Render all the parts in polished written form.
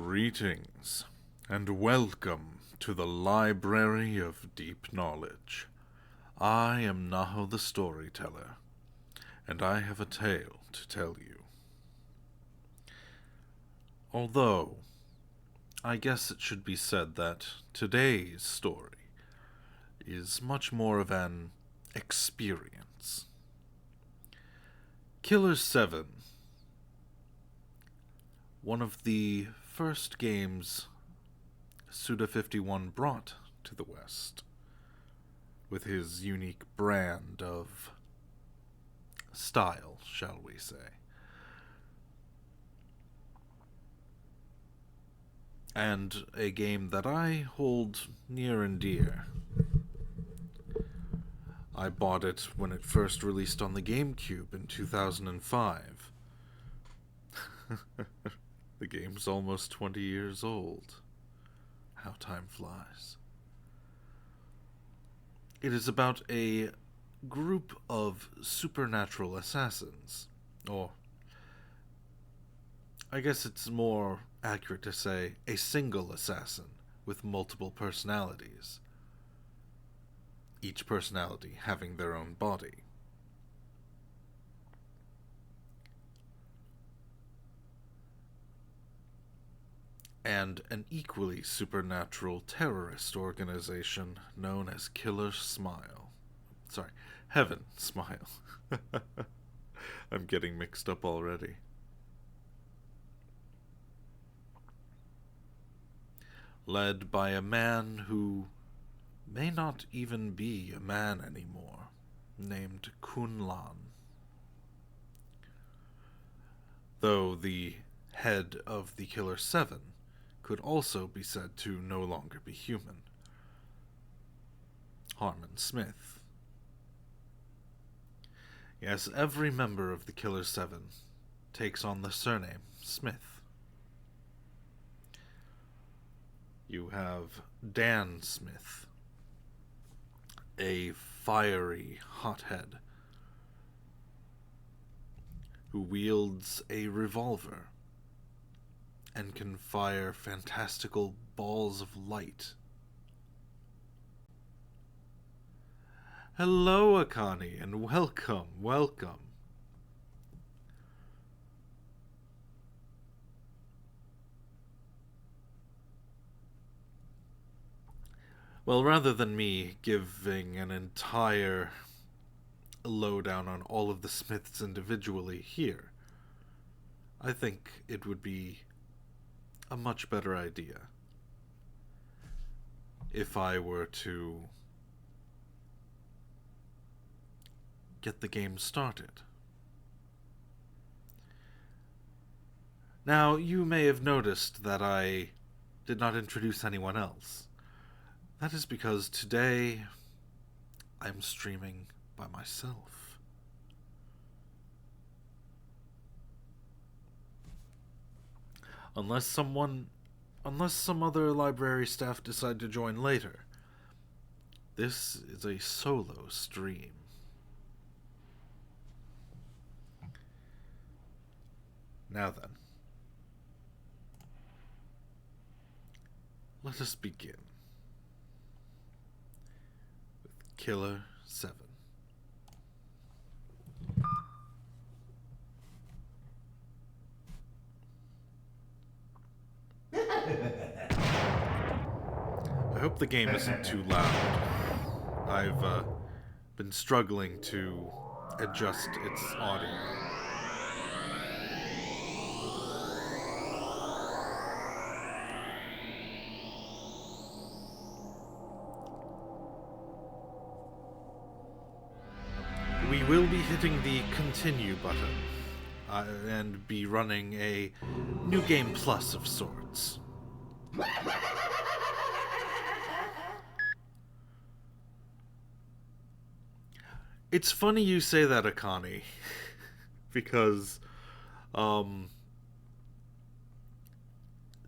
Greetings, and welcome to the Library of Deep Knowledge. I am Naho the Storyteller, and I have a tale to tell you. Although, I guess it should be said that today's story is much more of an experience. Killer7, one of the first games Suda51 brought to the West, with his unique brand of style, shall we say. And a game that I hold near and dear. I bought it when it first released on the GameCube in 2005. The game's almost 20 years old. How time flies. It is about a group of supernatural assassins. Or, I guess it's more accurate to say a single assassin with multiple personalities. Each personality having their own body. And an equally supernatural terrorist organization known as Heaven Smile. I'm getting mixed up already. Led by a man who may not even be a man anymore, named Kun Lan. Though the head of the Killer7 could also be said to no longer be human. Harmon Smith. Yes, every member of the Killer7 takes on the surname Smith. You have Dan Smith, a fiery hothead who wields a revolver and can fire fantastical balls of light. Hello, Akani, and welcome. Well, rather than me giving an entire lowdown on all of the Smiths individually here, I think it would be a much better idea if I were to get the game started. Now, you may have noticed that I did not introduce anyone else. That is because today I'm streaming by myself. Unless some other library staff decide to join later. This is a solo stream. Now then, let us begin with Killer7. I hope the game isn't too loud. I've been struggling to adjust its audio. We will be hitting the continue button and be running a new game plus of sorts. It's funny you say that, Akani, because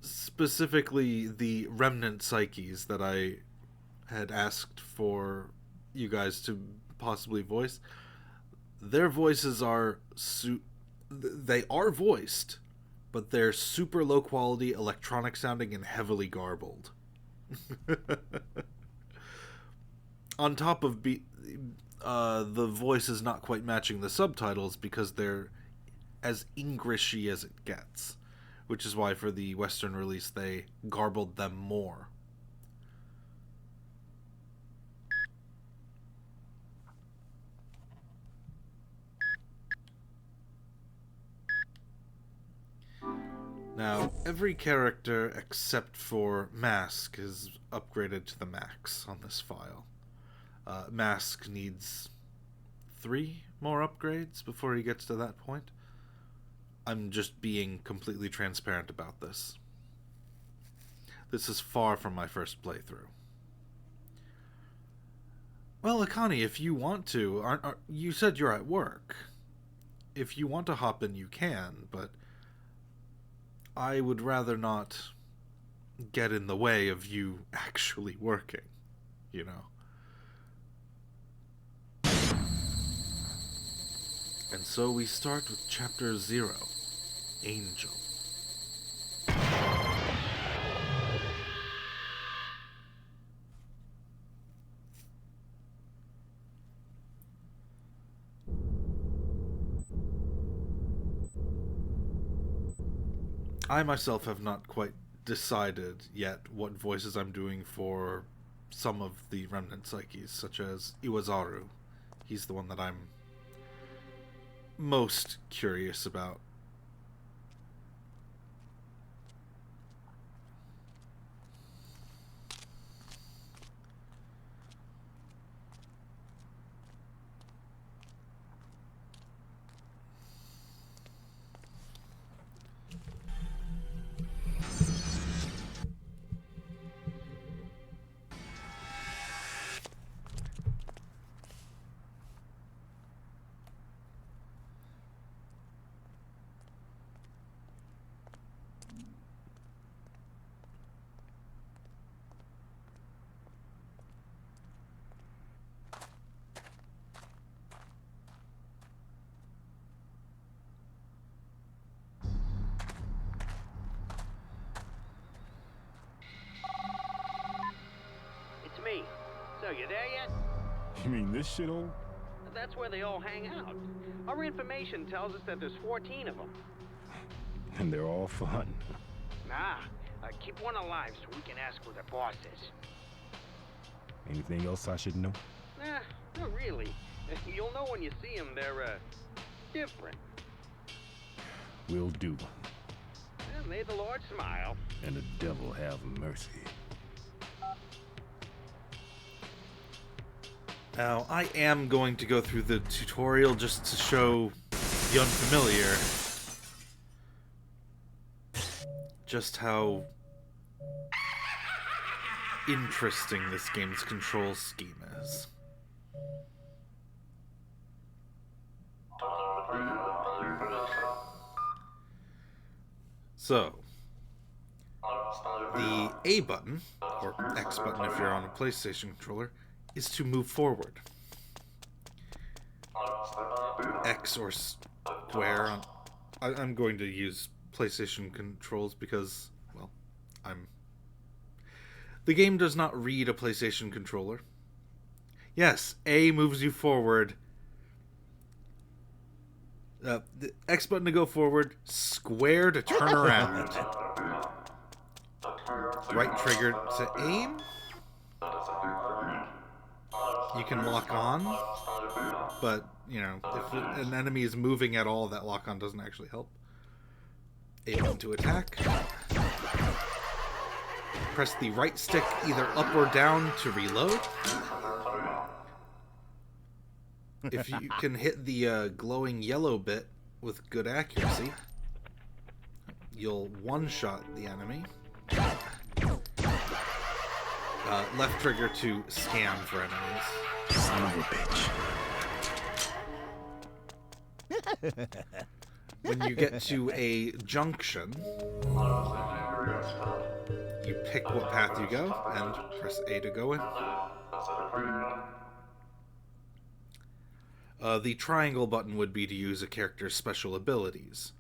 specifically the remnant psyches that I had asked for you guys to possibly voice, their voices are they are voiced, but they're super low quality, electronic sounding, and heavily garbled. On top of the voice is not quite matching the subtitles because they're as Englishy as it gets, which is why for the Western release they garbled them more. Now, every character except for Mask is upgraded to the max on this file. Mask needs 3 more upgrades before he gets to that point. I'm just being completely transparent about this. This is far from my first playthrough. Well, Akani, if you want to, you said you're at work. If you want to hop in, you can, but I would rather not get in the way of you actually working, you know. And so we start with Chapter 0, Angel. I myself have not quite decided yet what voices I'm doing for some of the remnant psyches, such as Iwazaru. He's the one that I'm most curious about. Me. So, you there yet? You mean this shithole? That's where they all hang out. Our information tells us that there's 14 of them. And they're all for hunting. Nah, keep one alive so we can ask where the boss is. Anything else I should know? Nah, not really. You'll know when you see them, they're, different. Will do. And may the Lord smile. And the devil have mercy. Now, I am going to go through the tutorial just to show the unfamiliar just how interesting this game's control scheme is. So, the A button, or X button if you're on a PlayStation controller, is to move forward. X or square on... I'm going to use PlayStation controls because, well, the game does not read a PlayStation controller. Yes, A moves you forward. The X button to go forward, square to turn around. Right trigger to aim. You can lock on, but, you know, if an enemy is moving at all, that lock on doesn't actually help. A button to attack. Press the right stick either up or down to reload. If you can hit the glowing yellow bit with good accuracy, you'll one-shot the enemy. Left trigger to scan for enemies. Son of a bitch. When you get to a junction, you pick what path you go and press A to go in. The triangle button would be to use a character's special abilities.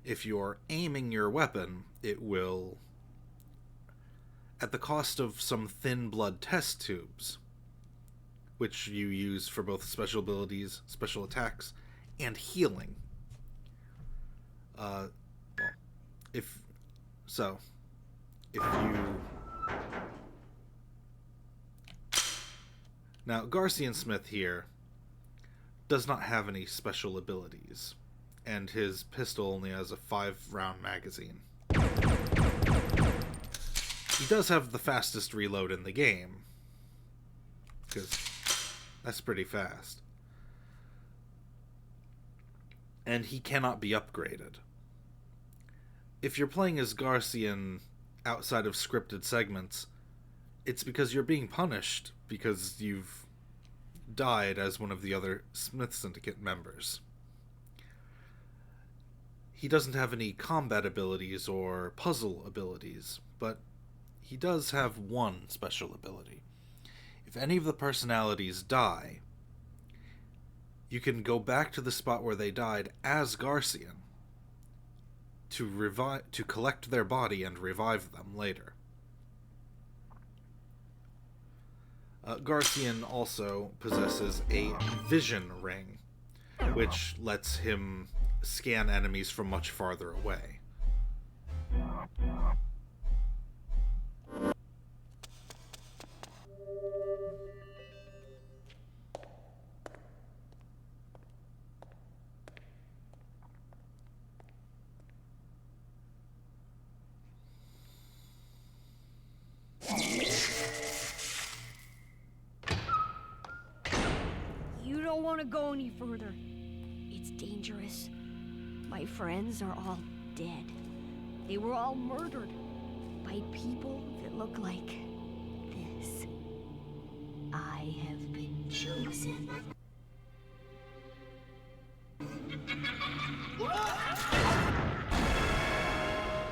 If you're aiming your weapon, it will, at the cost of some thin blood test tubes, which you use for both special abilities, special attacks, and healing. Well, if you... Now, Garcian Smith here does not have any special abilities, and his pistol only has a 5-round magazine. He does have the fastest reload in the game, because that's pretty fast. And he cannot be upgraded. If you're playing as Garcian outside of scripted segments, it's because you're being punished because you've died as one of the other Smith Syndicate members. He doesn't have any combat abilities or puzzle abilities, but he does have one special ability. If any of the personalities die, you can go back to the spot where they died as Garcian to collect their body and revive them later. Garcian also possesses a vision ring, which lets him scan enemies from much farther away. You don't want to go any further. It's dangerous. My friends are all dead. They were all murdered by people that look like this. I have been chosen.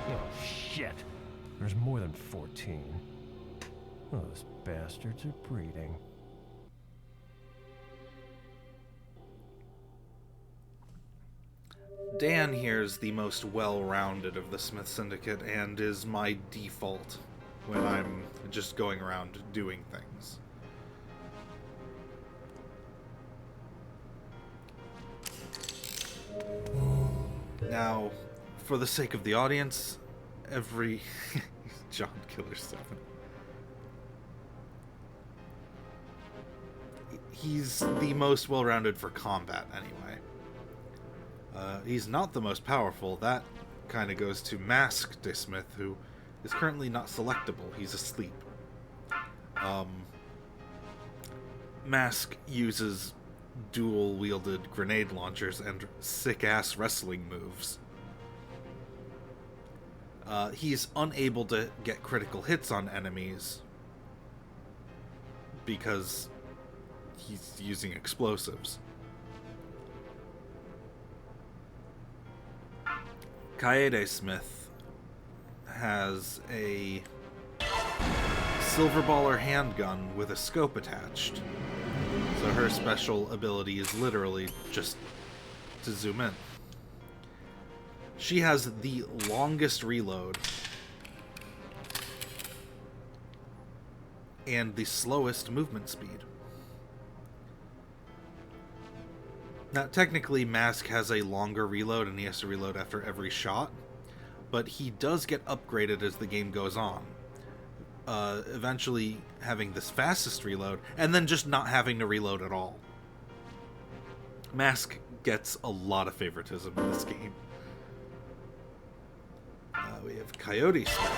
Oh, shit. There's more than 14. Those bastards are breeding. Dan here is the most well-rounded of the Smith Syndicate and is my default when I'm just going around doing things. Now, for the sake of the audience, every... John Killer7. He's the most well-rounded for combat, anyway. He's not the most powerful. That kind of goes to Mask de Smith, who is currently not selectable. He's asleep. Mask uses dual-wielded grenade launchers and sick-ass wrestling moves. He's unable to get critical hits on enemies because he's using explosives. Kaede Smith has a silver baller handgun with a scope attached. So her special ability is literally just to zoom in. She has the longest reload and the slowest movement speed. Now, technically, Mask has a longer reload, and he has to reload after every shot, but he does get upgraded as the game goes on. Eventually having this fastest reload, and then just not having to reload at all. Mask gets a lot of favoritism in this game. We have Coyote Smith,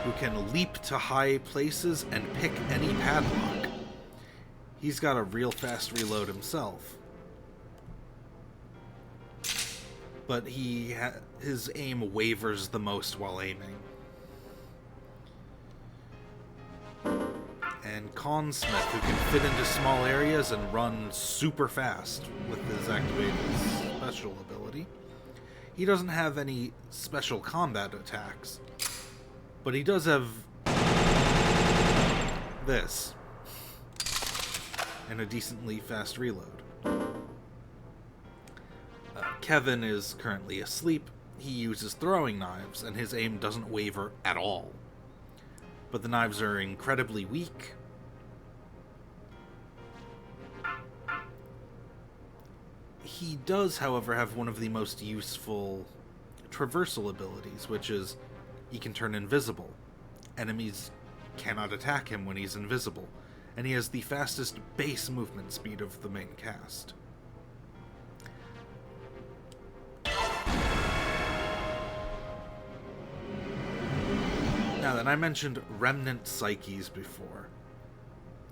who can leap to high places and pick any padlock. He's got a real fast reload himself. But his aim wavers the most while aiming. And Kun Smith, who can fit into small areas and run super fast with his activated special ability. He doesn't have any special combat attacks, but he does have this and a decently fast reload. Kevin is currently asleep. He uses throwing knives, and his aim doesn't waver at all. But the knives are incredibly weak. He does, however, have one of the most useful traversal abilities, which is he can turn invisible. Enemies cannot attack him when he's invisible, and he has the fastest base movement speed of the main cast. Now then, I mentioned remnant psyches before.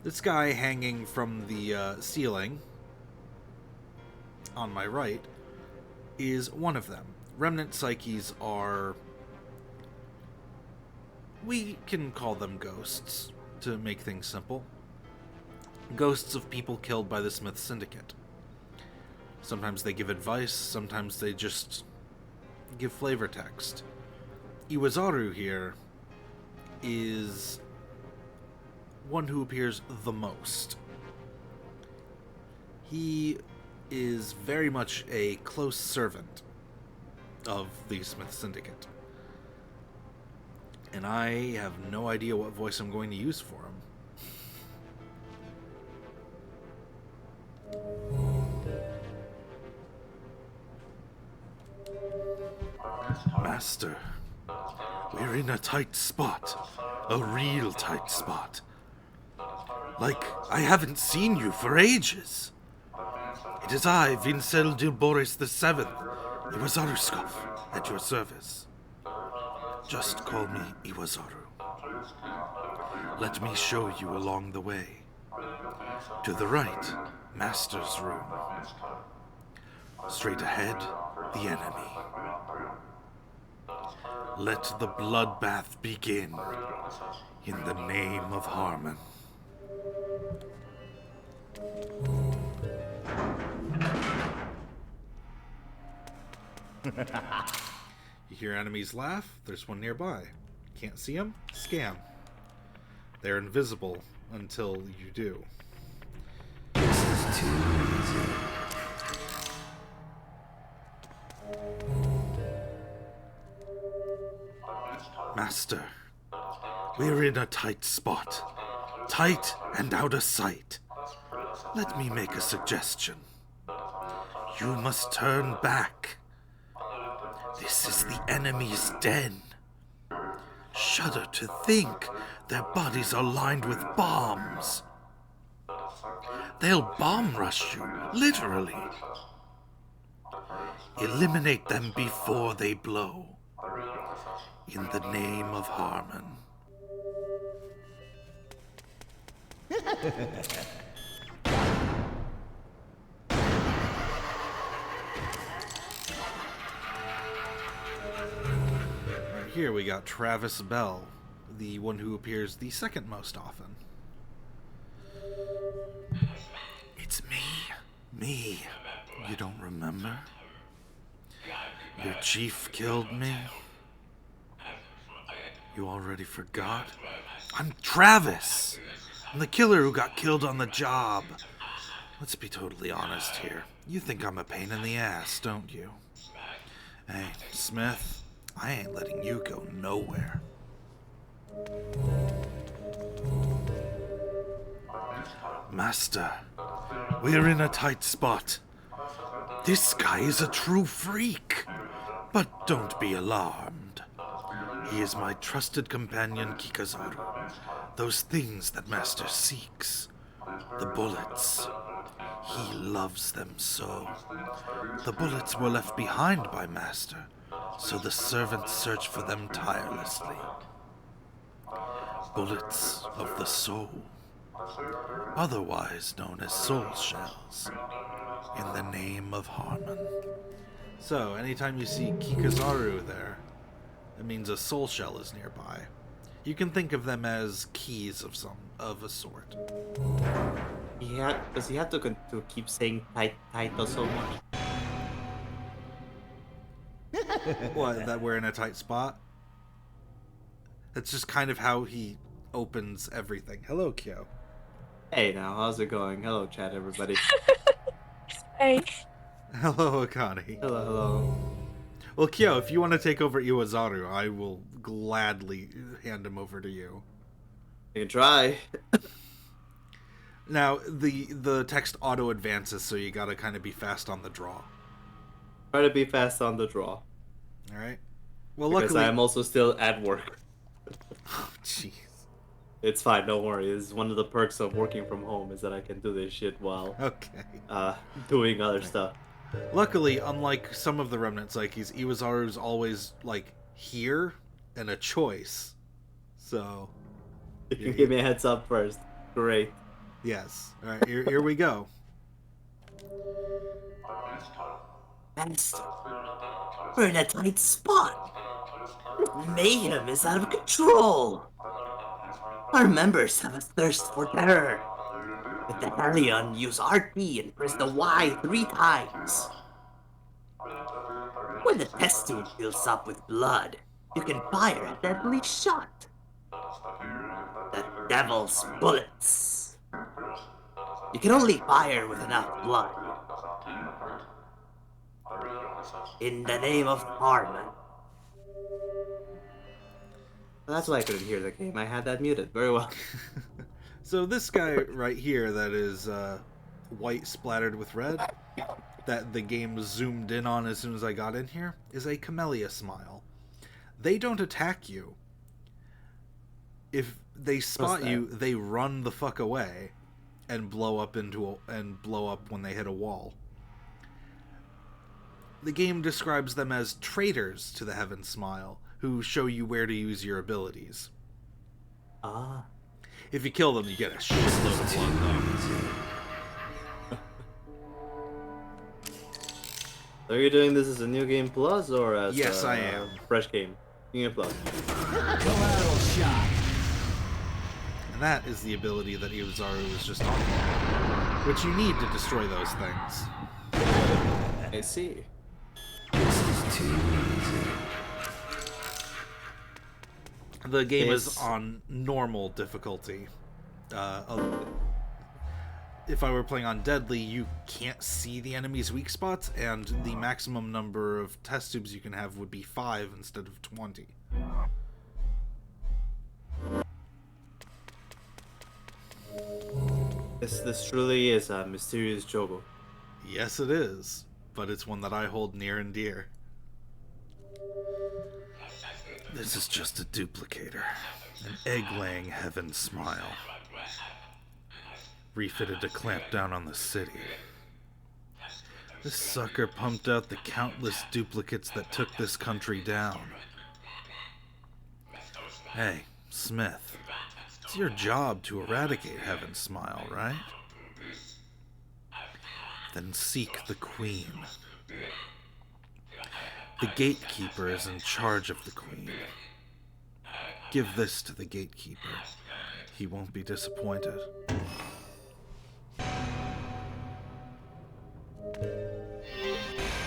This guy hanging from the ceiling on my right is one of them. Remnant psyches are... we can call them ghosts, to make things simple. Ghosts of people killed by the Smith Syndicate. Sometimes they give advice, sometimes they just give flavor text. Iwazaru here is one who appears the most. He is very much a close servant of the Smith Syndicate. And I have no idea what voice I'm going to use for him. Master, we're in a tight spot. A real tight spot. Like, I haven't seen you for ages. It is I, Vincel Dilboris VII, Iwazaru-skov, at your service. Just call me Iwazaru. Let me show you along the way. To the right, Master's room. Straight ahead, the enemy. Let the bloodbath begin, in the name of Harmon. You hear enemies laugh? There's one nearby. Can't see them? Scam. They're invisible until you do. This is too easy. Master, we're in a tight spot. Tight and out of sight. Let me make a suggestion. You must turn back. This is the enemy's den. Shudder to think their bodies are lined with bombs. They'll bomb rush you, literally. Eliminate them before they blow. In the name of Harmon. Right here we got Travis Bell, the one who appears the second most often. It's me. Me. You don't remember? Your chief killed me? You already forgot? I'm Travis! I'm the killer who got killed on the job. Let's be totally honest here. You think I'm a pain in the ass, don't you? Hey, Smith, I ain't letting you go nowhere. Master, we're in a tight spot. This guy is a true freak. But don't be alarmed. He is my trusted companion Kikazaru. Those things that Master seeks. The bullets. He loves them so. The bullets were left behind by Master, so the servants search for them tirelessly. Bullets of the soul. Otherwise known as soul shells. In the name of Harmon. So, anytime you see Kikazaru there, it means a soul shell is nearby. You can think of them as keys of a sort. Does he have to keep saying title so much? What, that we're in a tight spot? That's just kind of how he opens everything. Hello, Kyo. Hey now, how's it going? Hello chat everybody. Hey. Hello, Akane. Hello, hello. Well, Kyo, if you want to take over Iwazaru, I will gladly hand him over to you. You can try. Now, the text auto advances, so you gotta kind of be fast on the draw. Try to be fast on the draw. All right. Well, Because luckily, I'm also still at work. Oh, jeez. It's fine, don't worry. It's one of the perks of working from home is that I can do this shit while Okay. doing other stuff. Luckily, unlike some of the Remnant Psyches, Iwazaru's always like here and a choice. So, If you give me a heads up first, great. yes. All right. Here we go. Master, we're in a tight spot. Mayhem is out of control. Our members have a thirst for terror. With the Hellion, use RT and press the Y 3 times. When the test tube fills up with blood, you can fire a deadly shot. The devil's bullets. You can only fire with enough blood. In the name of Harmon. That's why I couldn't hear the game. I had that muted. Very well. So this guy right here that is white splattered with red, that the game zoomed in on as soon as I got in here, is a Camellia Smile. They don't attack you. If they spot you, they run the fuck away and blow up when they hit a wall. The game describes them as traitors to the Heaven Smile, who show you where to use your abilities. Ah. If you kill them, you get a shitload of blood, though. So are you doing this as a new game plus or as Yes, a I am. Fresh game? New game plus. And that is the ability that Iwazaru was just talking about, which you need to destroy those things. I see. This is too easy. The game is Yes. on normal difficulty. If I were playing on Deadly, you can't see the enemy's weak spots, and the maximum number of test tubes you can have would be 5 instead of 20. This truly is a mysterious Jogo. Yes, it is, but it's one that I hold near and dear. This is just a duplicator. An egg-laying Heaven Smile. Refitted to clamp down on the city. This sucker pumped out the countless duplicates that took this country down. Hey, Smith. It's your job to eradicate Heaven Smile, right? Then seek the Queen. The Gatekeeper is in charge of the Queen. Give this to the Gatekeeper. He won't be disappointed.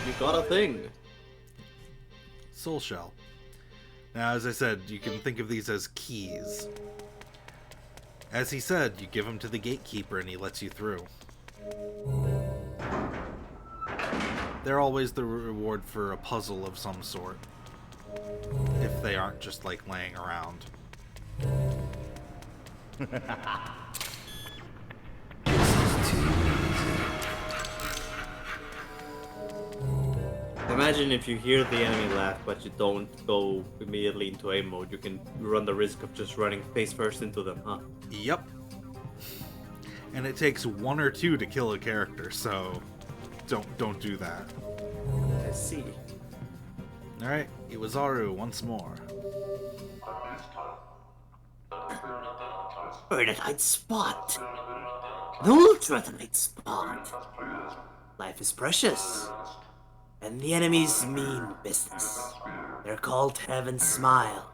You got a thing. Soul Shell. Now, as I said, you can think of these as keys. As he said, you give them to the Gatekeeper and he lets you through. They're always the reward for a puzzle of some sort. If they aren't just like laying around. Imagine if you hear the enemy laugh, but you don't go immediately into aim mode. You can run the risk of just running face first into them, huh? Yep. And it takes 1 or 2 to kill a character, so don't do that. I see. Alright, Iwazaru once more. We're in a tight spot. An ultra tight spot. Life is precious. And the enemies mean business. They're called Heaven Smile.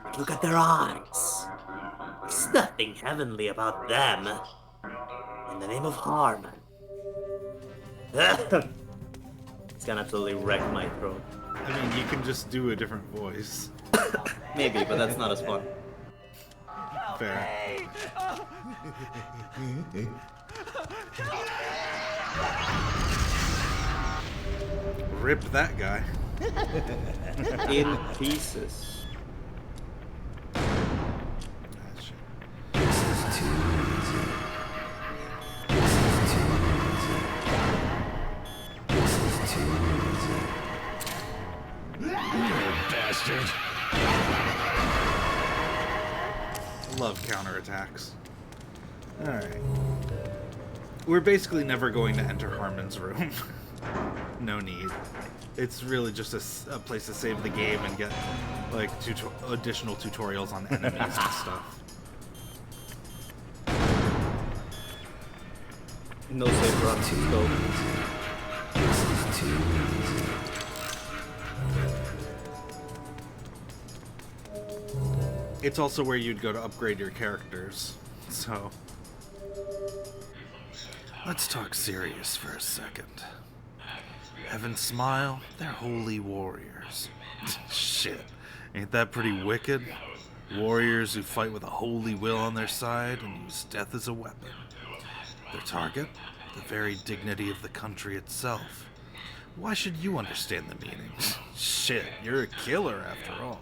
But look at their eyes. There's nothing heavenly about them. In the name of Harmon. It's gonna absolutely wreck my throat. I mean, you can just do a different voice. Maybe, but that's not as fun. Fair. Rip that guy. In pieces. This is too easy. This is too easy. This is too easy. You bastard. Love counterattacks. Alright. We're basically never going to enter Harmon's room. No need. It's really just a place to save the game and get, like, additional tutorials on enemies and stuff. No save run to go. This is too easy. It's also where you'd go to upgrade your characters, so... Let's talk serious for a second. Heaven Smile, they're holy warriors. Shit, ain't that pretty wicked? Warriors who fight with a holy will on their side and use death as a weapon. Their target? The very dignity of the country itself. Why should you understand the meaning? Shit, you're a killer after all.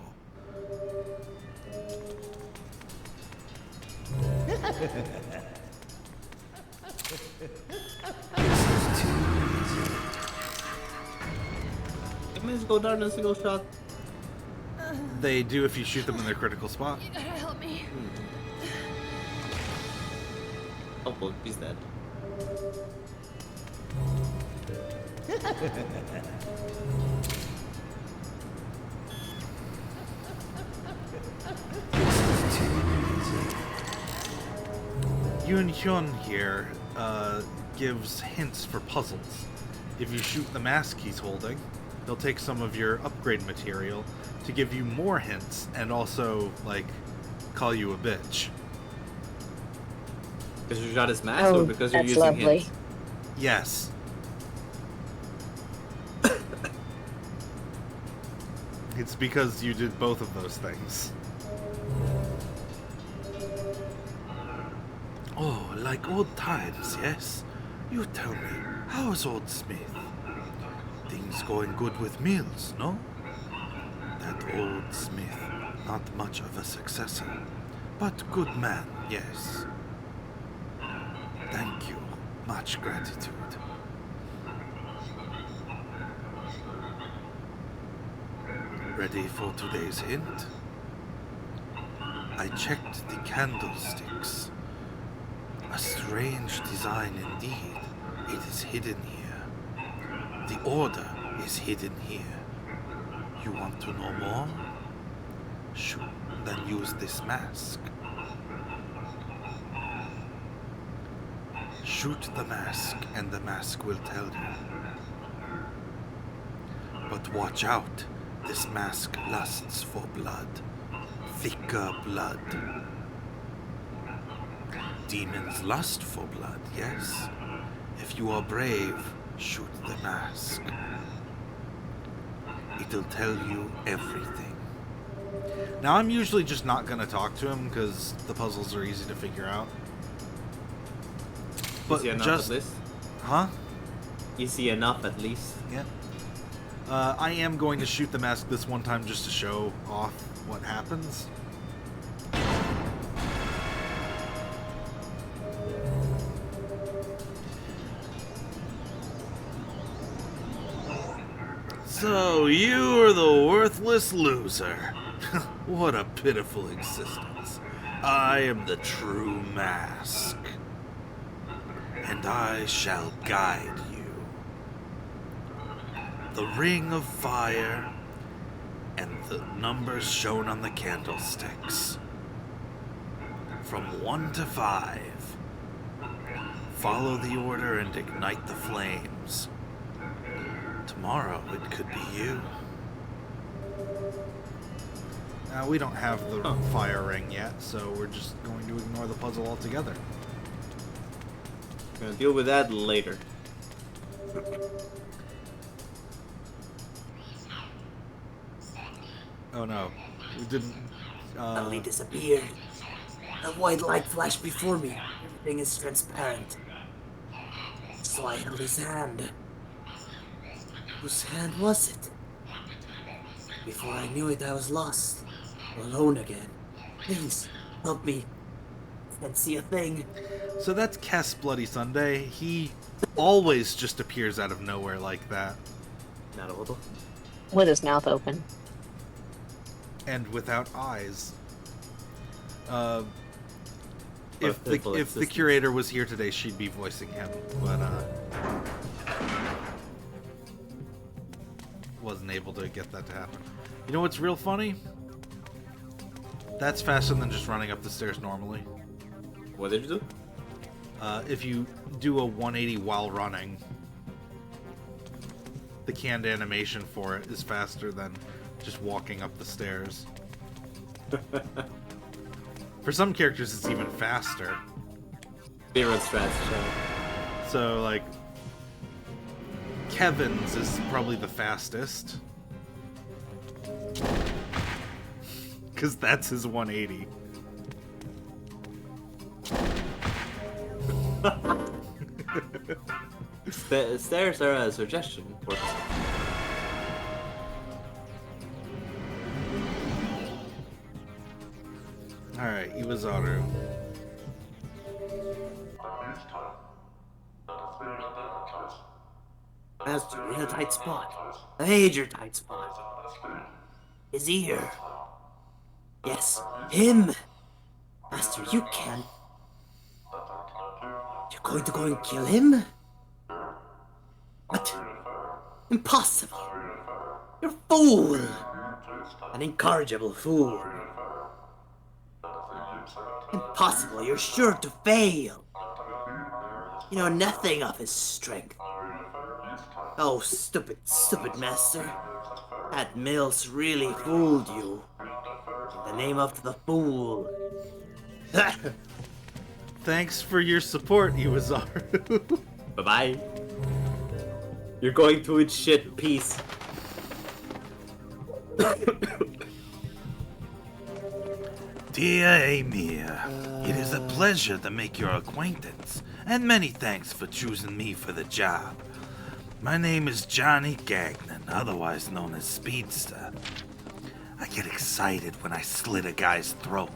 Enemies go down in a single shot. They do if you shoot them in their critical spot. You gotta help me. Oh, well, he's dead. Yun Hyun here gives hints for puzzles. If you shoot the mask he's holding, he'll take some of your upgrade material to give you more hints and also, like, call you a bitch. Because you shot his mask or because you're using lovely. hints? Yes. It's because you did both of those things. Oh, like old times, yes? You tell me, how's old Smith? Things going good with Mills, no? That old Smith, not much of a successor, but good man, yes. Thank you, much gratitude. Ready for today's hint? I checked the candlesticks. A strange design indeed. It is hidden here. The order is hidden here. You want to know more? Shoot, then use this mask. Shoot the mask, and the mask will tell you. But watch out. This mask lusts for blood. Thicker blood. Demons lust for blood, yes? If you are brave, shoot the mask. It'll tell you everything. Now, I'm usually just not going to talk to him because the puzzles are easy to figure out. But Easy enough just... at least? Huh? Easy enough at least. Yeah. I am going to shoot the mask this one time just to show off what happens. So, you are the worthless loser. What a pitiful existence. I am the true mask. And I shall guide you. The ring of fire and the numbers shown on the candlesticks. From 1 to 5. Follow the order and ignite the flames. Tomorrow it could be you. Now we don't have the fire ring yet, so we're just going to ignore the puzzle altogether. We're gonna deal with that later. Oh no, we didn't. Suddenly disappeared. A white light flashed before me. Everything is transparent. So I held his hand. Whose hand was it? Before I knew it, I was lost. Alone again. Please, help me. Can't see a thing. So that's Kess Bloody Sunday. He always just appears out of nowhere like that. Naho. With his mouth open. And without eyes. But If the curator was here today, she'd be voicing him, but wasn't able to get that to happen. You know what's real funny? That's faster than just running up the stairs normally. What did you do? If you do a 180 while running, the canned animation for it is faster than just walking up the stairs. For some characters, it's even faster. Speedrun strats. So, like, Kevin's is probably the fastest. Because that's his 180. Stairs are a suggestion. Alright, Iwazaru. Master, we're in a tight spot. A major tight spot. His ear. Yes, him. Master, you can't. You're going to go and kill him? What? Impossible. You're a fool. An incorrigible fool. Impossible, you're sure to fail. You know nothing of his strength. Oh, stupid, stupid master. That Mills really fooled you. In the name of the fool. Thanks for your support, Iwazaru. Bye-bye. You're going to eat shit. Peace. Dear Amir, it is a pleasure to make your acquaintance, and many thanks for choosing me for the job. My name is Johnny Gagnon, otherwise known as Speedster. I get excited when I slit a guy's throat.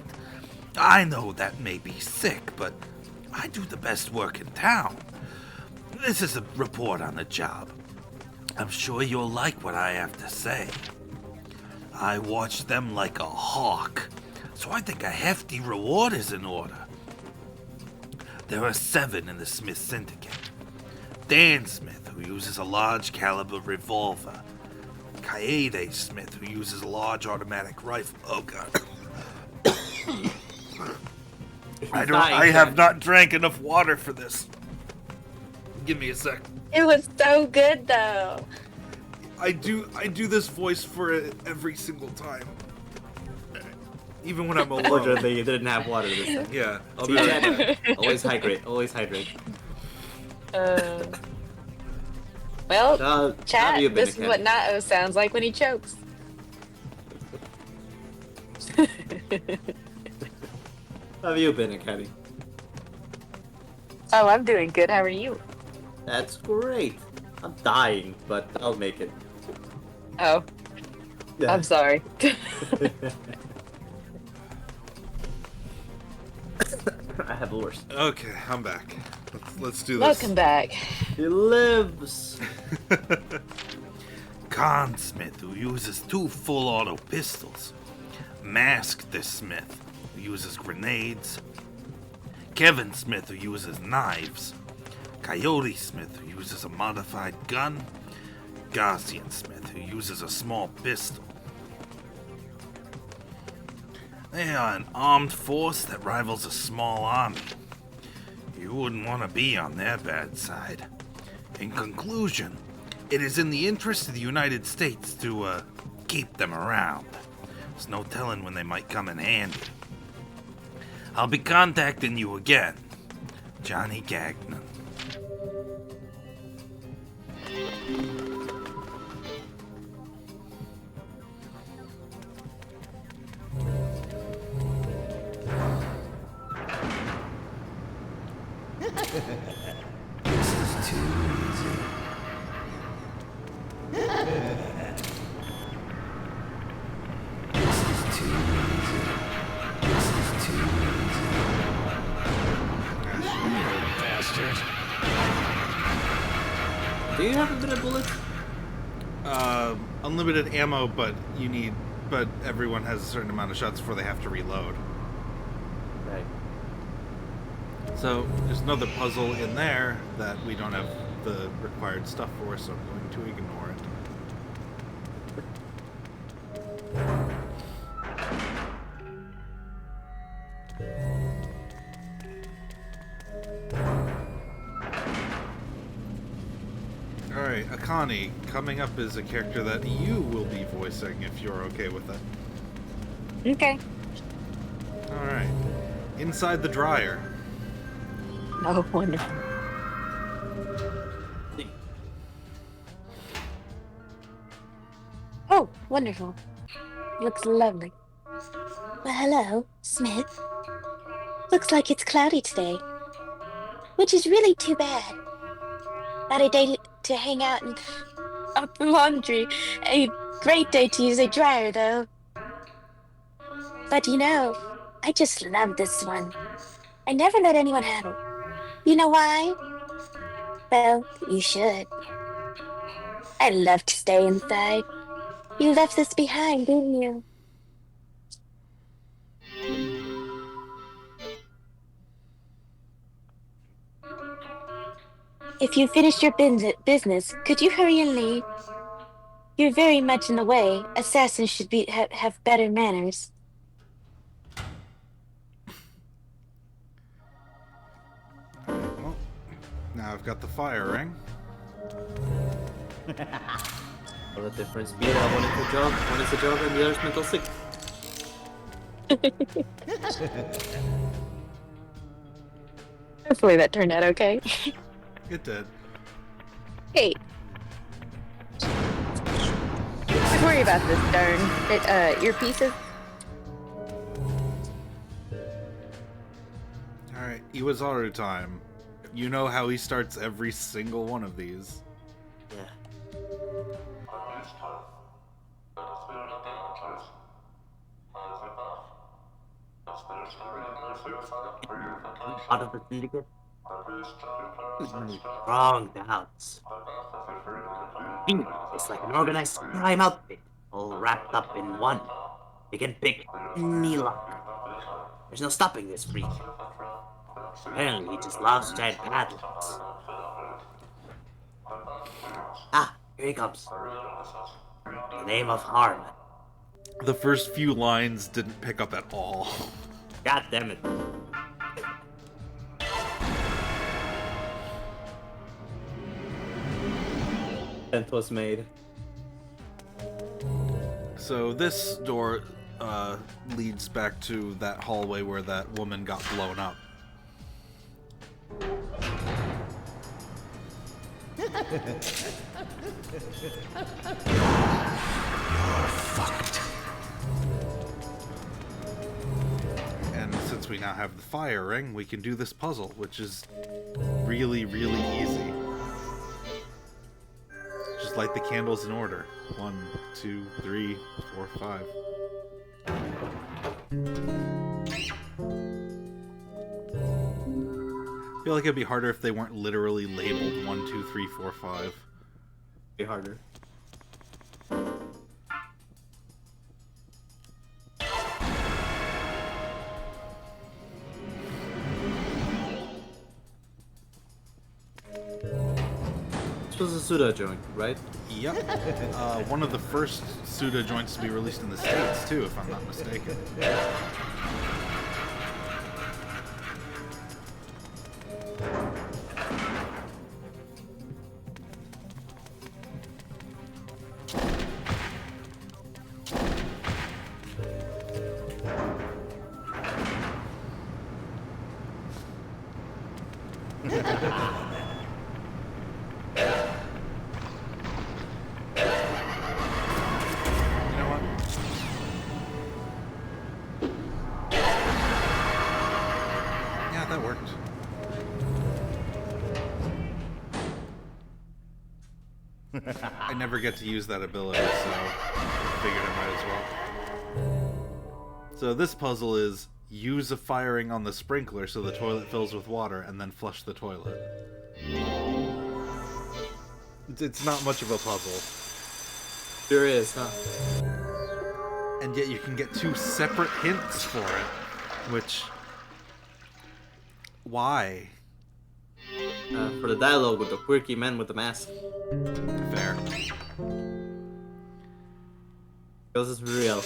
I know that may be sick, but I do the best work in town. This is a report on the job. I'm sure you'll like what I have to say. I watch them like a hawk, so I think a hefty reward is in order. There are 7 in the Smith Syndicate. Dan Smith, who uses a large caliber revolver. Kaede Smith, who uses a large automatic rifle. Oh god. I have not drank enough water for this. Give me a sec. It was so good though. I do this voice for it every single time. Even when I'm alone. Unfortunately, you didn't have water this time. Yeah. I'll See, be Jenna, always hydrate. Always hydrate. Well, How chat, have you been, this is Ken? what Naho sounds like when he chokes. How have you been, Kenny? Oh, I'm doing good. How are you? That's great. I'm dying, but I'll make it. Oh, Yeah. I'm sorry. I have worse. Okay, I'm back. Let's do this. Welcome back. He lives. Con Smith, who uses 2 full auto pistols. Mask the Smith, who uses grenades. Kevin Smith, who uses knives. Coyote Smith, who uses a modified gun. Gaussian Smith, who uses a small pistol. They are an armed force that rivals a small army. You wouldn't want to be on their bad side. In conclusion, it is in the interest of the United States to, keep them around. There's no telling when they might come in handy. I'll be contacting you again. Johnny Gagnon. This is too easy. bastard. Do you have a bit of bullets? Unlimited ammo, but everyone has a certain amount of shots before they have to reload. Right. So there's another puzzle in there that we don't have the required stuff for, so I'm going to ignore it. Alright, Akani, coming up is a character that you will be voicing if you're okay with it. Okay. Alright. Inside the dryer. Oh, wonderful. Oh, wonderful. Looks lovely. Well, hello, Smith. Looks like it's cloudy today, which is really too bad. Not a day to hang out and up laundry. A great day to use a dryer, though. But you know, I just love this one. I never let anyone have it. You know why? Well, you should. I love to stay inside. You left this behind, didn't you? If you finished your business, could you hurry and leave? You're very much in the way. Assassins should have better manners. Well, now I've got the fire ring. What a difference. One is a job, and the other's mental sick. Hopefully that turned out okay. It did. Hey. Don't worry about this darn earpieces. Alright, Iwazaru time. You know how he starts every single one of these. Yeah. Out of the syndicate? Wrong doubts. It's like an organized crime outfit, all wrapped up in one. You can pick any lock. There's no stopping this freak. Apparently, he just loves giant padlocks. Ah, here he comes. In the name of Harm. The first few lines didn't pick up at all. God damn it. Tent was made. So this door leads back to that hallway where that woman got blown up. And since we now have the fire ring, we can do this puzzle, which is really, really easy. Just light the candles in order. 1, 2, 3, 4, 5. I feel like it'd be harder if they weren't literally labeled 1, 2, 3, 4, 5. Be harder. This was a Suda joint, right? Yep. One of the first Suda joints to be released in the States, too, if I'm not mistaken. That worked. I never get to use that ability, so I figured I might as well. So this puzzle is, use a firing on the sprinkler so the toilet fills with water, and then flush the toilet. It's not much of a puzzle. Sure is, huh? And yet you can get 2 separate hints for it, which... Why? For the dialogue with the quirky man with the mask. Fair. Because it's real.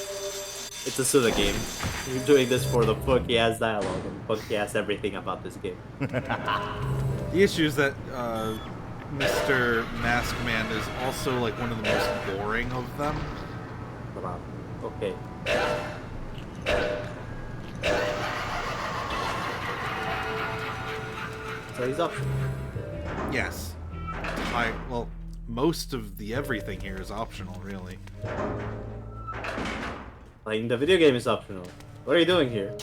It's a Suda game. You're doing this for the funky ass dialogue and funky ass everything about this game. The issue is that Mr. Mask Man is also like one of the most boring of them. Come on. Okay. So he's optional. Yes. Well, most of the everything here is optional, really. Playing the video game is optional. What are you doing here?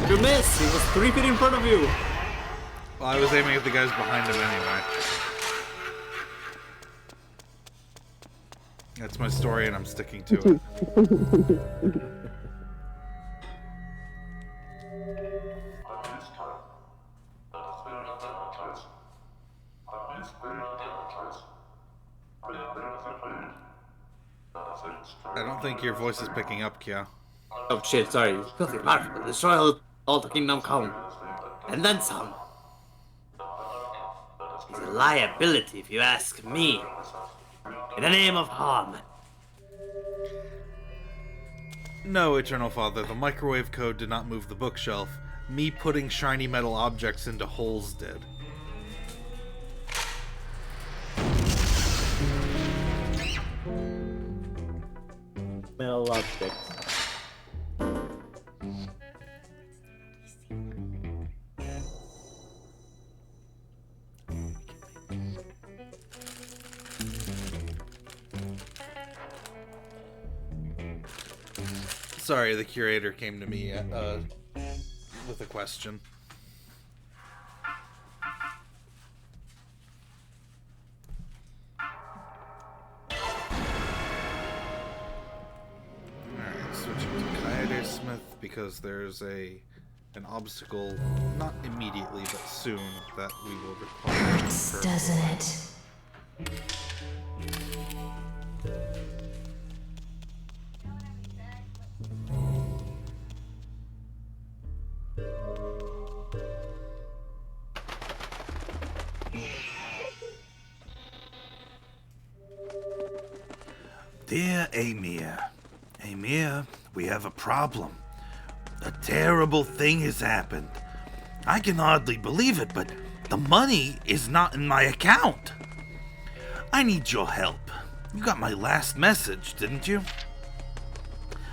You missed! He was 3 feet in front of you! Well, I was aiming at the guys behind him anyway. That's my story, and I'm sticking to it. I don't think your voice is picking up, Kia. Oh shit, sorry. You filthy bastard. Destroy all the kingdom come. And then some. He's a liability if you ask me. In the name of harm. No, Eternal Father, the microwave code did not move the bookshelf. Me putting shiny metal objects into holes did. Metal objects. Sorry, the curator came to me with a question. Alright, switching to Kaede Smith because there's an obstacle, not immediately, but soon, that we will require. Doesn't it? Dear Amir, we have a problem. A terrible thing has happened. I can hardly believe it, but the money is not in my account. I need your help. You got my last message, didn't you?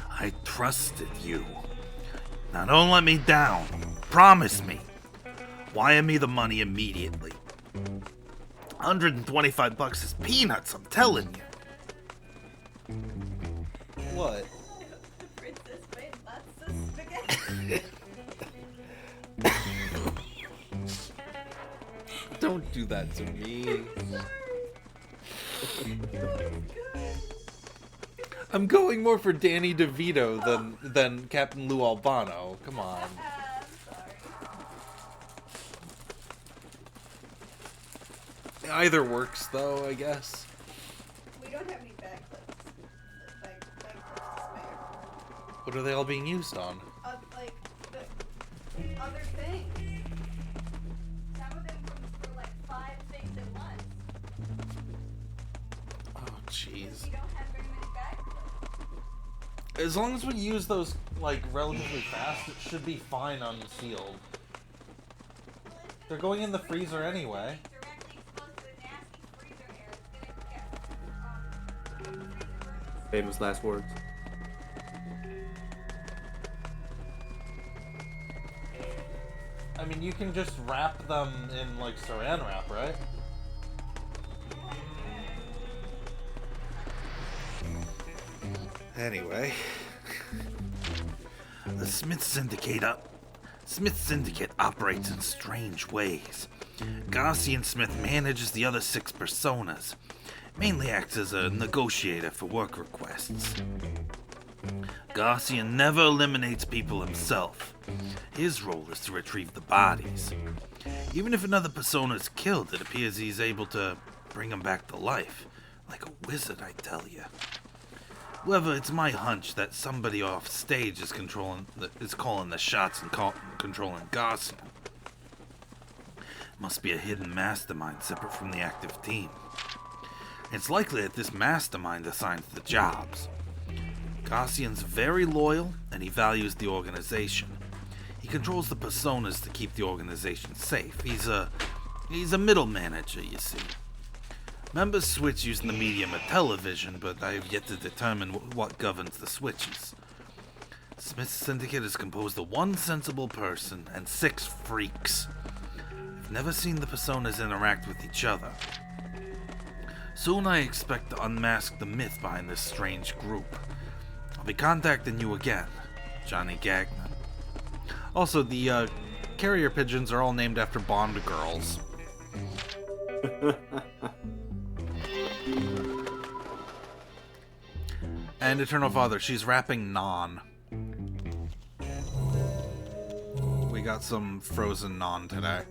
I trusted you. Now don't let me down. Promise me. Wire me the money immediately. $125 is peanuts, I'm telling you. What? Don't do that to me. I'm going more for Danny DeVito than Captain Lou Albano. Come on. Either works, though, I guess. We don't have any bag clips. Bag clips to spare. What are they all being used on? Like, the other things. Some of them for like 5 things at once. Oh, jeez. We don't have very many bag As long as we use those, like, relatively fast, it should be fine unsealed. They're going in the freezer anyway. Famous last words. I mean, you can just wrap them in, like, saran wrap, right? Anyway, the Smith Syndicate operates in strange ways. Garcia Smith manages the other 6 personas, mainly acts as a negotiator for work requests. Garcia never eliminates people himself. His role is to retrieve the bodies. Even if another persona is killed, it appears he's able to bring them back to life. Like a wizard, I tell you. However, it's my hunch that somebody off stage is calling the shots and controlling Garcia. Must be a hidden mastermind separate from the active team. It's likely that this mastermind assigns the jobs. Garcian's very loyal, and he values the organization. He controls the personas to keep the organization safe. He's a middle manager, you see. Members switch using the medium of television, but I have yet to determine what governs the switches. Smith Syndicate is composed of 1 sensible person and 6 freaks. I've never seen the personas interact with each other. Soon I expect to unmask the myth behind this strange group. I'll be contacting you again, Johnny Gagnon. Also, the carrier pigeons are all named after Bond girls. And Eternal Father, she's rapping naan. We got some frozen naan today.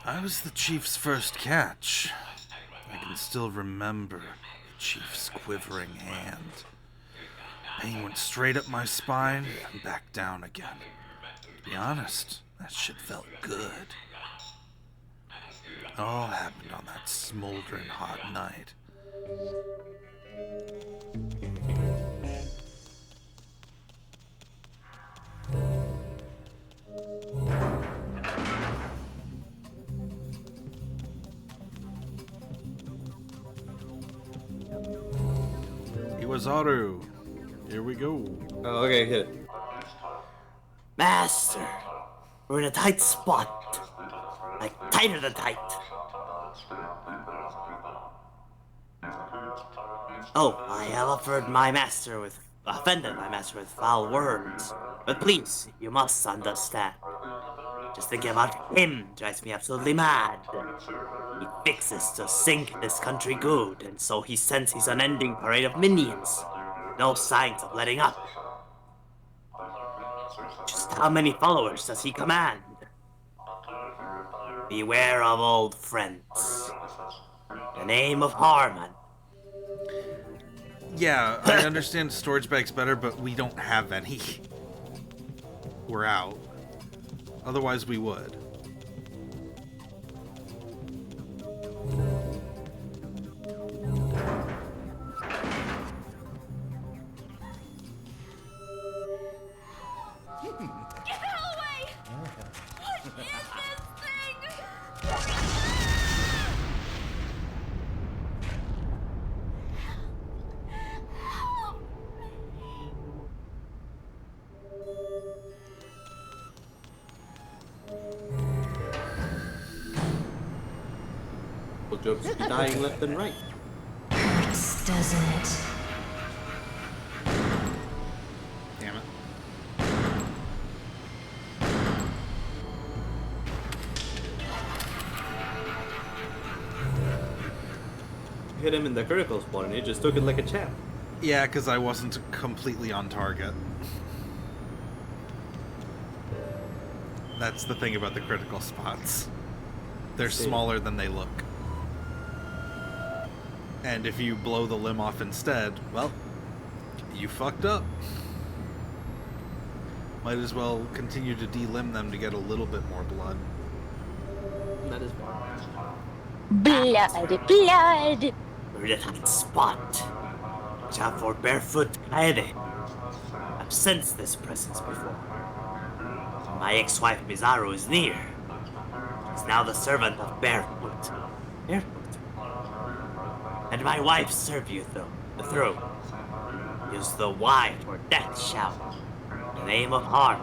I was the Chief's first catch. I can still remember the Chief's quivering hand. Pain went straight up my spine and back down again. To be honest, that shit felt good. It all happened on that smoldering hot night. Iwazaru, here we go. Oh, okay, hit it. Master, we're in a tight spot. Like, tighter than tight. Oh, I have offended my master with foul words. But please, you must understand. Just thinking about him drives me absolutely mad. He fixes to sink this country good, and so he sends his unending parade of minions. No signs of letting up. Just how many followers does he command? Beware of old friends. The name of Harmon. Yeah, I understand storage bags better, but we don't have any. We're out. Otherwise, we would. Get away! What is this thing? Well, jokes be dying left and right. Hurts, doesn't it? Damn it. Hit him in the critical spot and he just took it like a champ. Yeah, because I wasn't completely on target. That's the thing about the critical spots. They're smaller than they look. And if you blow the limb off instead, well, you fucked up. Might as well continue to delimb them to get a little bit more blood. That is fine. Blood. Red spot. Watch out for barefoot Kaede. I've sensed this presence before. My ex-wife Mizaru is near. She's now the servant of Barefoot. Barefoot? And my wife serve you, the throne. Use the Y for death shout. In the name of harm.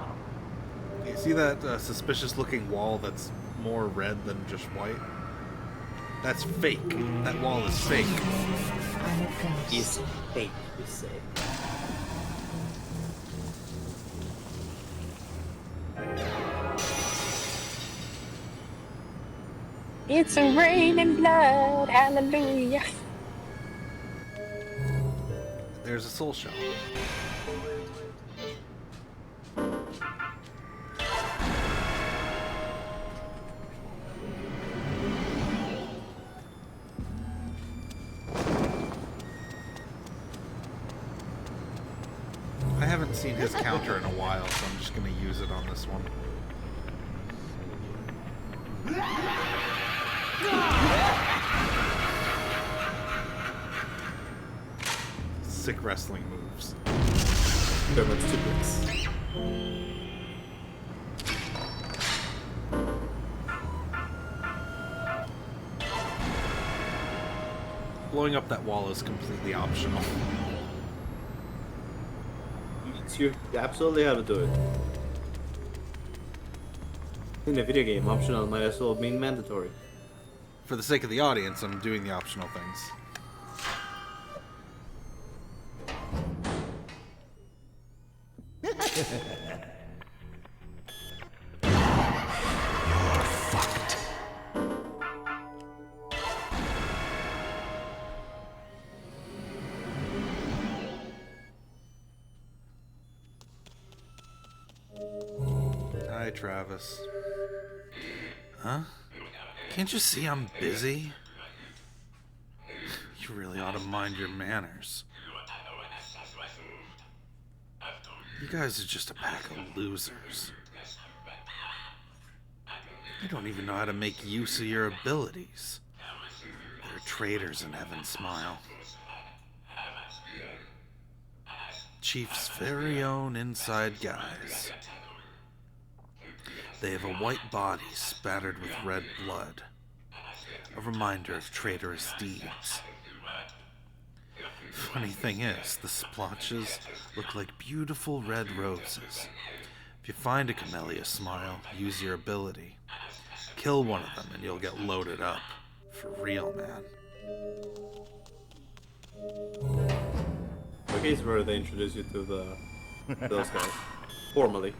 You see that suspicious-looking wall that's more red than just white? That's fake. That wall is fake. Is fake, you say? It's raining blood, hallelujah. There's a soul shell. I haven't seen his counter in a while, so I'm just going to use it on this one. Sick wrestling moves. Very much too quick. Blowing up that wall is completely optional. You absolutely have to do it. In a video game, optional might as well mean mandatory. For the sake of the audience, I'm doing the optional things. Fucked. Hi, Travis. Huh? Can't you see I'm busy? You really ought to mind your manners. You guys are just a pack of losers. You don't even know how to make use of your abilities. They're traitors in Heaven's Smile. Chief's very own inside guys. They have a white body spattered with red blood, a reminder of traitorous deeds. Funny thing is, the splotches look like beautiful red roses. If you find a Camellia Smile, use your ability. Kill one of them and you'll get loaded up. For real, man. Okay, it's where they introduce you to those guys. Formally.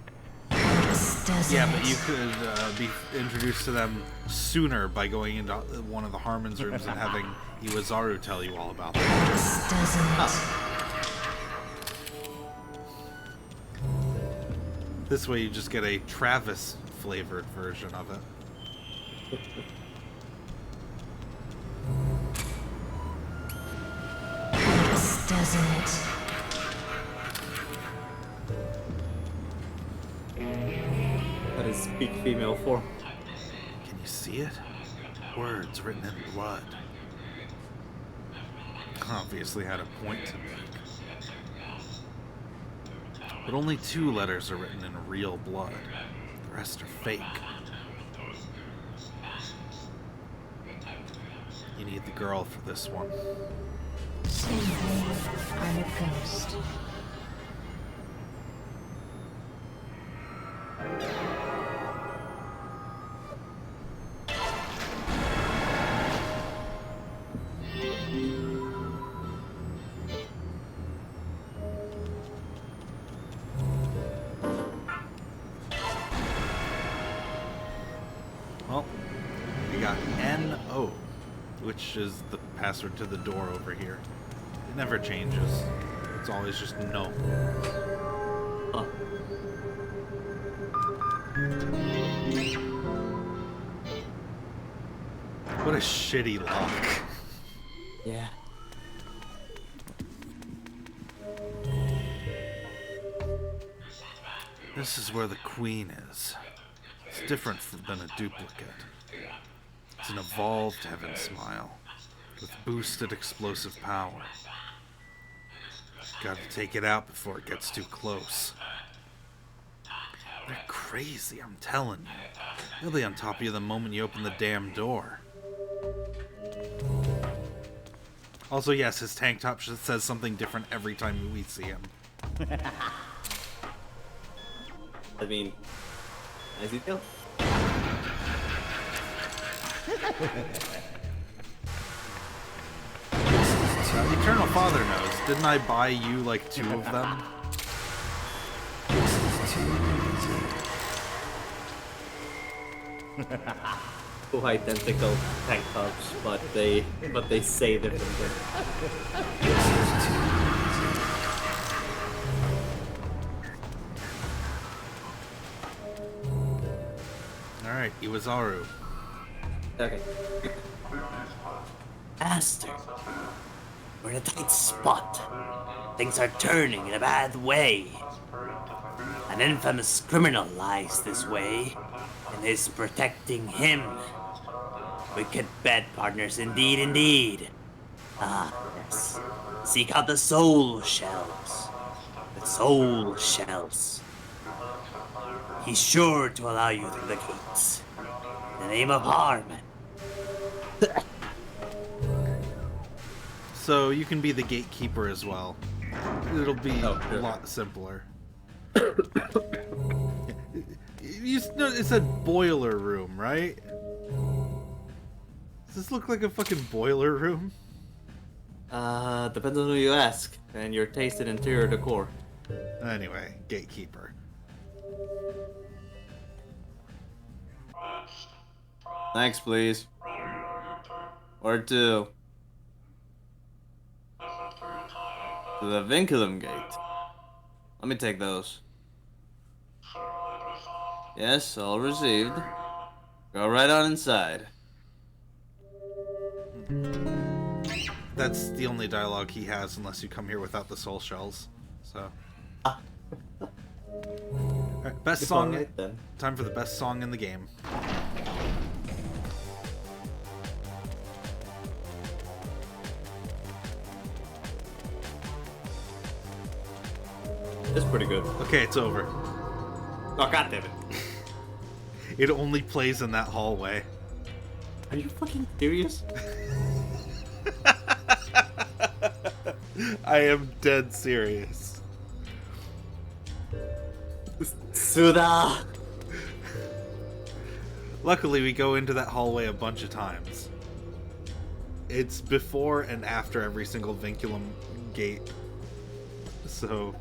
Yeah, but you could be introduced to them sooner by going into one of the Harmon's rooms and having Iwazaru tell you all about them. This way you just get a Travis-flavored version of it. Doesn't. That is speak female form. Can you see it? Words written in blood. Obviously had a point to make. But only 2 letters are written in real blood. The rest are fake. You need the girl for this one. I'm a ghost. Well, we got NO, which is the password to the door over here. It never changes. It's always just no. Huh. What a shitty lock. Yeah. This is where the queen is. It's different than a duplicate. It's an evolved Heaven Smile with boosted explosive power. Gotta take it out before it gets too close. They're crazy, I'm telling you. They'll be on top of you the moment you open the damn door. Also, yes, his tank top says something different every time we see him. I mean, as you do. Eternal Father knows. Didn't I buy you like 2 of them? Two identical tank tops, but they say different things. Alright, Iwazaru. Okay. Master, we're in a tight spot. Things are turning in a bad way. An infamous criminal lies this way and is protecting him. Wicked bed partners indeed, indeed. Ah, yes. Seek out the soul shells. The soul shells. He's sure to allow you through the gates. In the name of Harmon. So you can be the gatekeeper as well. It'll be sure. a lot simpler. You know, it said boiler room, right? Does this look like a fucking boiler room? Depends on who you ask, and your taste in interior decor. Anyway, gatekeeper. Thanks, please. Or 2. To the Vinculum Gate. Let me take those. Yes, all received. Go right on inside. That's the only dialogue he has unless you come here without the soul shells. So. Alright, best song. Right, then. Time for the best song in the game. It's pretty good. Okay, it's over. Oh, god damn it. It only plays in that hallway. Are you fucking serious? I am dead serious. Suda! Luckily, we go into that hallway a bunch of times. It's before and after every single Vinculum gate. So,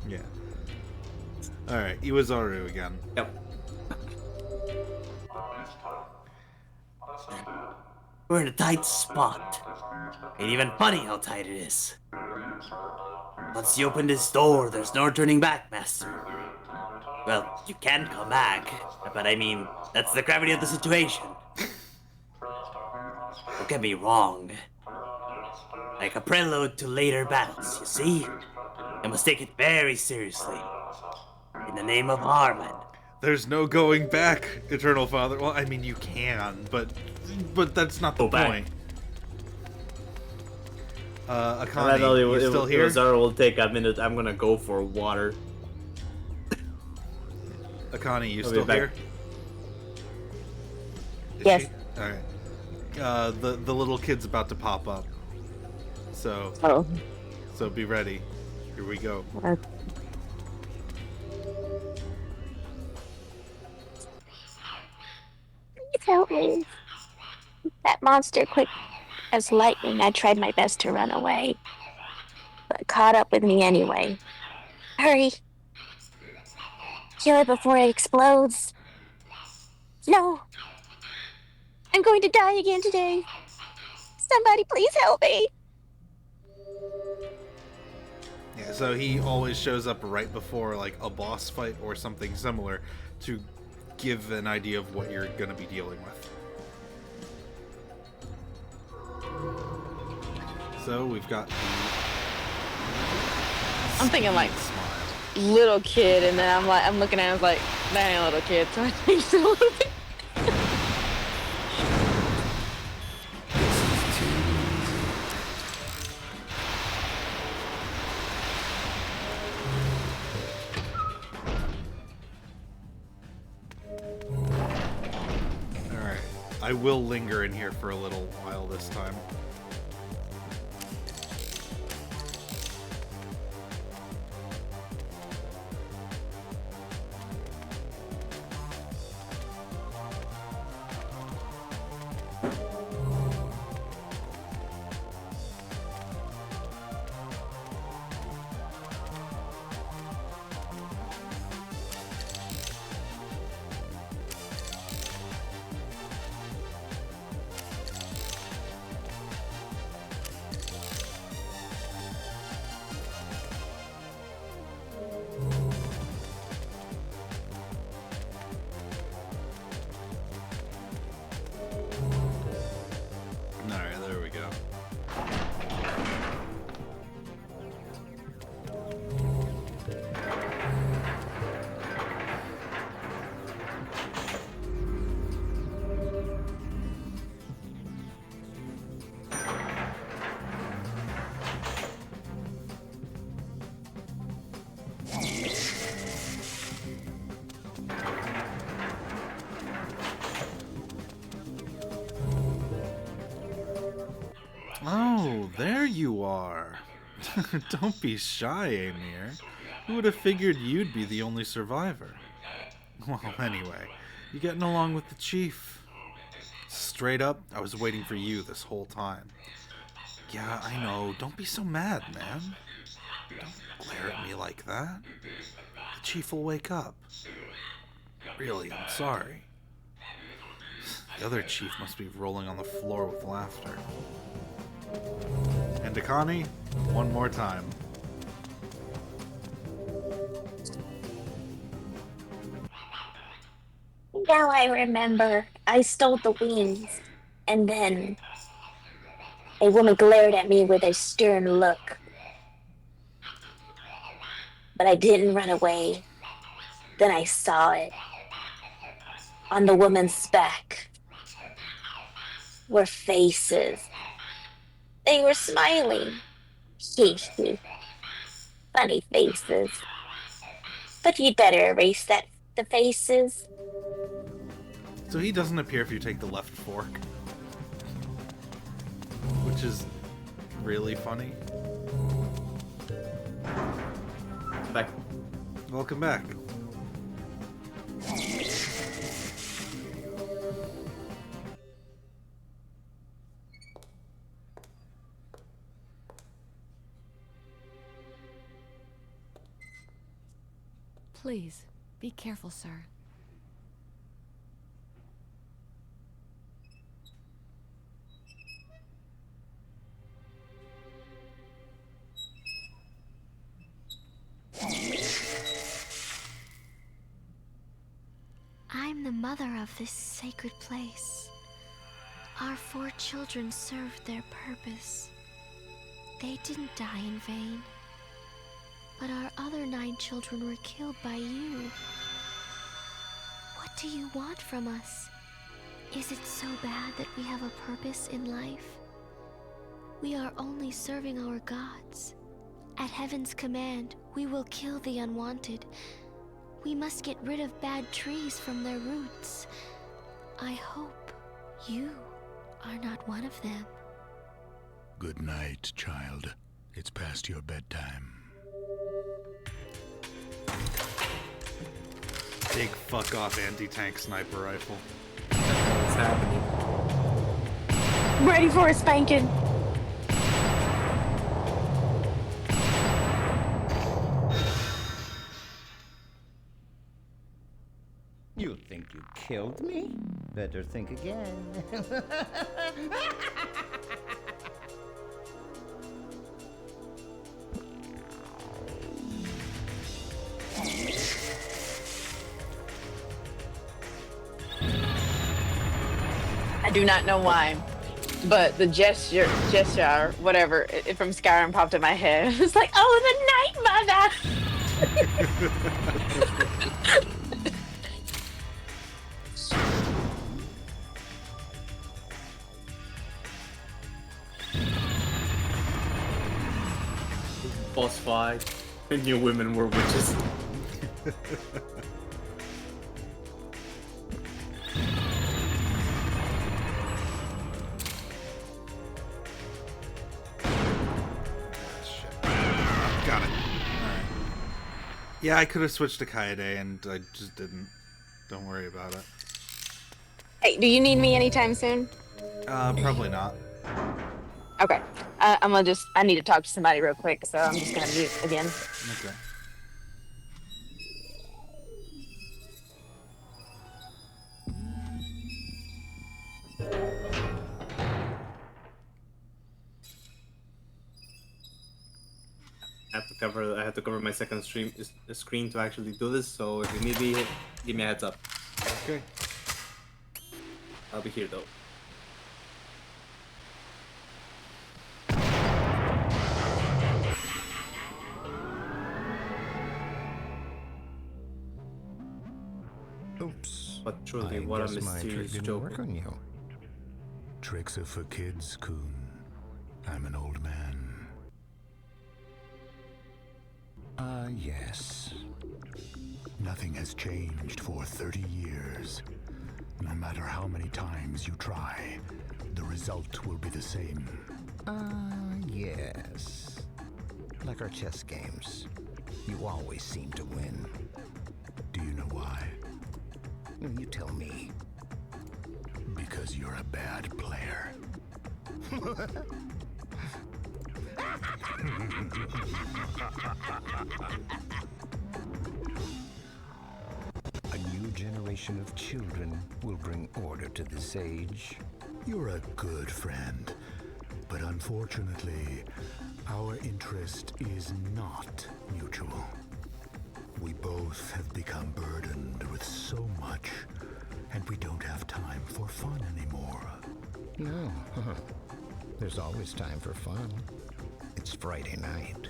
yeah. Alright, Iwazaru again. Yep. We're in a tight spot. Ain't even funny how tight it is. Once you open this door, there's no turning back, Master. Well, you can come back, but I mean, that's the gravity of the situation. Don't get me wrong. Like a prelude to later battles, you see? I must take it very seriously. In the name of Harmon. There's no going back, Eternal Father. Well, I mean, you can, but that's not the point. Akane, you still here? Iwazaru will take a minute. I'm gonna go for water. Akane, you I'll still be back. here? Yes. Alright. The little kid's about to pop up. So be ready. Here we go. Please help me. That monster quick as lightning. I tried my best to run away, but caught up with me anyway. Hurry. Kill it before it explodes. No. I'm going to die again today. Somebody please help me. Yeah, so he always shows up right before like a boss fight or something similar to give an idea of what you're going to be dealing with. So we've got the I'm thinking like smile. little kid, and then I'm looking at him like, that ain't a little kid, so I changed it a little bit. I will linger in here for a little while this time. Alright, there we go. Oh, there you are. Don't be shy, Amir. Who would have figured you'd be the only survivor? Well, anyway, you getting along with the chief? Straight up, I was waiting for you this whole time. Yeah, I know. Don't be so mad, man. Don't glare at me like that. The chief will wake up. Really, I'm sorry. The other chief must be rolling on the floor with laughter. And Dakani, one more time. Now I remember. I stole the wings, and then a woman glared at me with a stern look. But I didn't run away. Then I saw it. On the woman's back were faces. They were smiling. Hee. Funny faces. But you'd better erase the faces. So he doesn't appear if you take the left fork. Which is really funny. Back. Welcome back. Please, be careful, sir. I'm the mother of this sacred place. Our 4 children served their purpose. They didn't die in vain. But our other 9 children were killed by you. What do you want from us? Is it so bad that we have a purpose in life? We are only serving our gods. At heaven's command, we will kill the unwanted. We must get rid of bad trees from their roots. I hope you are not one of them. Good night, child. It's past your bedtime. Big fuck off anti-tank sniper rifle. What's happening? I'm ready for a spanking. You think you killed me? Better think again. I do not know why, but the gesture, whatever, from Skyrim popped in my head. It's like, oh, the Night Mother! Boss fight. I knew women were witches. Yeah, I could have switched to Kaede, and I just didn't. Don't worry about it. Hey, do you need me anytime soon? Probably not. Okay. I need to talk to somebody real quick, so I'm just gonna mute again. Okay. I have to cover my second screen to actually do this, so if you need me, give me a heads up. Okay. I'll be here though. Oops. But truly, I what a guess my mysterious trick didn't joke. work on you. Tricks are for kids, Kun. I'm an old man. Yes. Nothing has changed for 30 years. No matter how many times you try, the result will be the same. Yes. Like our chess games. You always seem to win. Do you know why? You tell me. Because you're a bad player. A new generation of children will bring order to this age. You're a good friend, but unfortunately, our interest is not mutual. We both have become burdened with so much, and we don't have time for fun anymore. No, there's always time for fun. It's Friday night.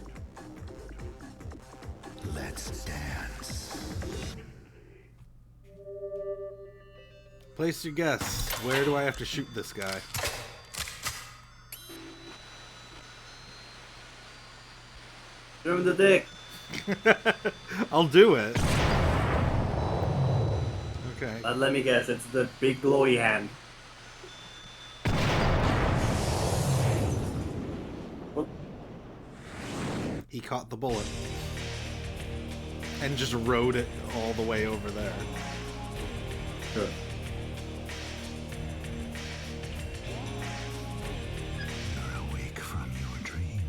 Let's dance. Place your guess. Where do I have to shoot this guy? Shoot him the dick. I'll do it. Okay. But let me guess, it's the big glowy hand. He caught the bullet. And just rode it all the way over there. Sure. You're awake from your dream.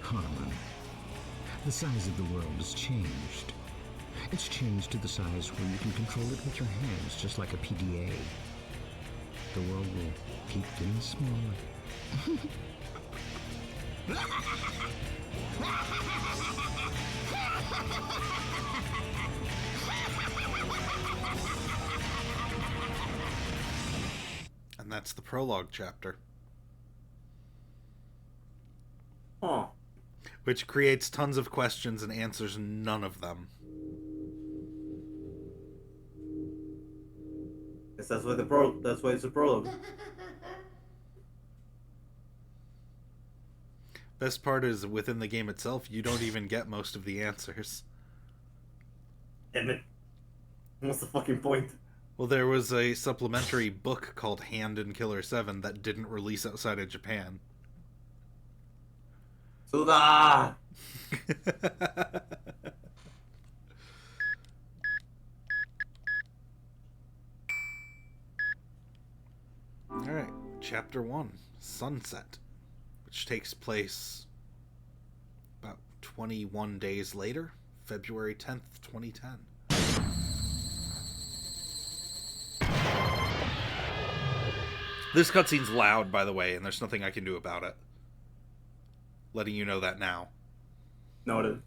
Harlan, the size of the world has changed. It's changed to the size where you can control it with your hands, just like a PDA. The world will keep getting smaller. And that's the prologue chapter. Huh. Which creates tons of questions and answers none of them. Guess that's why that's why it's a prologue. Best part is, within the game itself, you don't even get most of the answers. Damn it. What's the fucking point? Well, there was a supplementary book called Hand in Killer7 that didn't release outside of Japan. Suda! Alright, Chapter 1, Sunset, which takes place about 21 days later, February 10th, 2010. This cutscene's loud, by the way, and there's nothing I can do about it. Letting you know that now. Noted.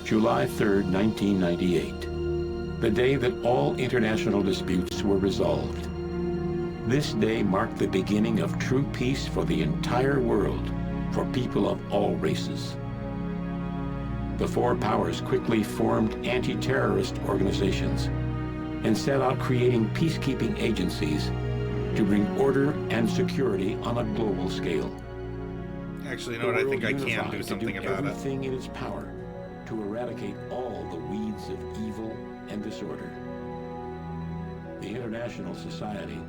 July 3rd, 1998. The day that all international disputes were resolved. This day marked the beginning of true peace for the entire world, for people of all races. The four powers quickly formed anti-terrorist organizations and set out creating peacekeeping agencies to bring order and security on a global scale. Actually, you know what? I think I can unified do to something about it. everything in its power to eradicate all the weeds of evil and disorder. The International Society,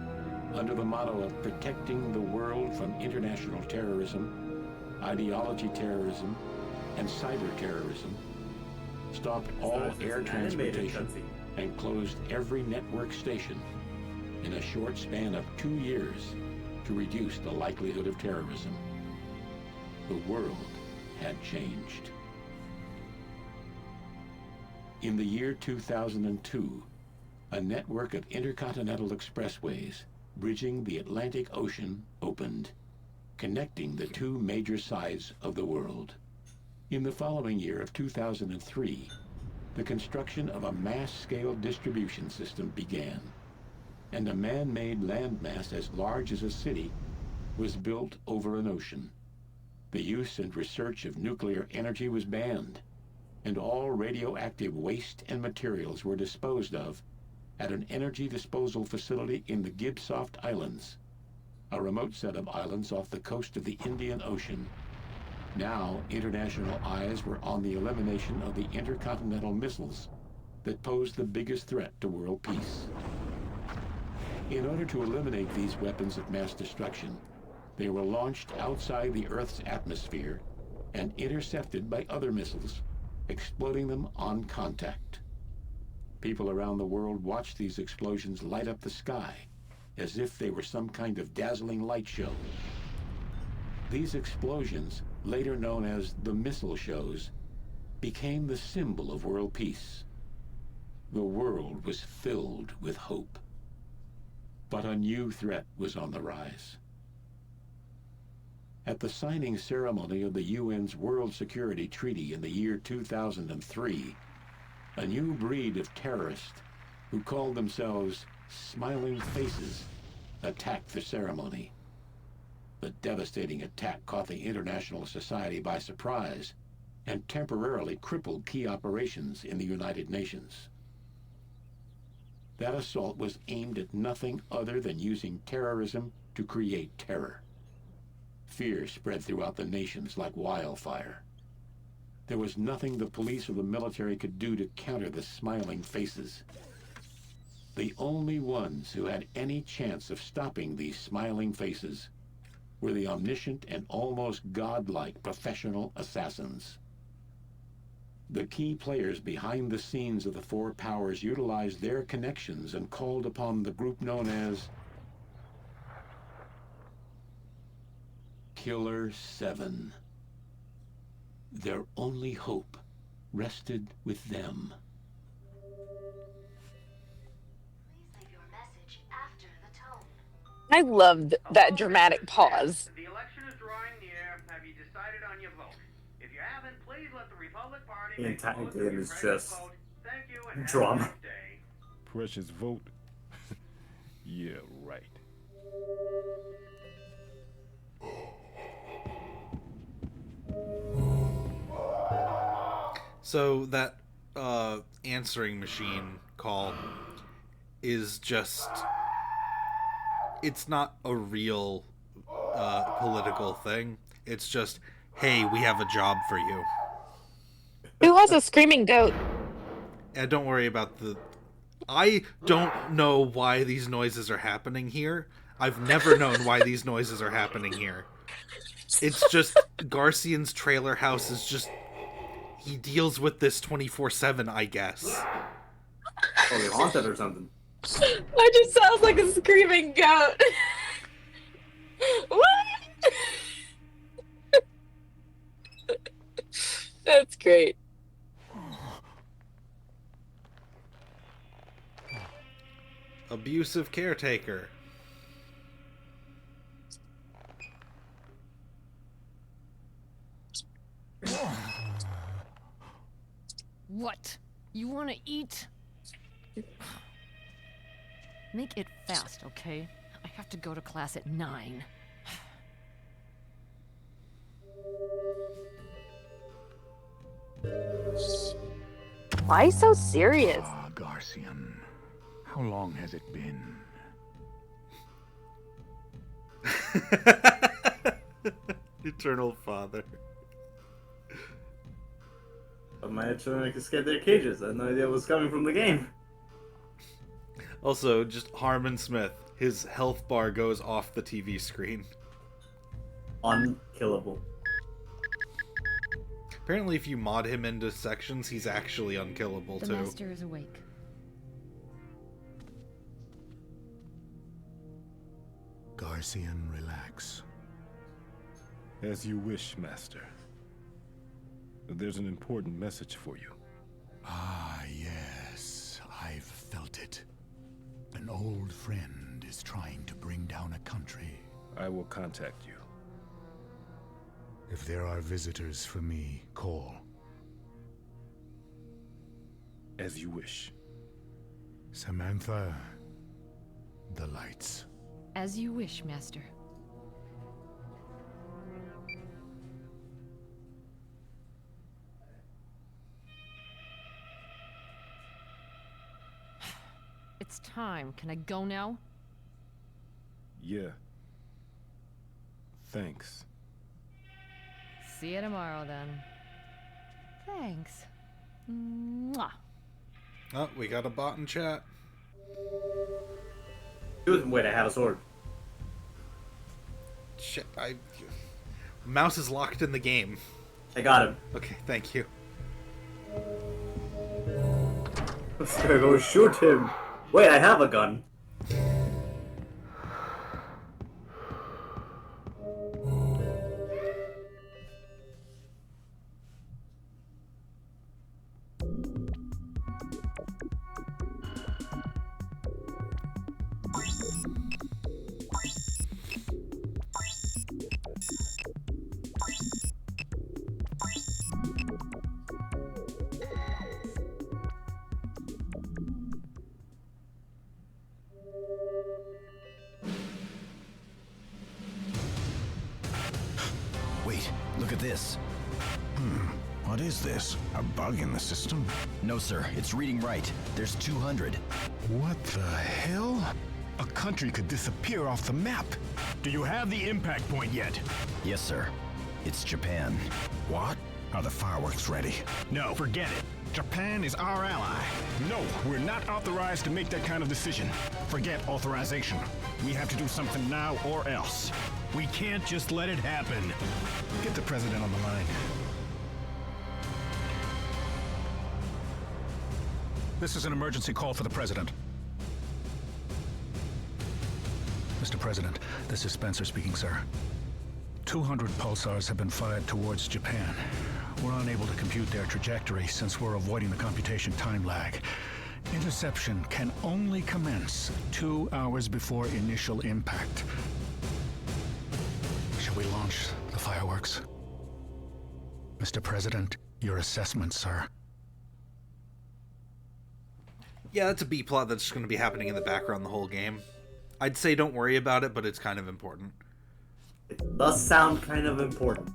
under the motto of protecting the world from international terrorism, ideology terrorism, and cyber terrorism, stopped all air transportation and closed every network station in a short span of 2 years to reduce the likelihood of terrorism. The world had changed. In the year 2002, a network of intercontinental expressways bridging the Atlantic Ocean opened, connecting the two major sides of the world. In the following year of 2003, the construction of a mass-scale distribution system began, and a man-made landmass as large as a city was built over an ocean. The use and research of nuclear energy was banned, and all radioactive waste and materials were disposed of at an energy disposal facility in the Gibsoft Islands, a remote set of islands off the coast of the Indian Ocean. Now, international eyes were on the elimination of the intercontinental missiles that posed the biggest threat to world peace. In order to eliminate these weapons of mass destruction, they were launched outside the Earth's atmosphere and intercepted by other missiles, exploding them on contact. People around the world watched these explosions light up the sky as if they were some kind of dazzling light show. These explosions, later known as the missile shows, became the symbol of world peace. The world was filled with hope. But a new threat was on the rise. At the signing ceremony of the UN's World Security Treaty in the year 2003, a new breed of terrorists who called themselves Smiling Faces attacked the ceremony. The devastating attack caught the international society by surprise and temporarily crippled key operations in the United Nations. That assault was aimed at nothing other than using terrorism to create terror. Fear spread throughout the nations like wildfire. There was nothing the police or the military could do to counter the Smiling Faces. The only ones who had any chance of stopping these Smiling Faces were the omniscient and almost godlike professional assassins. The key players behind the scenes of the four powers utilized their connections and called upon the group known as Killer7. Their only hope rested with them. I loved that dramatic pause. The election is drawing near. Have you decided on your vote? If you haven't, please let the Republic Party The make the entire most of game your is precious just vote. Thank you and have a drama. nice day. Precious vote. Yeah, right. So that answering machine call is just... It's not a real political thing. It's just, hey, we have a job for you. Who has a screaming goat? And don't worry about the... I don't know why these noises are happening here. I've never known why these noises are happening here. It's just Garcian's trailer house is just... He deals with this 24/7, I guess. Oh, they haunted or something. That just sounds like a screaming goat. What? That's great. Abusive caretaker. What? You want to eat? Make it fast, okay? I have to go to class at 9. Why so serious? Ah, Garcian. How long has it been? Eternal father. But my children escaped their cages. I had no idea what was coming from the game. Also, just Harmon Smith. His health bar goes off the TV screen. Unkillable. Apparently, if you mod him into sections, he's actually unkillable, The too. master is awake. Garcian, relax. As you wish, Master. There's an important message for you. Ah, yes. I've felt it. An old friend is trying to bring down a country. I will contact you. If there are visitors for me, call. As you wish. Samantha, the lights. As you wish, Master. It's time. Can I go now? Yeah. Thanks. See you tomorrow, then. Thanks. Mwah. Oh, we got a bot in chat. Wait, I have a sword. Shit, Mouse is locked in the game. I got him. Okay, thank you. Let's go shoot him. Wait, I have a gun. Wait, look at this. What is this? A bug in the system? No, sir. It's reading right. There's 200. What the hell? A country could disappear off the map. Do you have the impact point yet? Yes, sir. It's Japan. What? Are the fireworks ready? No, forget it. Japan is our ally. No, we're not authorized to make that kind of decision. Forget authorization. We have to do something now or else. We can't just let it happen. Get the president on the line. This is an emergency call for the president. Mr. President, this is Spencer speaking, sir. 200 pulsars have been fired towards Japan. We're unable to compute their trajectory since we're avoiding the computation time lag. Interception can only commence 2 hours before initial impact. Shall we launch the fireworks? Mr. President, your assessment, sir. Yeah, that's a B-plot that's just going to be happening in the background the whole game. I'd say don't worry about it, but it's kind of important. It does sound kind of important.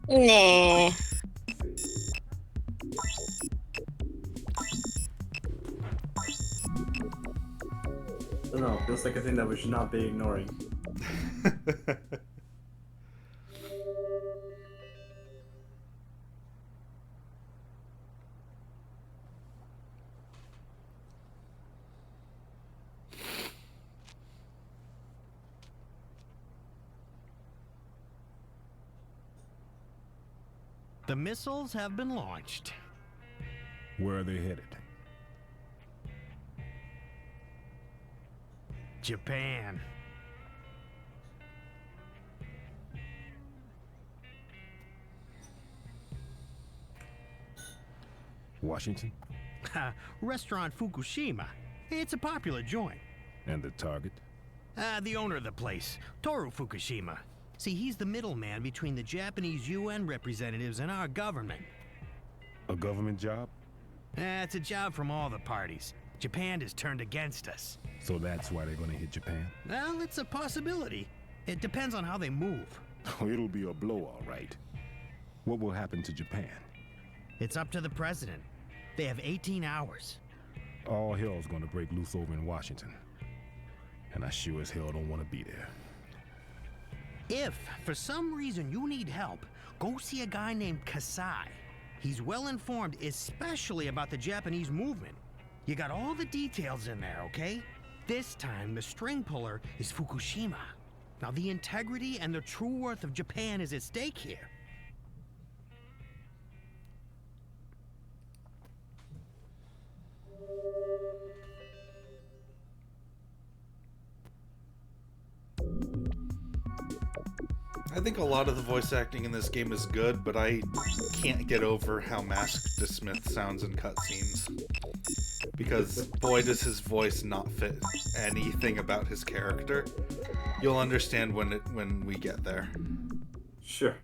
Nah. I don't know, feels like a thing that we should not be ignoring. The missiles have been launched. Where are they headed? Japan. Washington? Restaurant Fukushima. It's a popular joint. And the target? The owner of the place, Toru Fukushima. See, he's the middleman between the Japanese UN representatives and our government. A government job? It's a job from all the parties. Japan has turned against us. So that's why they're gonna hit Japan? Well, it's a possibility. It depends on how they move. It'll be a blow, all right. What will happen to Japan? It's up to the president. They have 18 hours. All hell's gonna break loose over in Washington. and I sure as hell don't want to be there. If, for some reason, you need help, go see a guy named Kasai. He's well informed, especially about the Japanese movement. You got all the details in there, okay? This time, the string puller is Fukushima. Now, the integrity and the true worth of Japan is at stake here. I think a lot of the voice acting in this game is good, but I can't get over how masked Smith sounds in cutscenes. Because boy does his voice not fit anything about his character. You'll understand when we get there. Sure.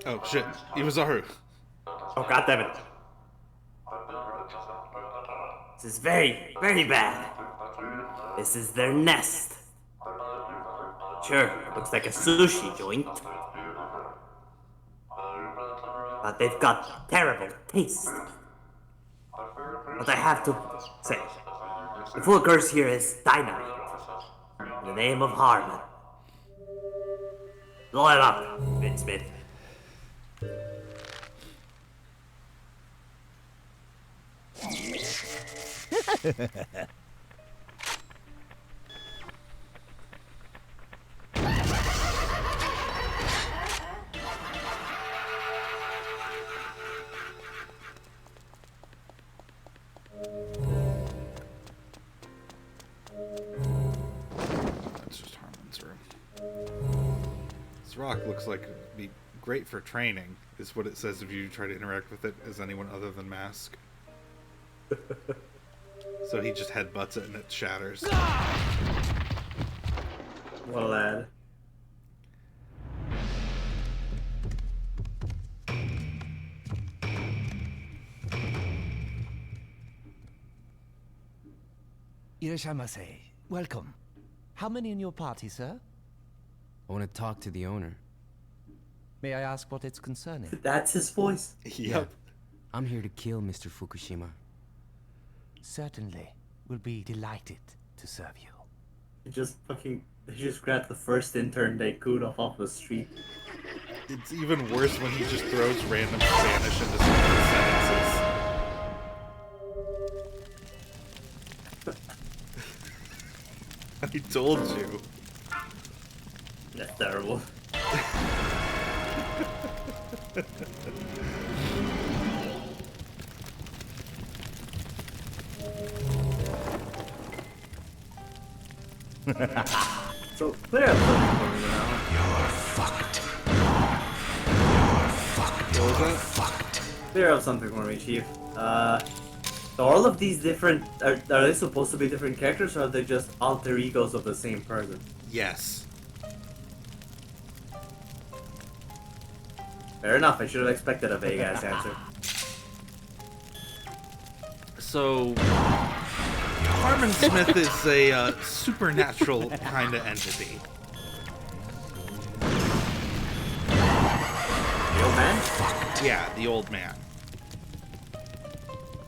Oh shit, Iwazaru. Oh goddammit. This is very, very bad. This is their nest. Sure, looks like a sushi joint. But they've got terrible taste. But I have to say, the full curse here is dynamite. In the name of Harmon. Blow it up, Vince Smith. That's just Harmon's room. This rock looks like it'd be great for training, is what it says if you try to interact with it as anyone other than Mask. So he just headbutts it and it shatters. What a lad. Irashamase, welcome. How many in your party, sir? I want to talk to the owner. May I ask what it's concerning? That's his voice? Yeah. I'm here to kill Mr. Fukushima. Certainly. We'll be delighted to serve you. He just grabbed the first intern they could off the street. It's even worse when he just throws random Spanish into some of the sentences. I told you. That's terrible. So clear up something for me now. You're fucked. You're fucked. You're fucked. Clear up something for me, Chief. So all of these different are they supposed to be different characters, or are they just alter egos of the same person? Yes. Fair enough. I should have expected a vague ass answer. So, Harmon Smith is a supernatural kind of entity. The old man? Yeah, the old man.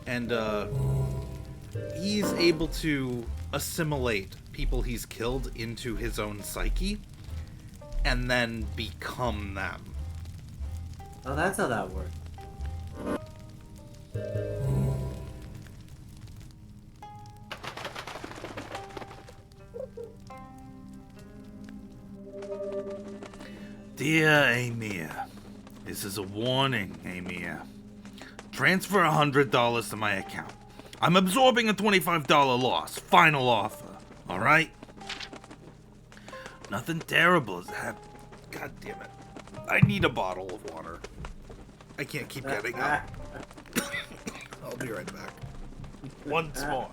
And he's able to assimilate people he's killed into his own psyche and then become them. Oh, that's how that works. Dear Amir, this is a warning, Amir. Transfer $100 to my account. I'm absorbing a $25 loss. Final offer. Alright? Nothing terrible has happened. God damn it. I need a bottle of water. I can't keep getting up. I'll be right back. Once more.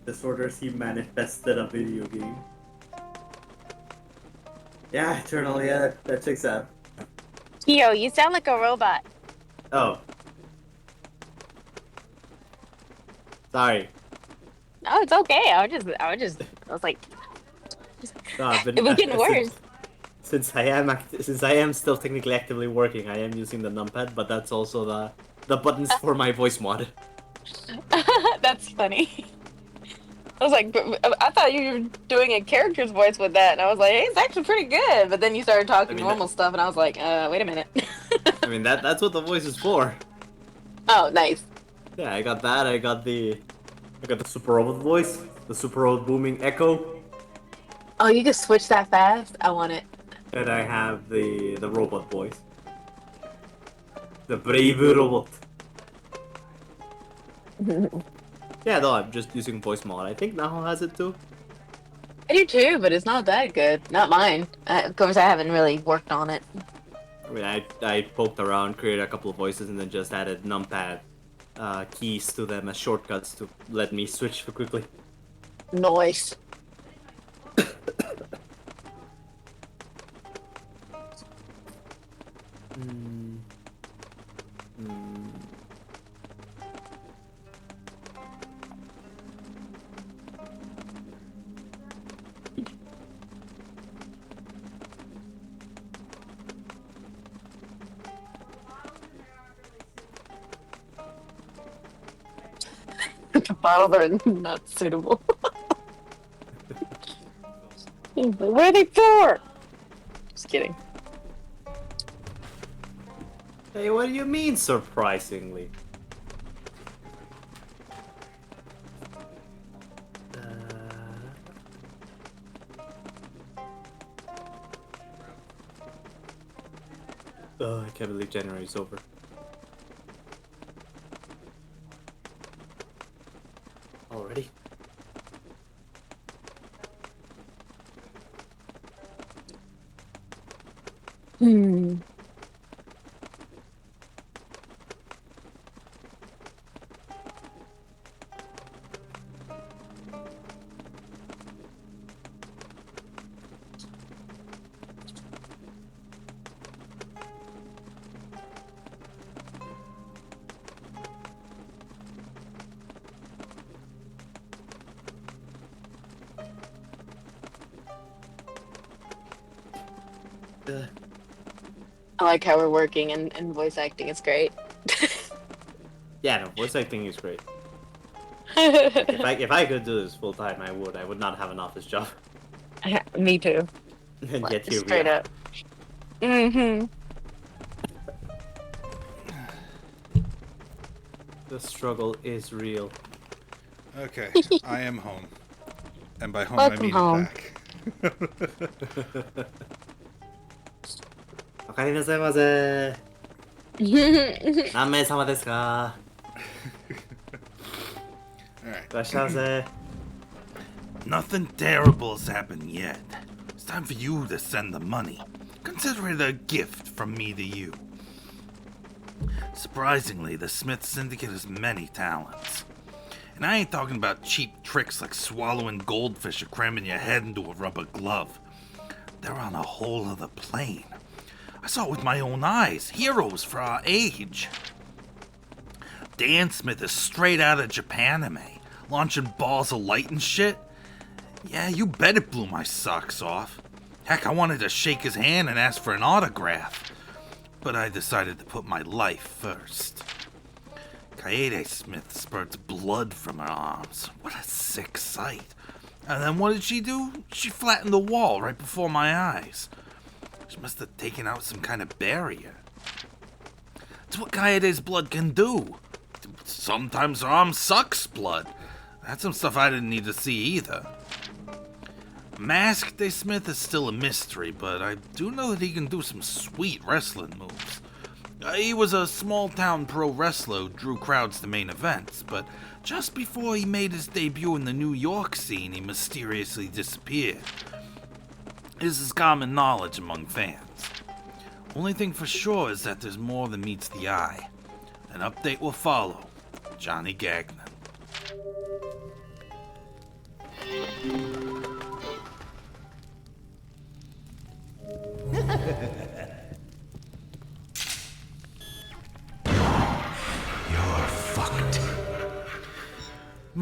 Disorders he manifested a video game. Yeah, Eternal, yeah, that checks out. Yo, you sound like a robot. Oh. Sorry. No, it's okay. I was like, No, I've been, it was getting worse. Since I am still technically actively working, I am using the numpad, but that's also the buttons for my voice mod. That's funny. I was like, I thought you were doing a character's voice with that, and I was like, hey, it's actually pretty good. But then you started talking normal stuff, and I was like, wait a minute. I mean, that's what the voice is for. Oh, nice. Yeah, I got that. I got the super robot voice, the super robot booming echo. Oh, you can switch that fast? I want it. And I have the robot voice. The brave robot. Yeah, no, I'm just using voice mod. I think Naho has it too. I do too, but it's not that good. Not mine. Of course, I haven't really worked on it. I mean, I poked around, created a couple of voices, and then just added numpad keys to them as shortcuts to let me switch for quickly. Nice. The bottles are not suitable. What are they for? Just kidding. Hey, what do you mean, surprisingly? I can't believe January's over. Already? I like how we're working and voice acting is great. Yeah, no, voice acting is great. If I could do this full time, I would. I would not have an office job. Me too. And yet here Straight we are. up. Mm-hmm. The struggle is real. Okay, I am home. And by home, Welcome I mean home. back. おかえりなさいませ。何名様ですか？ Alright. いらっしゃいませ。 Nothing terrible has happened yet. It's time for you to send the money. Consider it a gift from me to you. Surprisingly, the Smith Syndicate has many talents. And I ain't talking about cheap tricks like swallowing goldfish or cramming your head into a rubber glove. They're on a whole other plane. I saw it with my own eyes. Heroes for our age. Dan Smith is straight out of Japanime, launching balls of light and shit. Yeah, you bet it blew my socks off. Heck, I wanted to shake his hand and ask for an autograph. But I decided to put my life first. Kaede Smith spurts blood from her arms. What a sick sight. And then what did she do? She flattened the wall right before my eyes. She must have taken out some kind of barrier. It's what Kaede's blood can do. Sometimes her arm sucks blood. That's some stuff I didn't need to see either. Masked Smith is still a mystery, but I do know that he can do some sweet wrestling moves. He was a small-town pro wrestler who drew crowds to main events, but just before he made his debut in the New York scene, he mysteriously disappeared. This is common knowledge among fans. Only thing for sure is that there's more than meets the eye. An update will follow. Johnny Gagnon.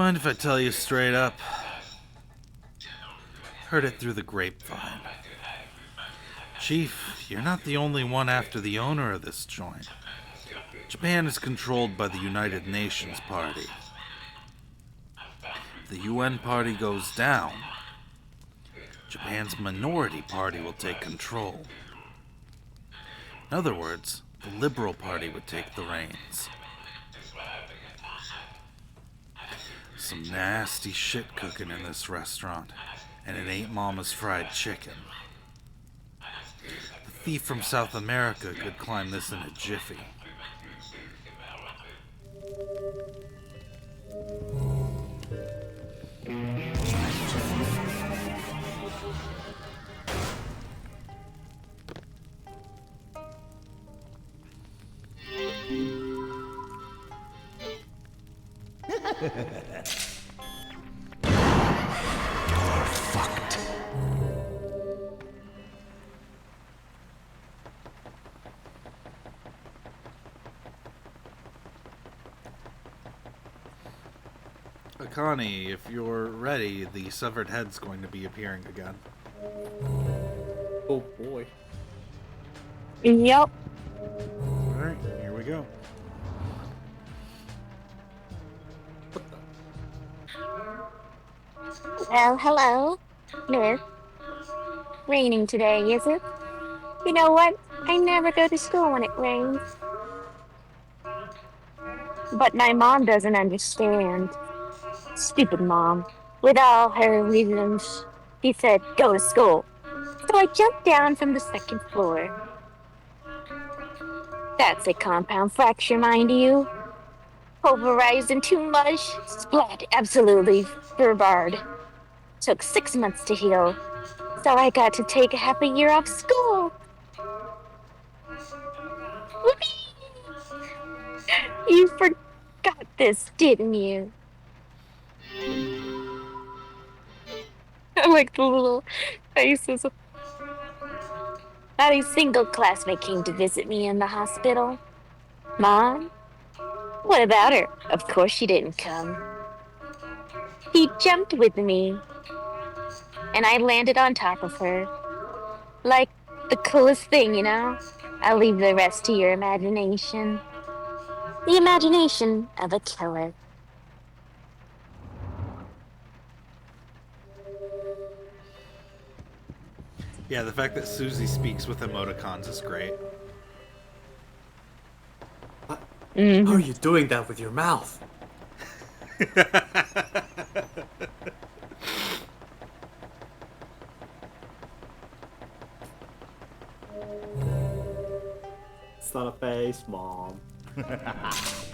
Mind if I tell you straight up? Heard it through the grapevine. Chief, you're not the only one after the owner of this joint. Japan is controlled by the United Nations Party. If the UN Party goes down, Japan's minority party will take control. In other words, the Liberal Party would take the reins. Some nasty shit cooking in this restaurant, and it ain't Mama's fried chicken. The thief from South America could climb this in a jiffy. You're fucked. Akani, if you're ready, the severed head's going to be appearing again. Oh boy. Yep. Alright, here we go. Well, hello, Smith. Raining today, is it? You know what? I never go to school when it rains. But my mom doesn't understand. Stupid mom. With all her reasons, she said, go to school. So I jumped down from the second floor. That's a compound fracture, mind you. Pulverized into mush, splat, absolutely barred. Took 6 months to heal, so I got to take half a year off school. Whoopee! You forgot this, didn't you? I like the little faces. Not a single classmate came to visit me in the hospital. Mom? What about her? Of course she didn't come. He jumped with me, and I landed on top of her. Like the coolest thing, you know? I'll leave the rest to your imagination. The imagination of a killer. Yeah, the fact that Susie speaks with emoticons is great. How are you doing that with your mouth? It's not a face, Mom. Fucked.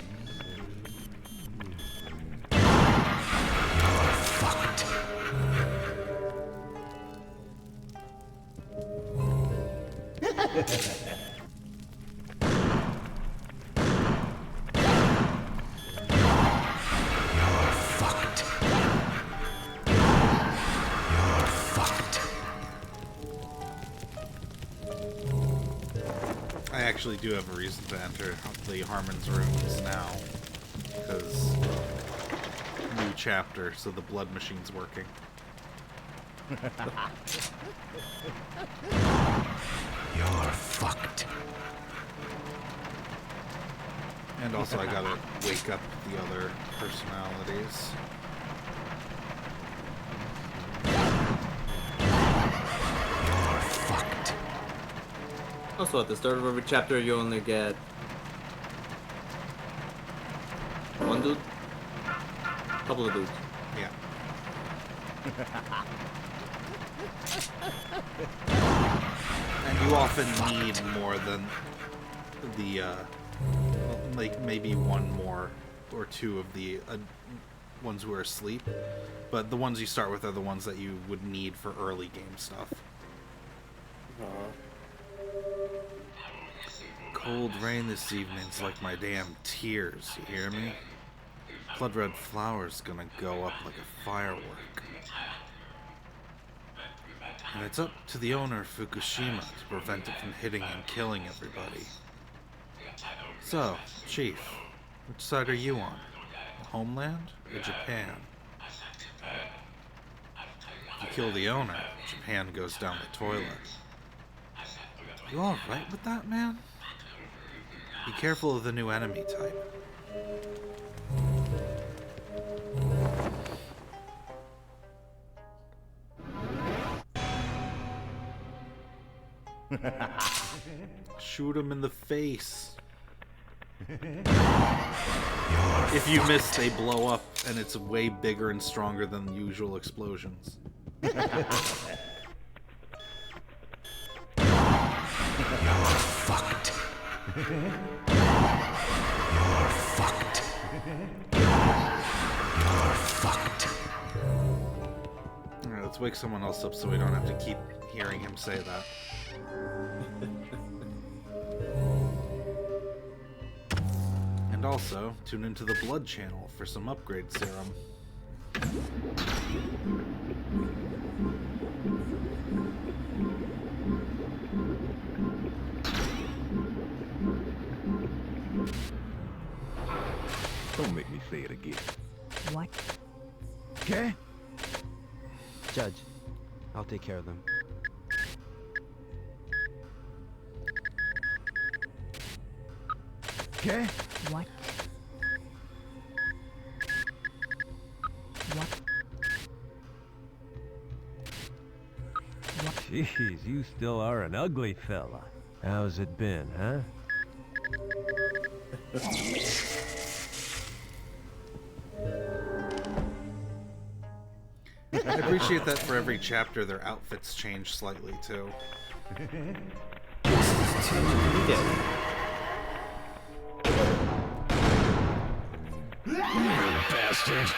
I actually do have a reason to enter the Harmon's rooms now. Because new chapter, so the blood machine's working. You're fucked. And also I gotta wake up the other personalities. Also, at the start of every chapter, you only get one dude, couple of dudes. Yeah. And you often need more than the, like maybe one more or two of the ones who are asleep. But the ones you start with are the ones that you would need for early game stuff. Cold rain this evening's like my damn tears, you hear me? Blood red flower's gonna go up like a firework. And it's up to the owner of Fukushima to prevent it from hitting and killing everybody. So, Chief, which side are you on? The homeland or Japan? If you kill the owner, Japan goes down the toilet. You alright with that, man? Be careful of the new enemy type. Shoot him in the face. If you miss, they blow up, and it's way bigger and stronger than usual explosions. You're fucked. You're fucked. You're fucked. Alright, let's wake someone else up so we don't have to keep hearing him say that. And also, tune into the blood channel for some upgrade serum. Don't make me say it again. What? Okay? Judge, I'll take care of them. Okay? What? What? Jeez, you still are an ugly fella. How's it been, huh? I appreciate that for every chapter their outfits change slightly too. Bastard.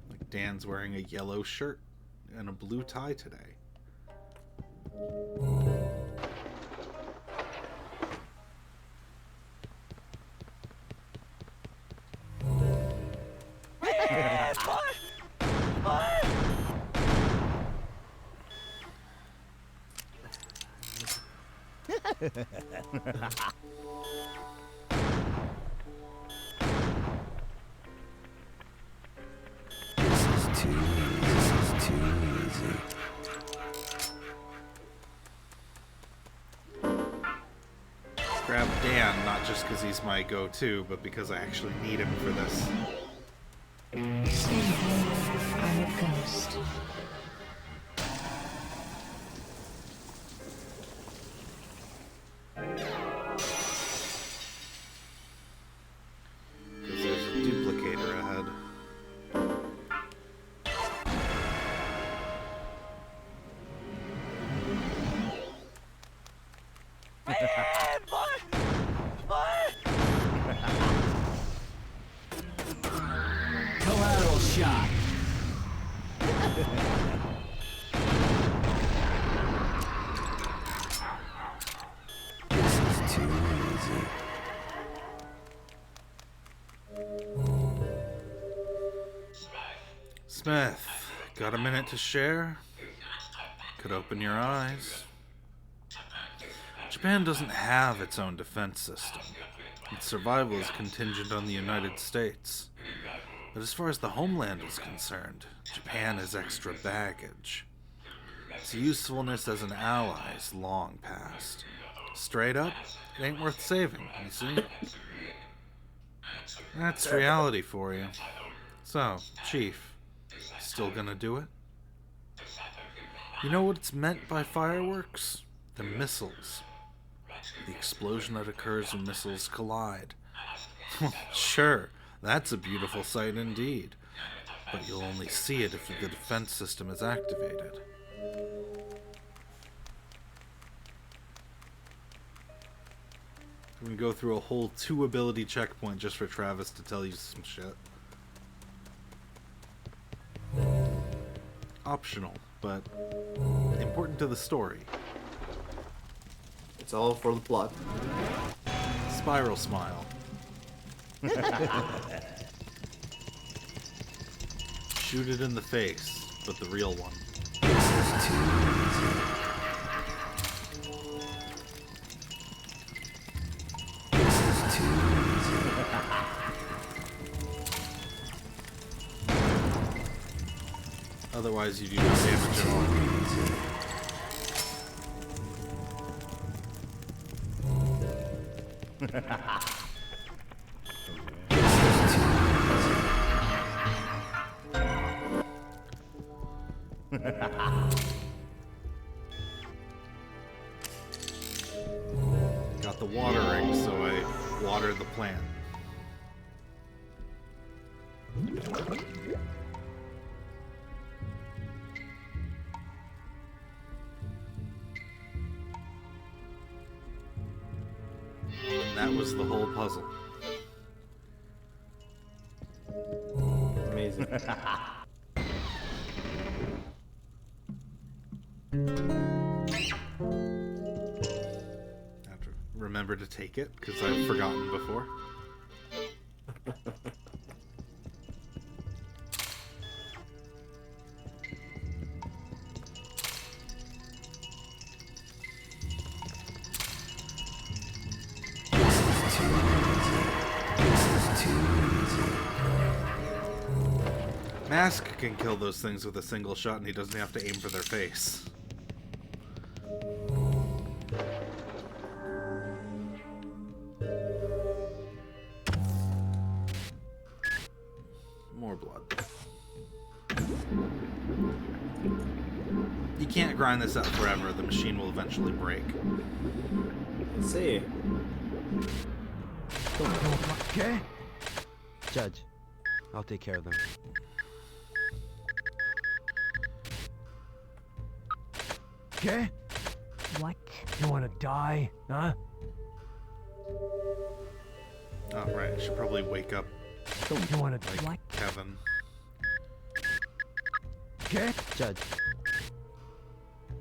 Like Dan's wearing a yellow shirt and a blue tie today. This is too easy. Grab Dan, not just because he's my go-to, but because I actually need him for this. I'm a ghost. Because there's a duplicator ahead. Collateral shot. This is too easy. Smith, got a minute to share? Could open your eyes. Japan doesn't have its own defense system. Its survival is contingent on the United States. But as far as the homeland is concerned, Japan is extra baggage. Its usefulness as an ally is long past. Straight up, it ain't worth saving, you see? That's reality for you. So, Chief, still gonna do it? You know what's meant by fireworks? They're missiles. The explosion that occurs when missiles collide. Sure, that's a beautiful sight indeed, but you'll only see it if the defense system is activated. I'm gonna go through a whole 2 ability checkpoint just for Travis to tell you some shit. Optional, but important to the story. It's all for the plot. Spiral smile. Shoot it in the face, but the real one. This is too easy. Otherwise, you do no damage at all. Got the watering, so I water the plant. And that was the whole puzzle. Amazing. Have to remember to take it, because I've forgotten before. Mask can kill those things with a single shot, and he doesn't have to aim for their face. More blood. You can't grind this out forever. The machine will eventually break. Let's see. Okay. Judge, I'll take care of them. Okay? What? You wanna die, huh? Oh, right. I should probably wake up. You wanna like what? Kevin. Okay? Judge.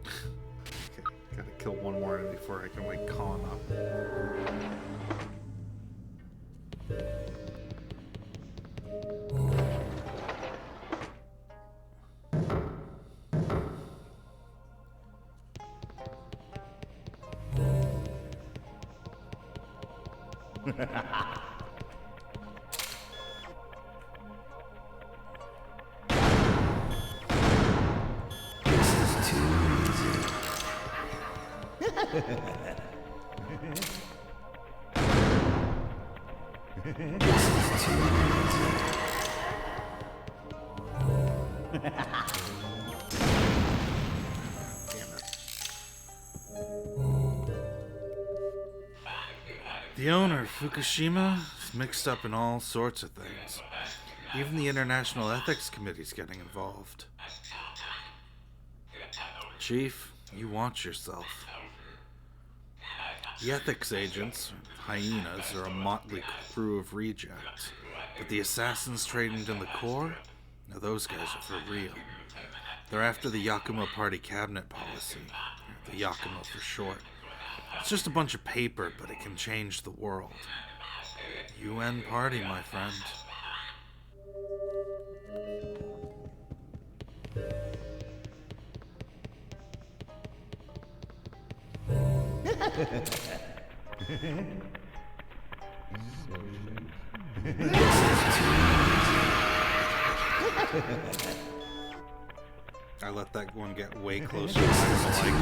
Okay, gotta kill one more enemy before I can wake Kun up. The owner, Fukushima, is mixed up in all sorts of things. Even the International Ethics Committee's getting involved. Chief, you watch yourself. The ethics agents, hyenas, are a motley crew of rejects. But the assassins trained in the Corps? Now those guys are for real. They're after the Yakima Party cabinet policy. The Yakima for short. It's just a bunch of paper, but it can change the world. UN party, my friend. I let that one get way closer than I liked.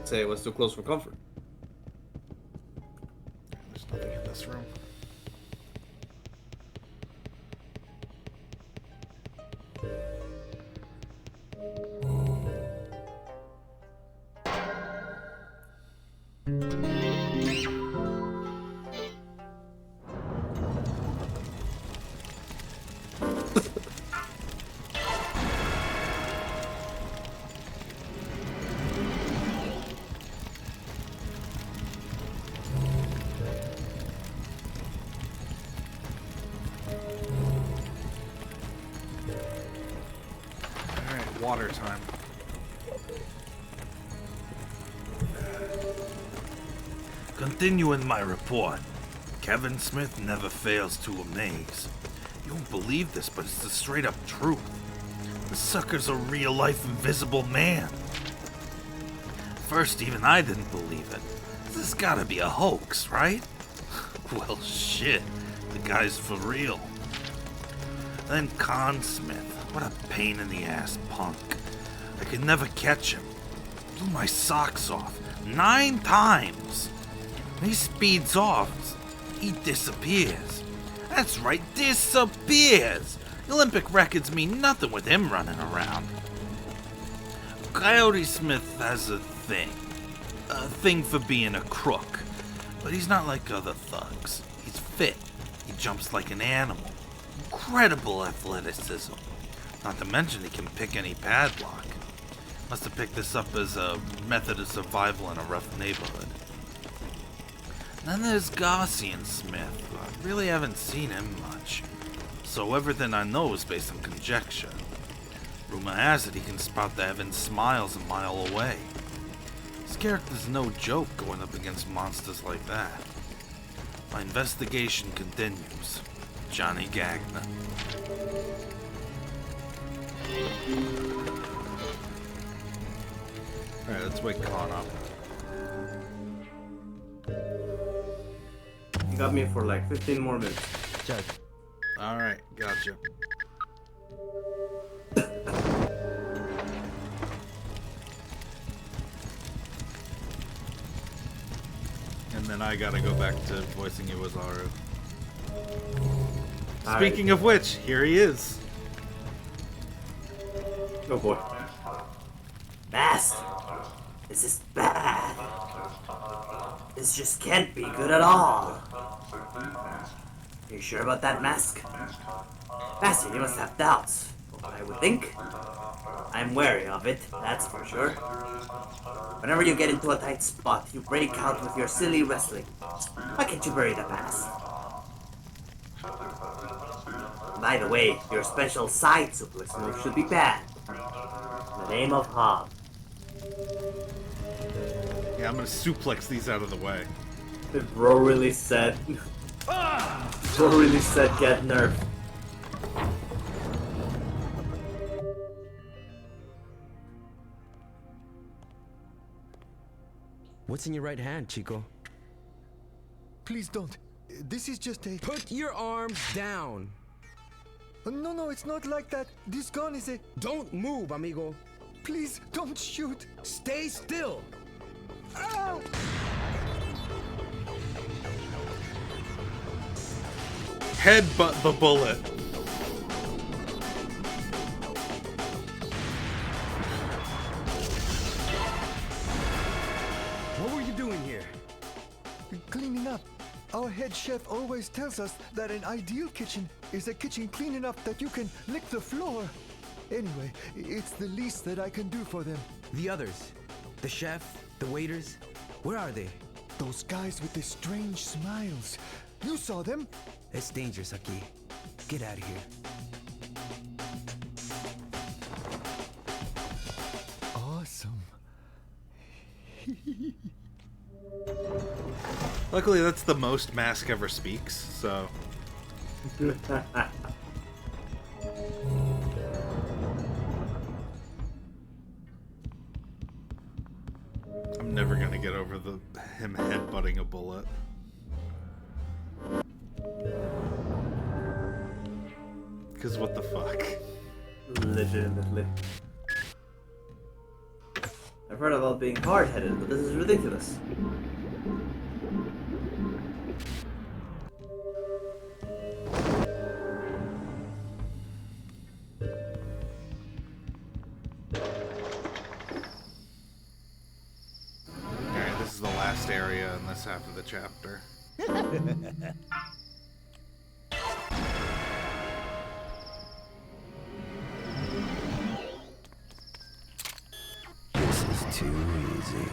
Say it was too close for comfort. There's nothing in this room. Water time. Continuing my report, Kevin Smith never fails to amaze. You won't believe this, but it's the straight up truth. The sucker's a real life invisible man. First, even I didn't believe it. This has gotta be a hoax, right? Well, shit. The guy's for real. Then Con Smith. What a pain in the ass punk. I could never catch him. Blew my socks off 9 times. When he speeds off, he disappears. That's right, disappears. The Olympic records mean nothing with him running around. Coyote Smith has a thing for being a crook. But he's not like other thugs. He's fit. He jumps like an animal. Incredible athleticism. Not to mention he can pick any padlock. Must have picked this up as a method of survival in a rough neighborhood. And then there's Gaussian Smith. I really haven't seen him much. So everything I know is based on conjecture. Rumor has it he can spout the heaven's smiles a mile away. His character's no joke going up against monsters like that. My investigation continues. Johnny Gagnon. Alright, let's wake Con up. You got me for like 15 more minutes. Judge. Alright, gotcha. And then I gotta go back to voicing Iwazaru. Speaking of which, here he is. Oh boy. Mask! This is bad. This just can't be good at all. Are you sure about that, Mask? Master, you must have doubts. I would think. I'm wary of it, that's for sure. Whenever you get into a tight spot, you break out with your silly wrestling. Why can't you bury the past? By the way, your special side suplex move should be banned. In the name of Hob. Yeah, I'm gonna suplex these out of the way. Bro really said. Bro really said get nerfed. What's in your right hand, Chico? Please don't. This is just a... Put your arms down. No, it's not like that. This gun is a... Don't move, amigo. Please, don't shoot. Stay still. Ow! Headbutt the bullet. What were you doing here? Cleaning up. Our head chef always tells us that an ideal kitchen is a kitchen clean enough that you can lick the floor. Anyway, it's the least that I can do for them. The others. The chef, the waiters. Where are they? Those guys with the strange smiles. You saw them? It's dangerous, Aki. Get out of here. Awesome. Luckily, that's the most Mask ever speaks, so... I'm never gonna get over him headbutting a bullet. Because what the fuck? Legitimately. I've heard about being hard-headed, but this is ridiculous. Alright, this is the last area in this half of the chapter. This is too easy.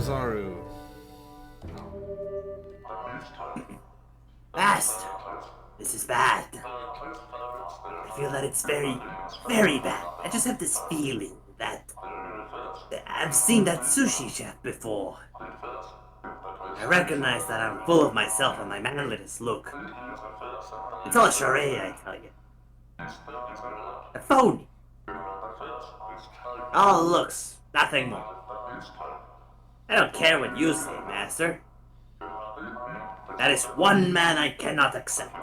Azaru. Master, this is bad. I feel that it's very, very bad. I just have this feeling that I've seen that sushi chef before. I recognize that I'm full of myself and my manliness look. It's all a charade, I tell you. A phony. All looks, nothing more. I don't care what you say, Master. That is one man I cannot accept.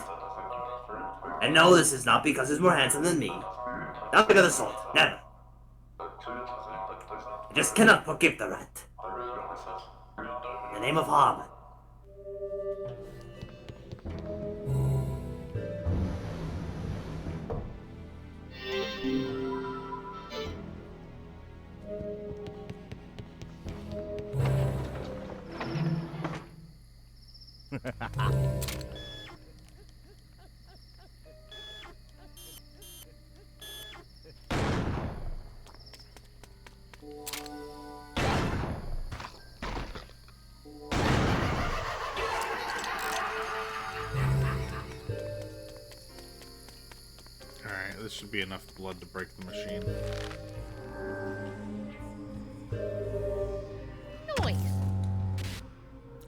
And no, this is not because he's more handsome than me. Not because of salt, never. I just cannot forgive the rat. In the name of Harmon. Alright, this should be enough blood to break the machine. Noise.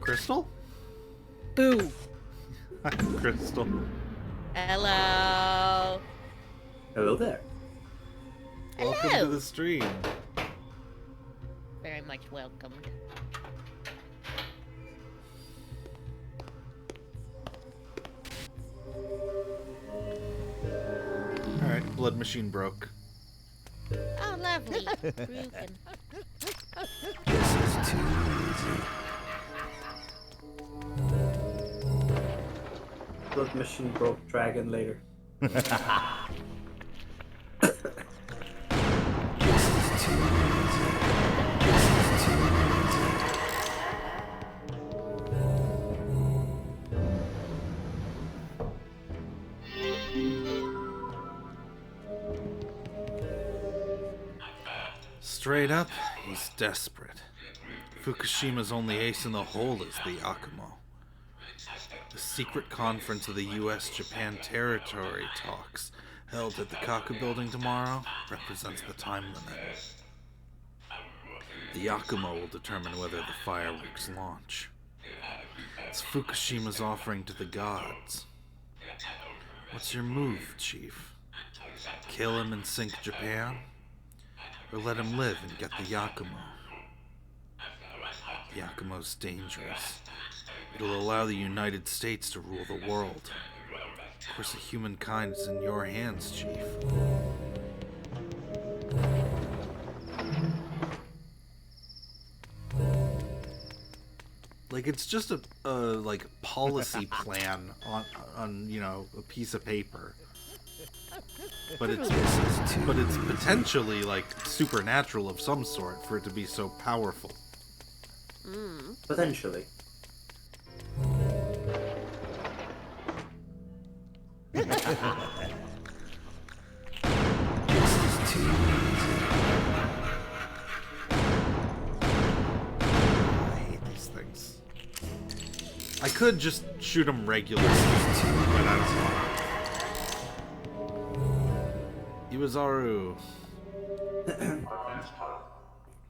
Crystal? Boo. Hi, Crystal. Hello. Hello there. Welcome to the stream. Very much welcomed. Alright, blood machine broke. Oh, lovely. Broken. This is too easy. Blood machine broke dragon later. This is too easy. This is too easy. Straight up, he's desperate. Fukushima's only ace in the hole is the Yakumo. The secret conference of the U.S.-Japan territory talks held at the Kaku building tomorrow represents the time limit. The Yakumo will determine whether the fireworks launch. It's Fukushima's offering to the gods. What's your move, Chief? Kill him and sink Japan? Or let him live and get the Yakumo? The Yakumo's dangerous. It'll allow the United States to rule the world. Of course, the humankind is in your hands, Chief. Like, it's just a like policy plan on you know, a piece of paper. But it's potentially like supernatural of some sort for it to be so powerful. Potentially. This is too easy. I hate these things. I could just shoot him regularly, but I don't want to. Iwazaru.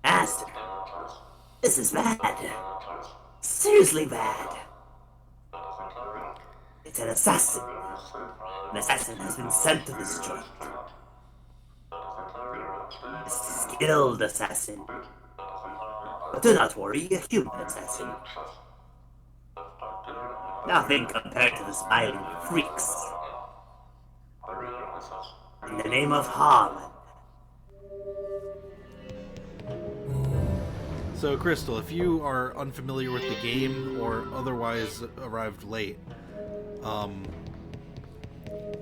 Master, this is bad. Seriously bad. It's an assassin. An assassin has been sent to this joint. A skilled assassin. But do not worry, a human assassin. Nothing compared to the smiling freaks. In the name of Harmon. So, Crystal, if you are unfamiliar with the game or otherwise arrived late,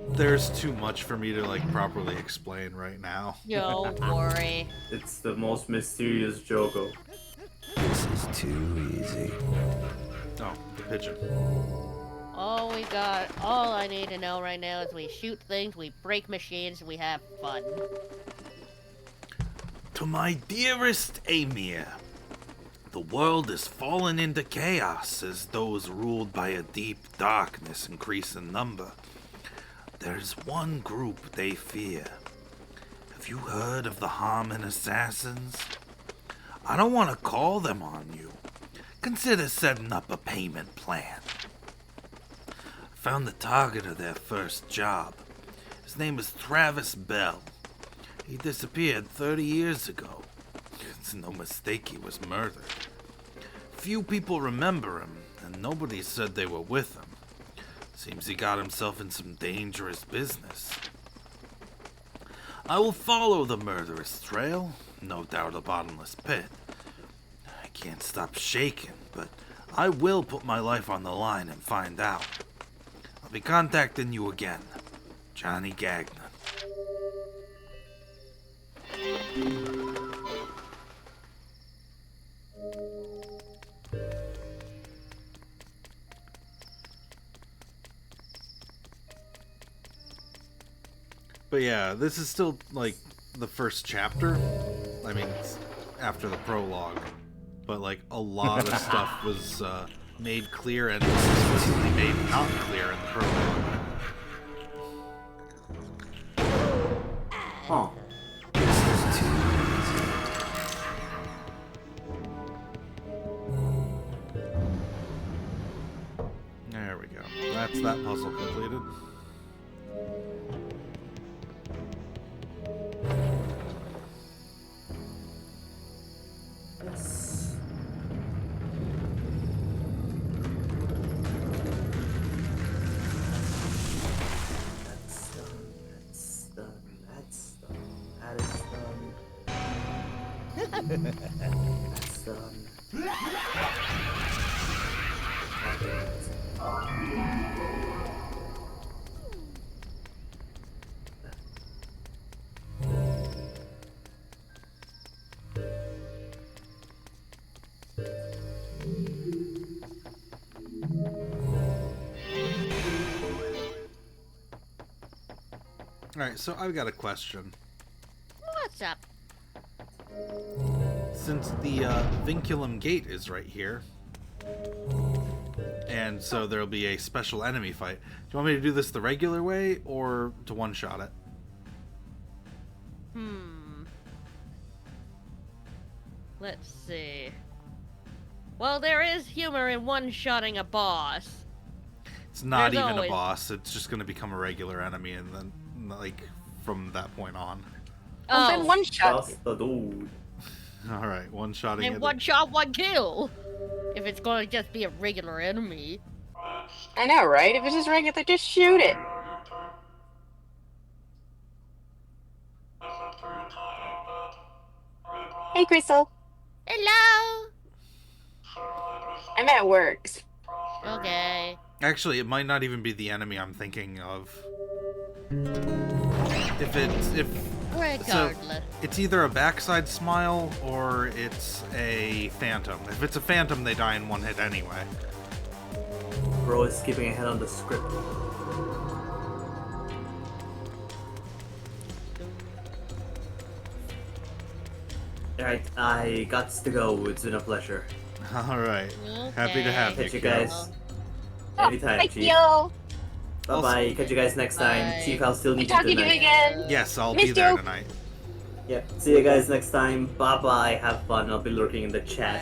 there's too much for me to like properly explain right now. Don't worry. It's the most mysterious Jogo. This is too easy. Oh, the pigeon. All I need to know right now is we shoot things, we break machines, and we have fun. To my dearest Amir, The world is falling into chaos as those ruled by a deep darkness increase in number. There's one group they fear. Have you heard of the Harmon Assassins? I don't want to call them on you. Consider setting up a payment plan. I found the target of their first job. His name is Travis Bell. He disappeared 30 years ago. It's no mistake he was murdered. Few people remember him, and nobody said they were with him. Seems he got himself in some dangerous business. I will follow the murderous trail, no doubt a bottomless pit. I can't stop shaking, but I will put my life on the line and find out. I'll be contacting you again. Johnny Gagnon. But yeah, this is still, like, the first chapter. I mean, it's after the prologue. But, like, a lot of stuff was made clear and explicitly made not clear in the prologue. Huh. There we go. That's that puzzle completed. That's done. Alright, so I've got a question. What's up? Since the Vinculum Gate is right here, and so there'll be a special enemy fight, do you want me to do this the regular way, or to one-shot it? Let's see. Well, there is humor in one-shotting a boss. It's not There's even always... a boss, it's just going to become a regular enemy, and then, like, from that point on. Oh, then one shot. Just the dude. Alright, one-shotting And it. one shot, one kill. If it's going to just be a regular enemy. I know, right? If it's just regular, just shoot it. Hey, Crystal. Hello. I'm at work. Okay. Actually, it might not even be the enemy I'm thinking of. Regardless. So, it's either a backside smile or it's a phantom. If it's a phantom, they die in one hit anyway. Bro is skipping ahead on the script. Alright, I got to go. It's been a pleasure. Alright. Happy to have Catch you, you guys. Anytime, Thank Chief. you. Bye-bye. Catch you guys next time. Bye. Chief, I'll still need Talk to you you tonight. again. Yes, I'll Missed be there you. tonight. Yep. See you guys next time. Bye-bye. Have fun. I'll be lurking in the chat.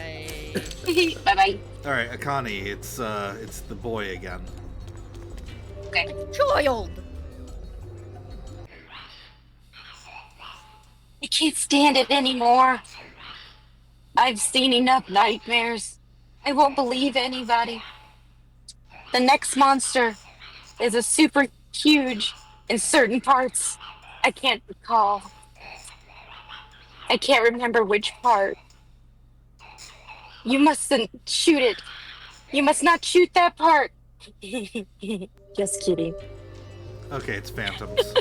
Bye-bye. Alright, Akani, it's the boy again. Okay. Child. I can't stand it anymore. I've seen enough nightmares. I won't believe anybody. The next monster is a super huge in certain parts. I can't recall. I can't remember which part. You mustn't shoot it. You must not shoot that part. Just kidding. Okay, it's phantoms.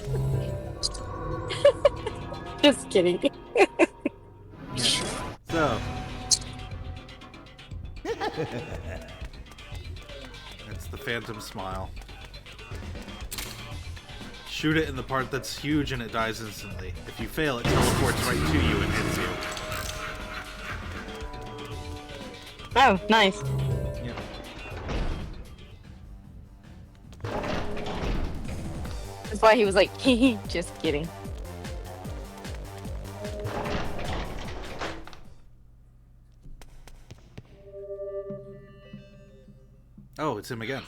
Just kidding. So. It's the phantom smile. Shoot it in the part that's huge and it dies instantly. If you fail, it teleports right to you and hits you. Oh, nice. Yep. That's why he was like, just kidding. Oh, it's him again.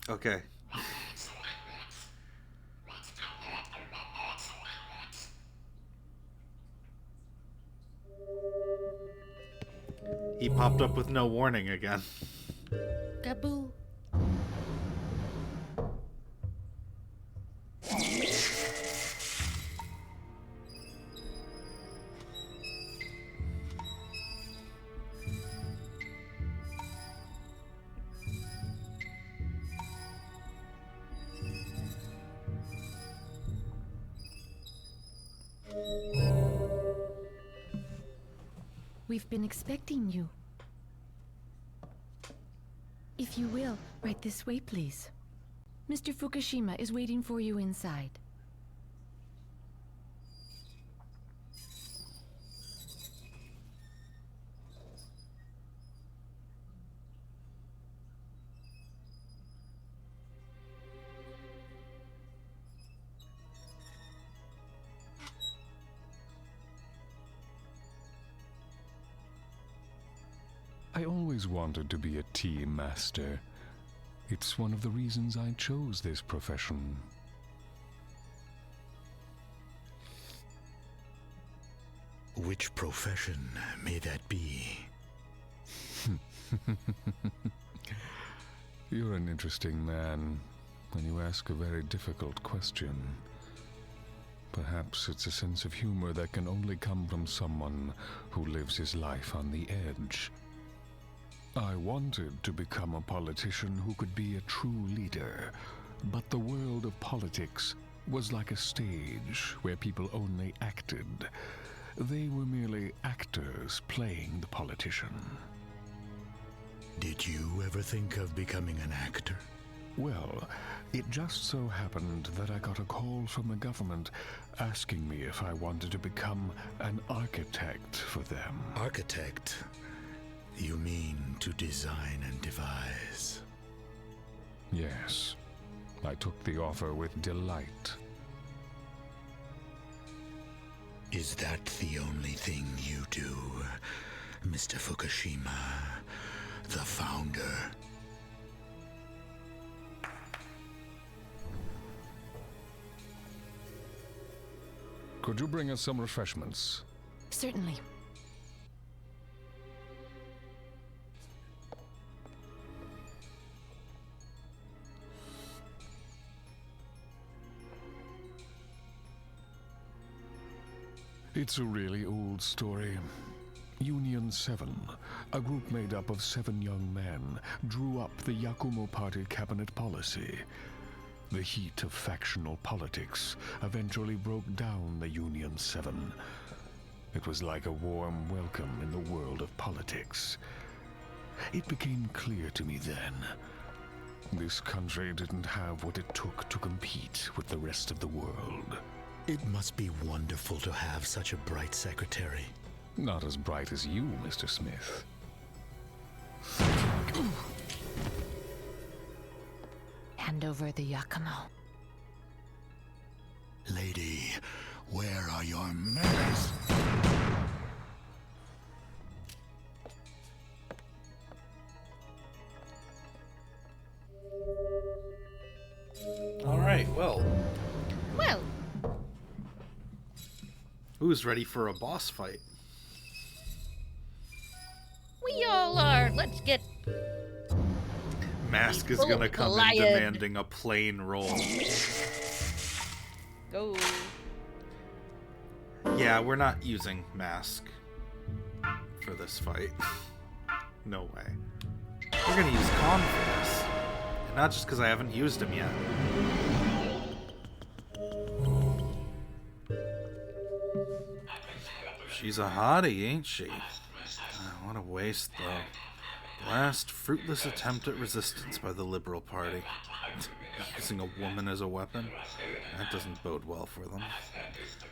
Okay. He popped up with no warning again. Gaboo. We've been expecting you. If you will, right this way, please. Mr. Fukushima is waiting for you inside. I always wanted to be a tea master. It's one of the reasons I chose this profession. Which profession may that be? You're an interesting man, and you ask a very difficult question. Perhaps it's a sense of humor that can only come from someone who lives his life on the edge. I wanted to become a politician who could be a true leader, but the world of politics was like a stage where people only acted. They were merely actors playing the politician. Did you ever think of becoming an actor? Well, it just so happened that I got a call from the government asking me if I wanted to become an architect for them. Architect? You mean to design and devise? Yes. I took the offer with delight. Is that the only thing you do, Mr. Fukushima, the founder? Could you bring us some refreshments? Certainly. It's a really old story. Union 7, a group made up of 7 young men, drew up the Yakumo Party cabinet policy. The heat of factional politics eventually broke down the Union 7. It was like a warm welcome in the world of politics. It became clear to me then. This country didn't have what it took to compete with the rest of the world. It must be wonderful to have such a bright secretary. Not as bright as you, Mr. Smith. Hand over the Yakumo. Lady, where are your manners? All right, well. Well. Who's ready for a boss fight? We all are. Let's get... Mask is gonna come in demanding a plain roll. Go. Yeah, we're not using Mask for this fight. No way. We're gonna use Kun for this. And not just because I haven't used him yet. She's a hottie, ain't she? What a waste, though. Last fruitless attempt at resistance by the Liberal Party. Using a woman as a weapon? That doesn't bode well for them.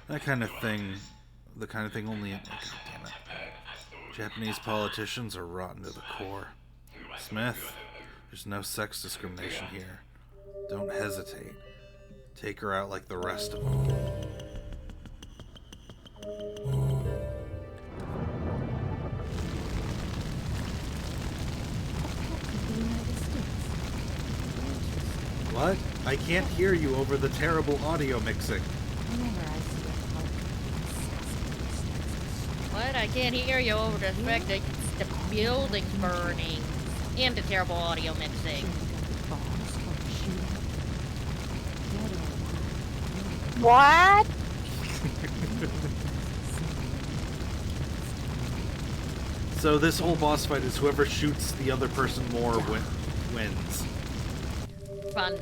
That kind of thing... The kind of thing only... God damn it. Japanese politicians are rotten to the core. Smith, there's no sex discrimination here. Don't hesitate. Take her out like the rest of them. What? I can't hear you over the terrible audio mixing. What? I can't hear you over the fact that the building's burning. And the terrible audio mixing. What? So this whole boss fight is whoever shoots the other person more wins. Fun.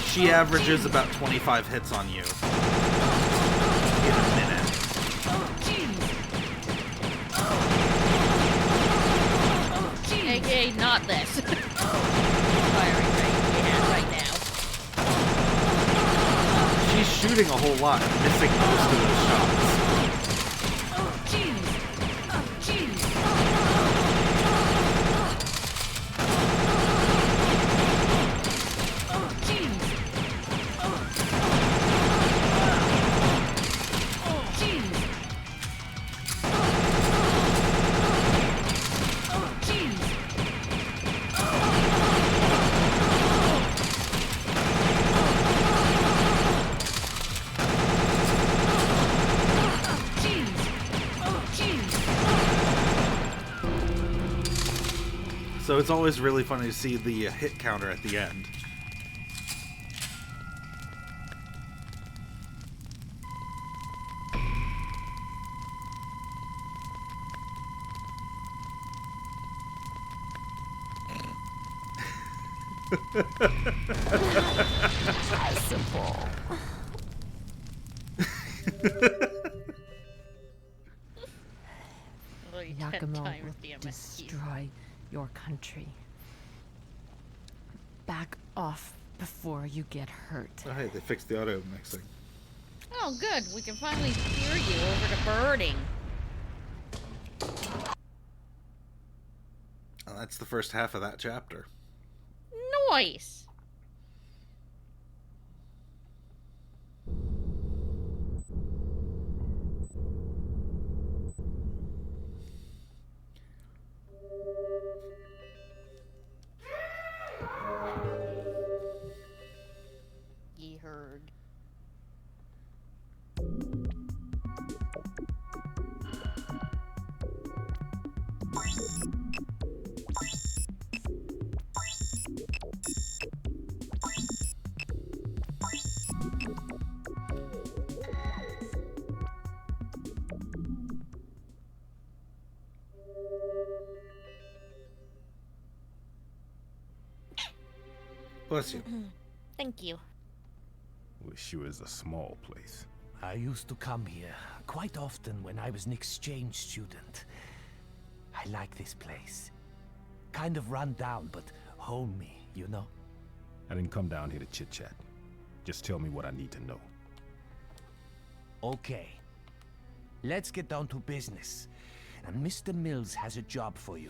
She averages about 25 hits on you in a minute. AKA not this. Firing rate we have right now. She's shooting a whole lot and missing most of those shots. So it's always really funny to see the hit counter at the end. Possible. Yakumo will destroy your country. Back off before you get hurt. Oh, hey, they fixed the audio mixing. Oh, good. We can finally hear you over the birding. Oh, that's the first half of that chapter. Nice. Ye heard. Bless you. Thank you. Wish you was a small place. I used to come here quite often when I was an exchange student. I like this place. Kind of run down, but homey, you know? I didn't come down here to chit-chat. Just tell me what I need to know. Okay. Let's get down to business. And Mr. Mills has a job for you.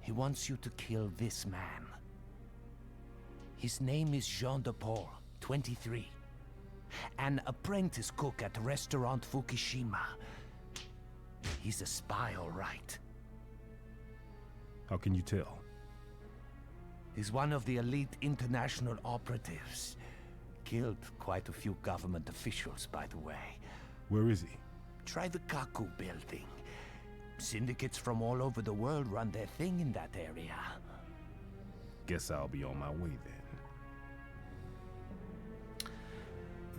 He wants you to kill this man. His name is Jean de Paul, 23. An apprentice cook at restaurant Fukushima. He's a spy, all right. How can you tell? He's one of the elite international operatives. Killed quite a few government officials, by the way. Where is he? Try the Kaku building. Syndicates from all over the world run their thing in that area. Guess I'll be on my way then.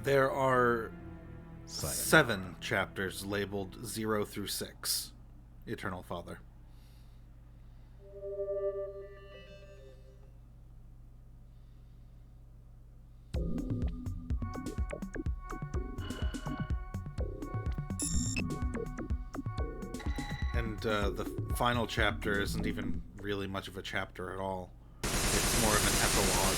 There are 7 chapters labeled 0 through 6. Eternal Father. the final chapter isn't even really much of a chapter at all. It's more of an epilogue.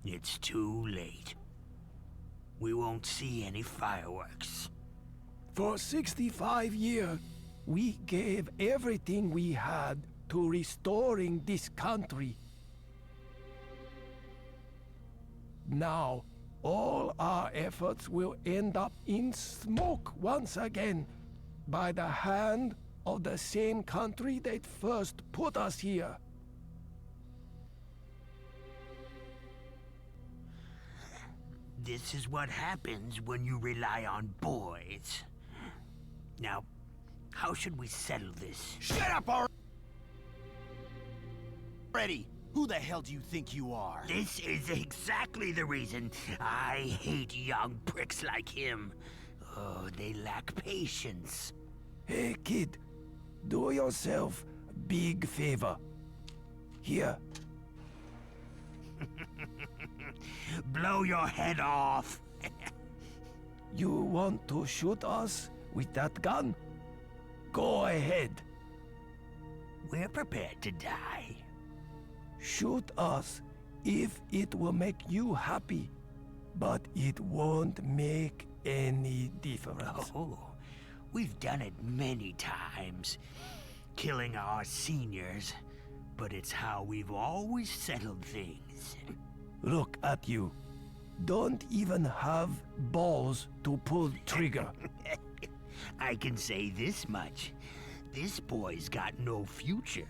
It's too late. We won't see any fireworks. For 65 years, we gave everything we had to restoring this country. Now, all our efforts will end up in smoke once again by the hand of the same country that first put us here. This is what happens when you rely on boys. Now, how should we settle this? Shut up already! Who the hell do you think you are? This is exactly the reason I hate young pricks like him. Oh, they lack patience. Hey kid, do yourself a big favor. Here. Blow your head off. You want to shoot us with that gun? Go ahead. We're prepared to die. Shoot us if it will make you happy, but it won't make any difference. Oh, we've done it many times, killing our seniors, but it's how we've always settled things. Look at you. Don't even have balls to pull trigger. I can say this much. This boy's got no future.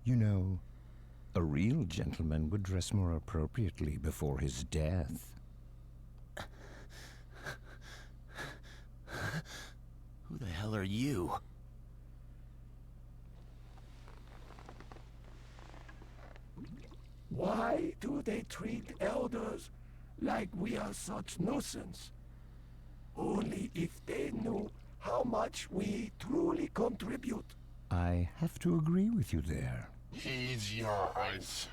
You know, a real gentleman would dress more appropriately before his death. Who the hell are you? Why do they treat elders like we are such nuisance? Only if they knew how much we truly contribute. I have to agree with you there. He's yours.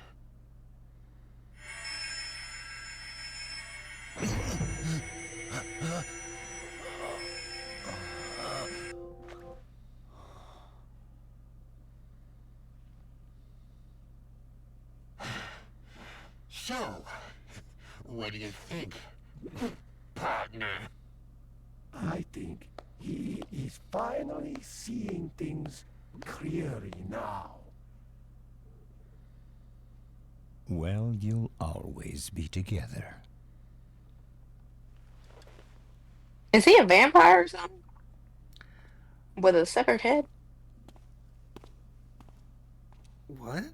So, what do you think, partner? I think he is finally seeing things clearly now. Well, you'll always be together. Is he a vampire or something? With a severed head? What?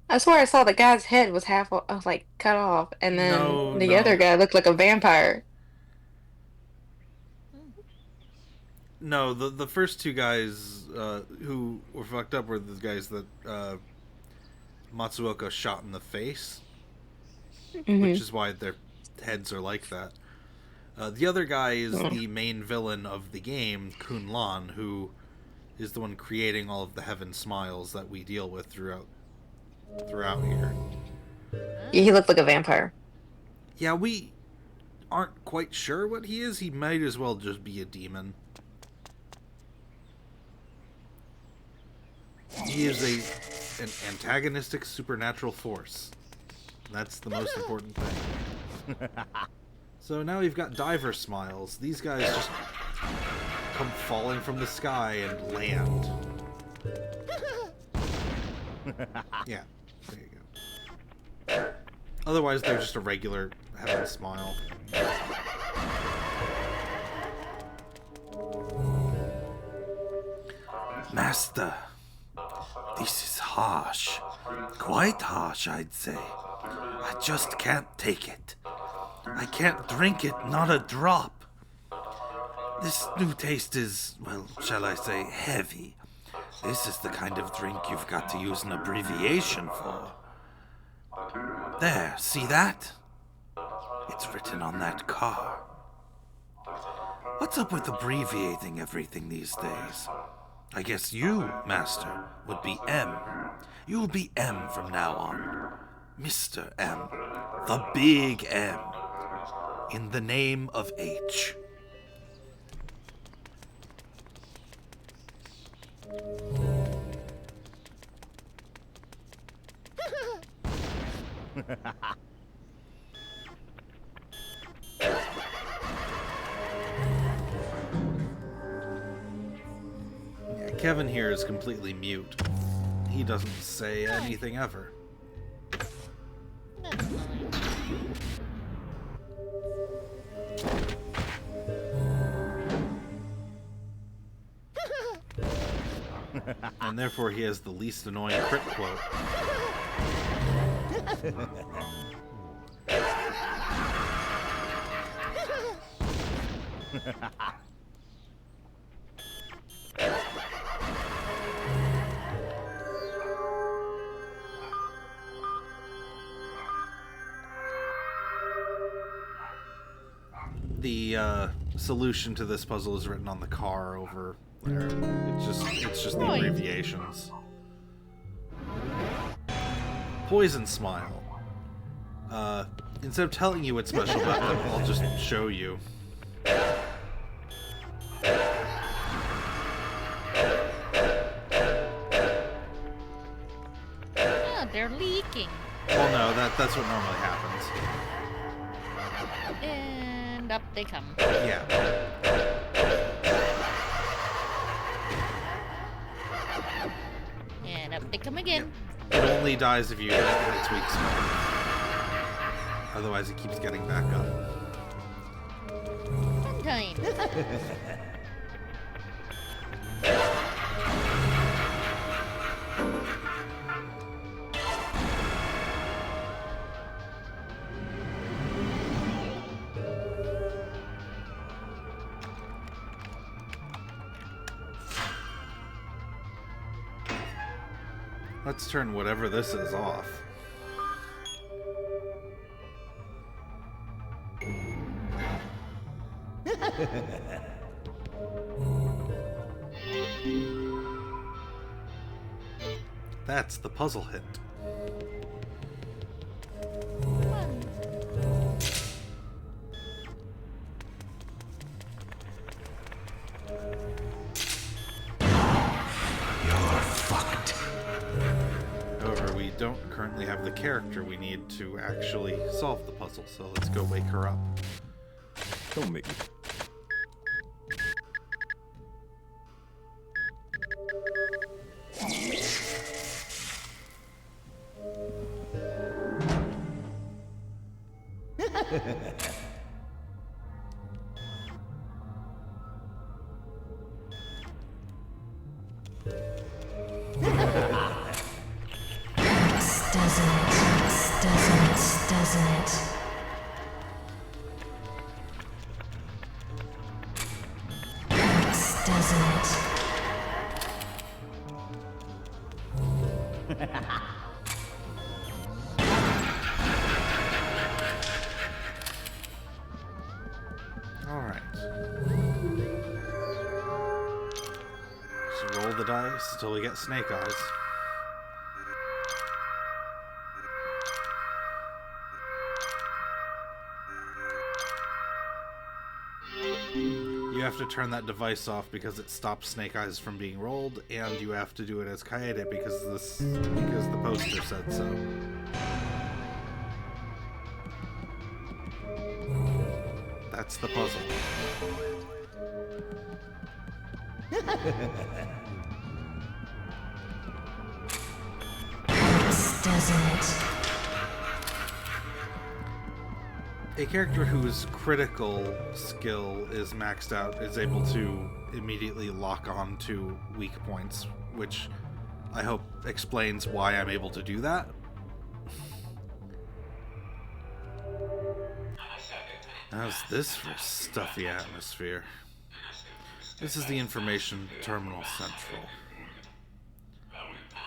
I swear I saw the guy's head was half like cut off, and then the other guy looked like a vampire. No, the first two guys who were fucked up were the guys that Matsuoka shot in the face, which is why their heads are like that. The other guy is the main villain of the game, Kun Lan, who is the one creating all of the heaven smiles that we deal with throughout here. Yeah, he looked like a vampire. Yeah, we aren't quite sure what he is. He might as well just be a demon. He is an antagonistic supernatural force. That's the most important thing. So now we've got diver smiles. These guys just come falling from the sky and land. Yeah, there you go. Otherwise, they're just a regular heaven smile. Master, this is harsh. Quite harsh, I'd say. I just can't take it. I can't drink it, not a drop. This new taste is, well, shall I say, heavy. This is the kind of drink you've got to use an abbreviation for. There, see that? It's written on that car. What's up with abbreviating everything these days? I guess you, Master, would be M. You'll be M from now on. Mr. M. The Big M. In the name of H. Kevin here is completely mute. He doesn't say anything ever. And therefore he has the least annoying crit quote. The solution to this puzzle is written on the car over there. It's just the abbreviations. Poison Smile. Instead of telling you what's special about them, I'll just show you. Oh, they're leaking. Well, no, that's what normally happens. And up they come. Yeah. And up they come again. It only dies if you hit it in its weak spot. Otherwise, it keeps getting back up. Sometimes. Let's turn whatever this is off. That's the puzzle hit. However, we don't currently have the character we need to actually solve the puzzle, so let's go wake her up. Don't make me. Alright. Just roll the dice until we get snake eyes. You have to turn that device off because it stops snake eyes from being rolled, and you have to do it as Kaede because the poster said so. That's the puzzle. This doesn't. A character whose critical skill is maxed out is able to immediately lock on to weak points, which I hope explains why I'm able to do that. How's this for stuffy atmosphere? This is the Information Terminal Central,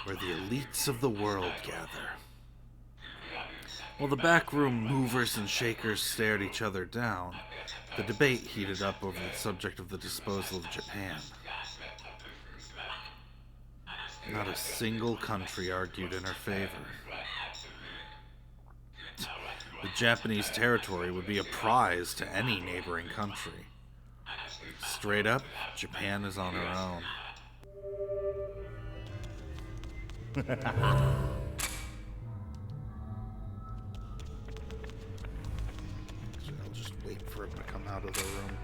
where the elites of the world gather. While the backroom movers and shakers stared each other down, the debate heated up over the subject of the disposal of Japan. Not a single country argued in her favor. The Japanese territory would be a prize to any neighboring country. Straight up, Japan is on her own. I'll just wait for him to come out of the room.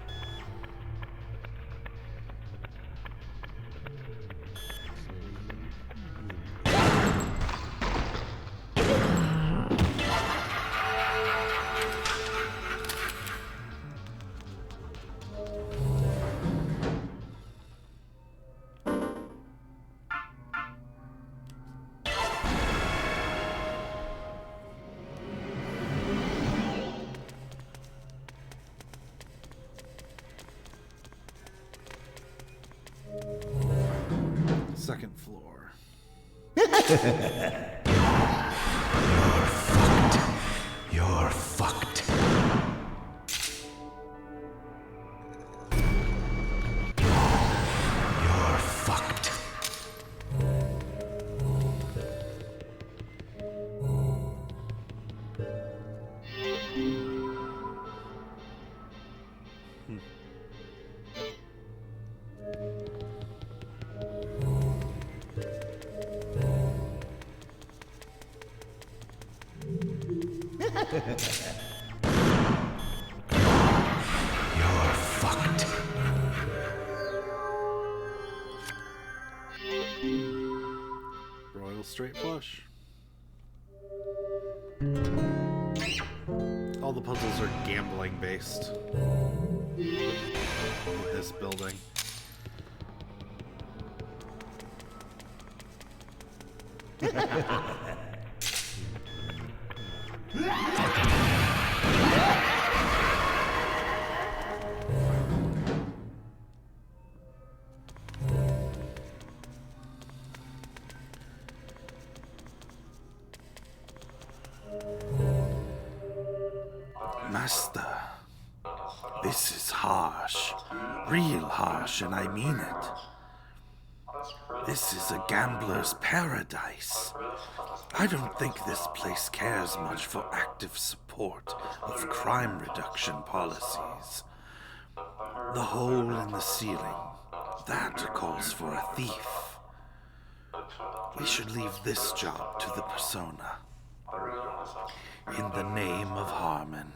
Second floor. You're fucked. You're fucked. You're fucked. Royal straight flush. All the puzzles are gambling based. This building. Master, this is harsh. Real harsh, and I mean it. This is a gambler's paradise. I don't think this place cares much for active support of crime reduction policies. The hole in the ceiling, that calls for a thief. We should leave this job to the persona. In the name of Harmon.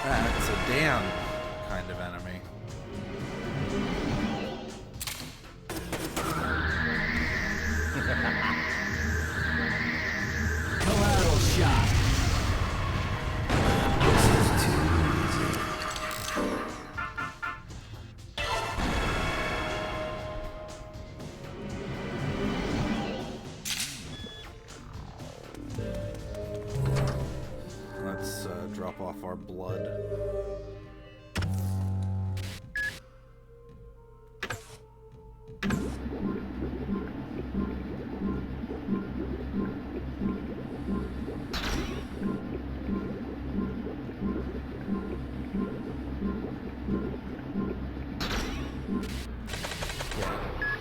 That's a damn kind of enemy. Collateral shot. This is too easy. Let's drop off our blood.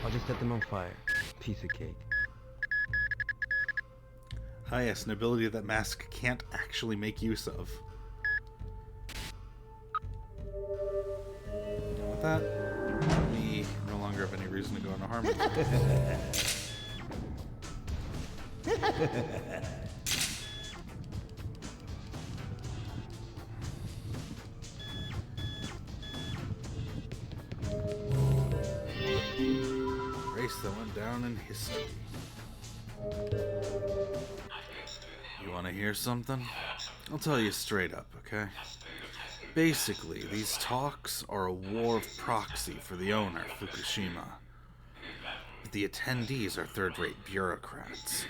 I'll just set them on fire. Piece of cake. Ah, yes, an ability that Mask can't actually make use of. And with that, we no longer have any reason to go into Harmon. Race that went down in history. You want to hear something? I'll tell you straight up, okay? Basically, these talks are a war of proxy for the owner, Fukushima. But the attendees are third-rate bureaucrats.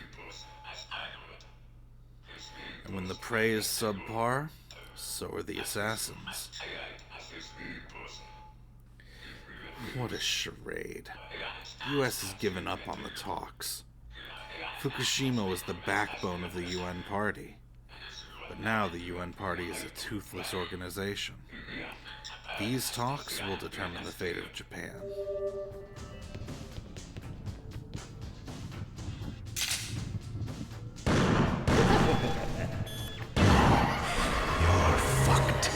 And when the prey is subpar, so are the assassins. What a charade. The U.S. has given up on the talks. Fukushima was the backbone of the UN party. But now the UN party is a toothless organization. These talks will determine the fate of Japan. You're fucked.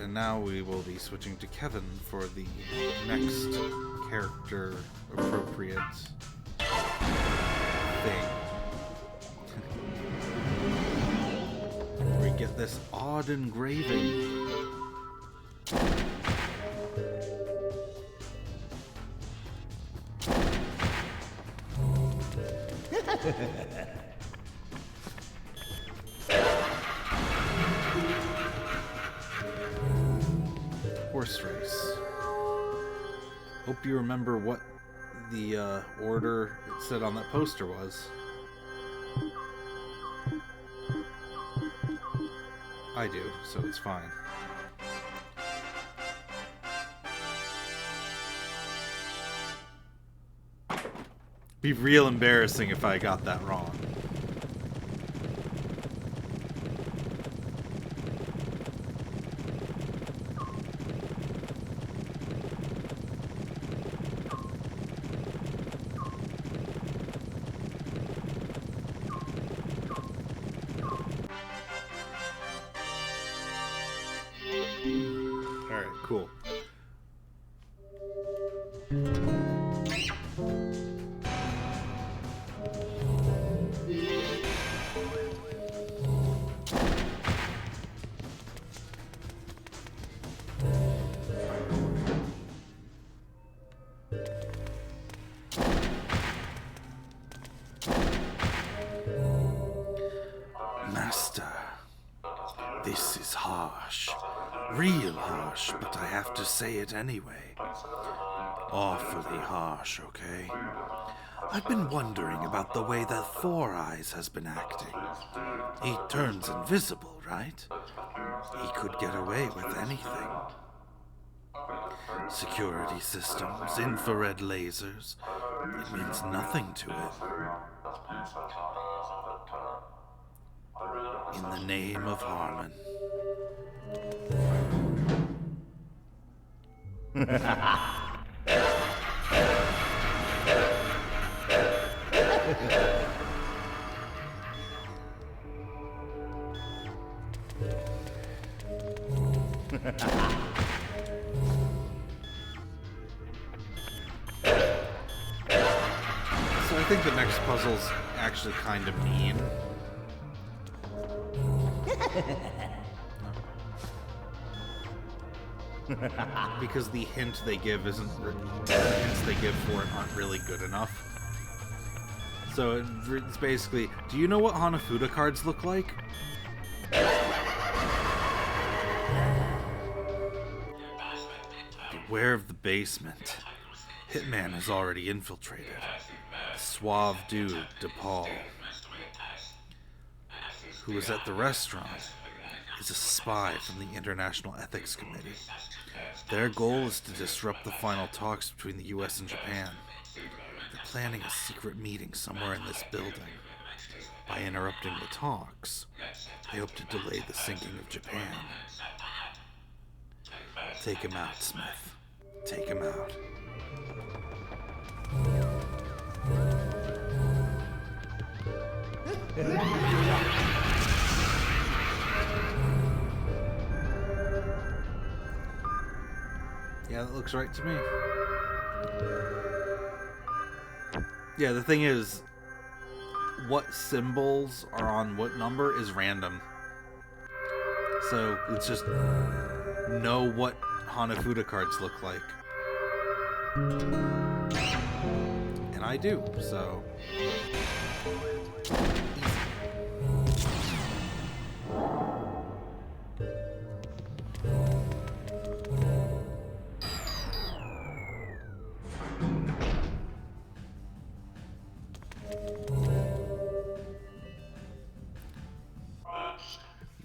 And now we will be switching to Kevin for the next character appropriate thing. We get this odd engraving. Horse race. Hope you remember what the order it said on that poster was. I do, so it's fine. Be real embarrassing if I got that wrong. Alright, cool. Master, this is harsh. Real harsh, but I have to say it anyway. Awfully harsh, okay? I've been wondering about the way that Four Eyes has been acting. He turns invisible, right? He could get away with anything. Security systems, infrared lasers, it means nothing to it. In the name of Harmon. So I think the next puzzle's actually kind of mean. Because the hint they give isn't the hints they give for it aren't really good enough. So it's basically, do you know what Hanafuda cards look like? Beware of the basement. Hitman has already infiltrated. The suave dude, DePaul, who was at the restaurant, is a spy from the International Ethics Committee. Their goal is to disrupt the final talks between the US and Japan. They're planning a secret meeting somewhere in this building. By interrupting the talks, they hope to delay the sinking of Japan. Take him out, Smith. Take him out. Yeah, that looks right to me. Yeah, the thing is, what symbols are on what number is random. So it's just know what Hanafuda cards look like. And I do, so...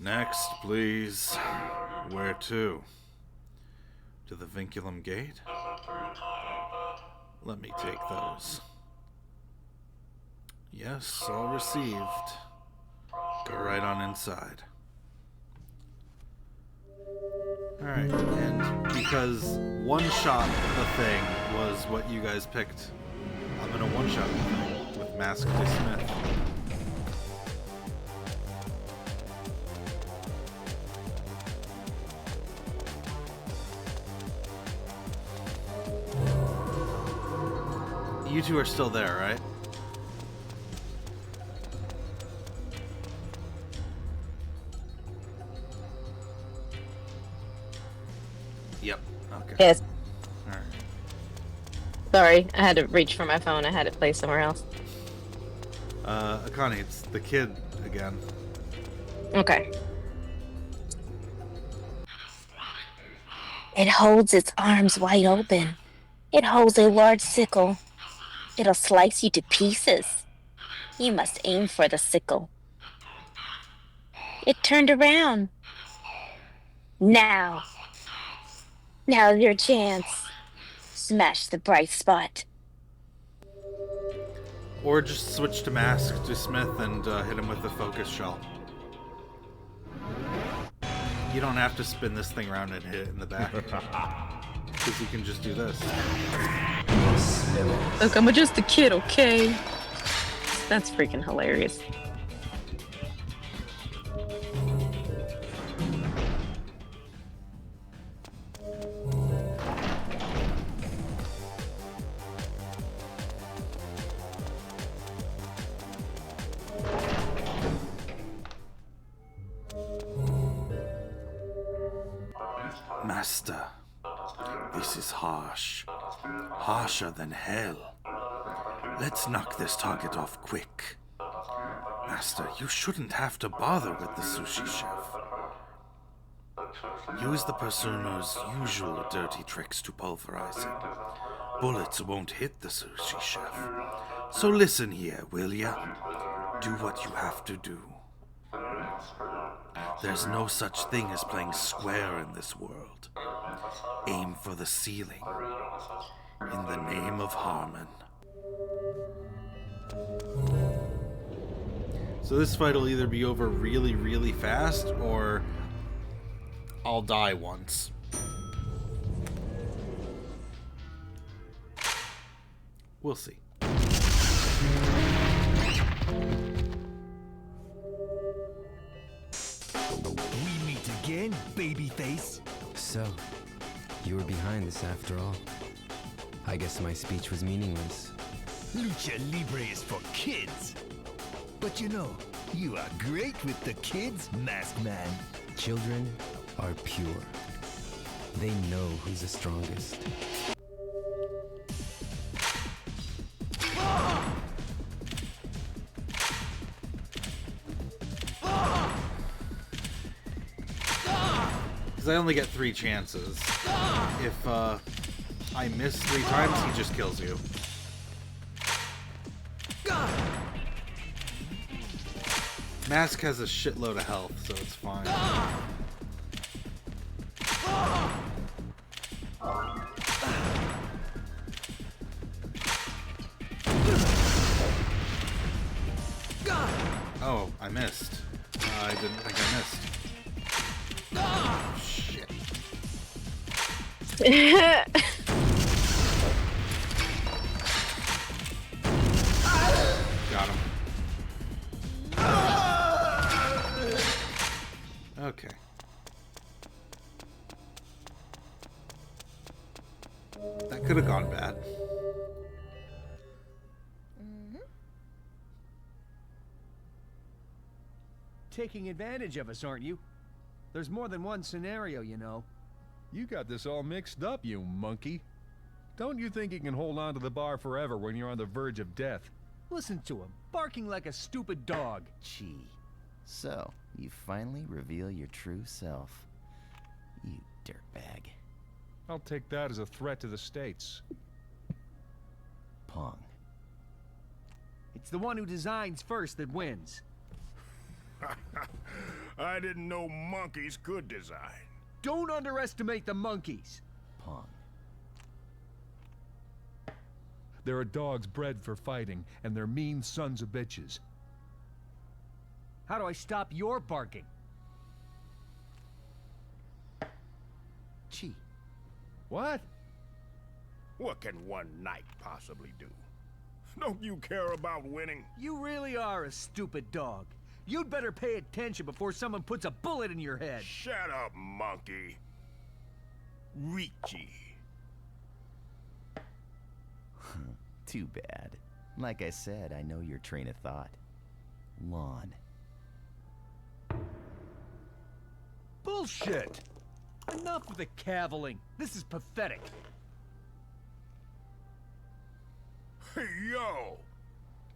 Next, please. Where to? To the Vinculum Gate? Let me take those. Yes, all received. Go right on inside. Alright, and because one-shot the thing was what you guys picked, I'm gonna one-shot the thing with Masked Smith. You two are still there, right? Yep. Okay. Yes. Alright. Sorry, I had to reach for my phone. I had it placed somewhere else. Akane, it's the kid again. Okay. It holds its arms wide open. It holds a large sickle. It'll slice you to pieces. You must aim for the sickle. It turned around. Now. Now's your chance. Smash the bright spot. Or just switch to Mask to Smith and hit him with the focus shell. You don't have to spin this thing around and hit it in the back. Because you can just do this. Look, I'm just a kid, okay? That's freaking hilarious. Master, this is harsh. Harsher than hell. Let's knock this target off quick. Master, you shouldn't have to bother with the sushi chef. Use the Persono's usual dirty tricks to pulverize him. Bullets won't hit the sushi chef. So listen here, will ya? Do what you have to do. There's no such thing as playing square in this world. Aim for the ceiling. In the name of Harmon. So this fight will either be over really, really fast, or I'll die once. We'll see. We meet again, babyface. So, you were behind this after all. I guess my speech was meaningless. Lucha Libre is for kids. But you know, you are great with the kids, Masked Man. Children are pure. They know who's the strongest. Because I only get 3 chances. If I miss 3 times, he just kills you. Mask has a shitload of health, so it's fine. Oh, I missed. I didn't think I missed. Shit. Got him. Okay. That could have gone bad. Taking advantage of us, aren't you? There's more than one scenario, you know. You got this all mixed up, you monkey. Don't you think you can hold on to the bar forever when you're on the verge of death? Listen to him, barking like a stupid dog. Gee. So, you finally reveal your true self. You dirtbag. I'll take that as a threat to the States. Pong. It's the one who designs first that wins. I didn't know monkeys could design. Don't underestimate the monkeys. Pong. There are dogs bred for fighting, and they're mean sons of bitches. How do I stop your barking? Gee. What? What can one knight possibly do? Don't you care about winning? You really are a stupid dog. You'd better pay attention before someone puts a bullet in your head. Shut up, monkey. Richie. Too bad. Like I said, I know your train of thought. Lawn. Bullshit! Enough of the caviling. This is pathetic. Hey, yo!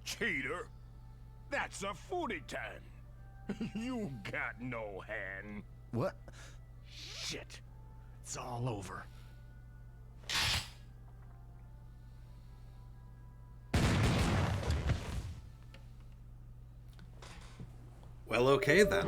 Cheater! That's a footy-tan! You got no hand. What? Shit. It's all over. Well, okay then.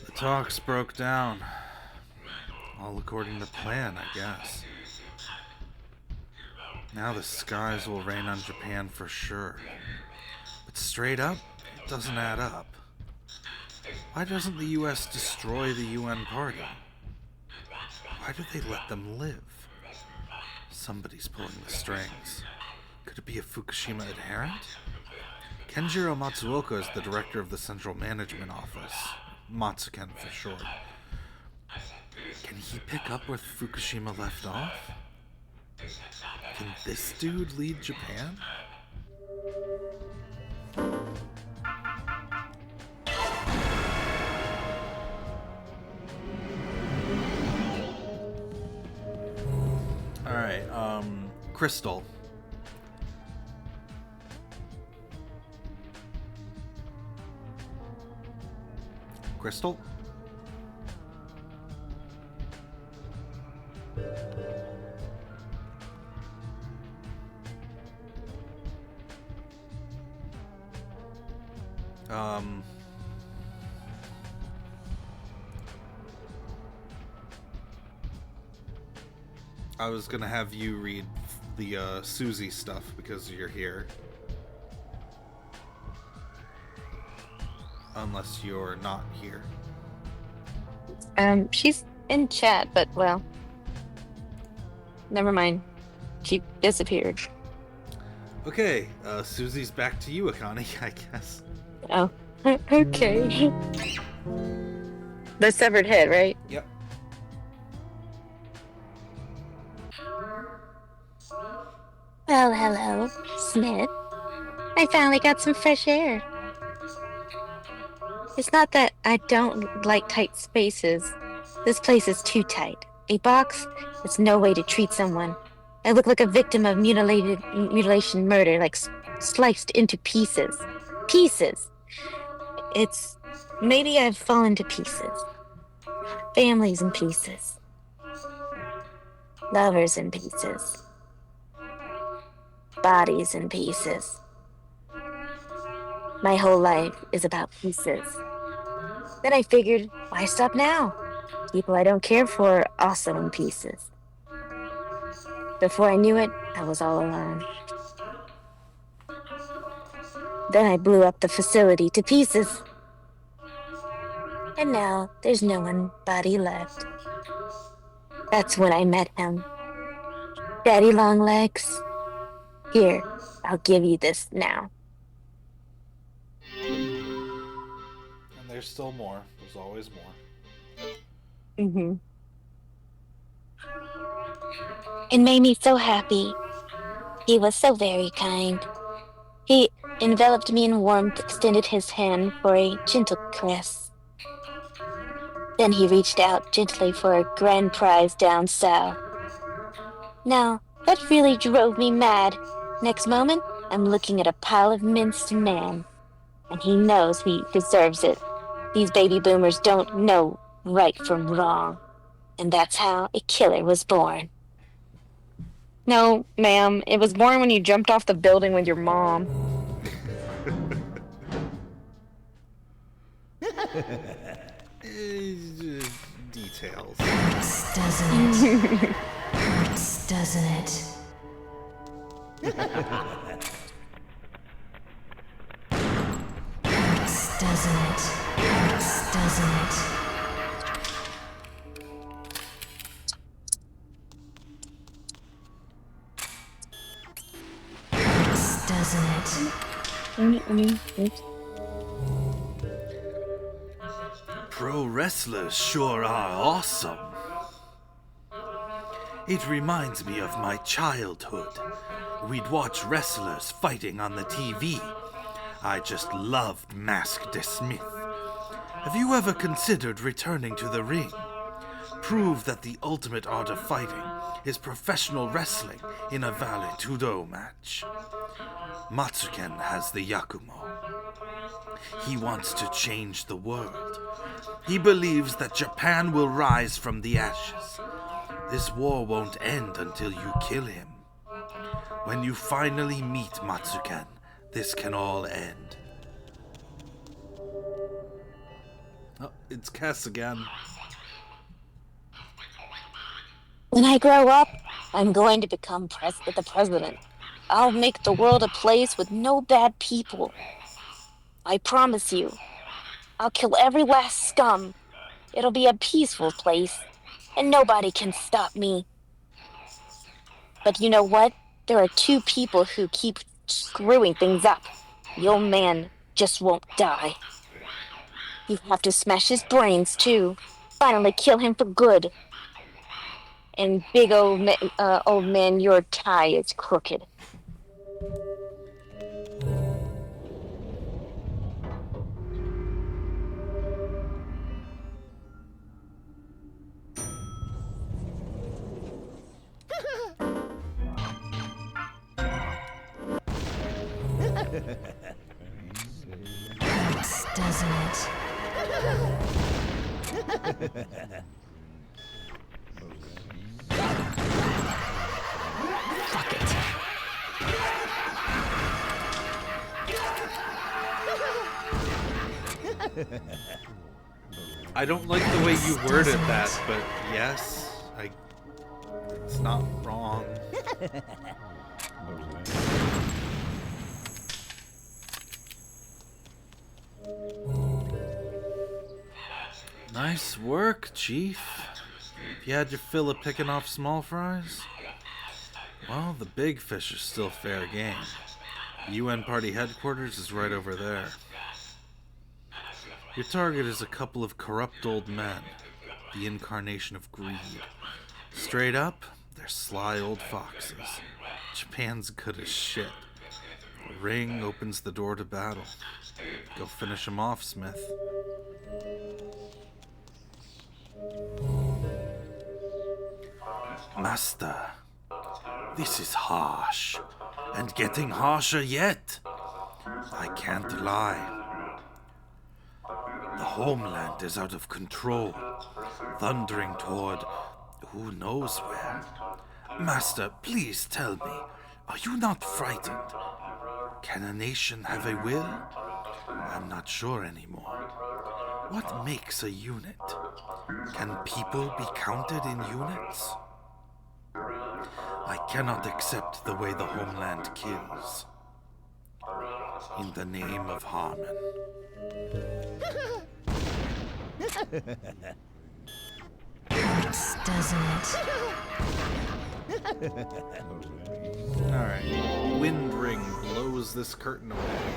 The talks broke down. All according to plan, I guess. Now the skies will rain on Japan for sure. But straight up, it doesn't add up. Why doesn't the US destroy the UN party? Why do they let them live? Somebody's pulling the strings. Could it be a Fukushima adherent? Kenjiro Matsuoka is the director of the Central Management Office. Matsuken for short. Can he pick up where Fukushima left off? Can this dude lead Japan? Alright, Crystal. Crystal? I was gonna have you read the Susie stuff because you're here. Unless you're not here. She's in chat, but well, never mind. She disappeared. Okay, Susie's back to you, Akane, I guess. Oh, okay. The severed head, right? Yep. Well, hello, Smith. I finally got some fresh air. It's not that I don't like tight spaces. This place is too tight. A box is no way to treat someone. I look like a victim of mutilation murder, like sliced into pieces. Pieces! It's... maybe I've fallen to pieces. Families in pieces. Lovers in pieces. Bodies in pieces. My whole life is about pieces. Then I figured, why stop now? People I don't care for are also in pieces. Before I knew it, I was all alone. Then I blew up the facility to pieces. And now there's no one body left. That's when I met him. Daddy Longlegs. Here, I'll give you this now. And there's still more. There's always more. Mm-hmm. It made me so happy. He was so very kind. He enveloped me in warmth, extended his hand for a gentle caress. Then he reached out gently for a grand prize down south. Now, that really drove me mad. Next moment, I'm looking at a pile of minced man, and he knows he deserves it. These baby boomers don't know right from wrong, and that's how a killer was born. No, ma'am. It was born when you jumped off the building with your mom. Details. Doesn't it? Doesn't it? Doesn't it? Doesn't it? Doesn't it? Pro wrestlers sure are awesome. It reminds me of my childhood. We'd watch wrestlers fighting on the TV. I just loved Masked Smith. Have you ever considered returning to the ring? Prove that the ultimate art of fighting is professional wrestling in a Vale Tudo match. Matsuken has the Yakumo. He wants to change the world. He believes that Japan will rise from the ashes. This war won't end until you kill him. When you finally meet Matsuken, this can all end. Oh, it's Cass again. When I grow up, I'm going to become the president. I'll make the world a place with no bad people. I promise you. I'll kill every last scum. It'll be a peaceful place, and nobody can stop me. But you know what? There are two people who keep screwing things up. The old man just won't die. You have to smash his brains, too. Finally kill him for good. And big old man, your tie is crooked. Doesn't it? Fuck it. I don't like the way you worded that, but yes, it's not wrong. Nice work, Chief. If you had your fill of picking off small fries, well, the big fish are still fair game. The UN party headquarters is right over there. Your target is a couple of corrupt old men, the incarnation of greed. Straight up, they're sly old foxes. Japan's good as shit. The ring opens the door to battle. Go finish them off, Smith. Master, this is harsh, and getting harsher yet. I can't lie. The homeland is out of control, thundering toward who knows where. Master, please tell me, are you not frightened? Can a nation have a will? I'm not sure anymore. What makes a unit? Can people be counted in units? I cannot accept the way the homeland kills. In the name of Harmon. Doesn't it? Alright. Wind ring blows this curtain away.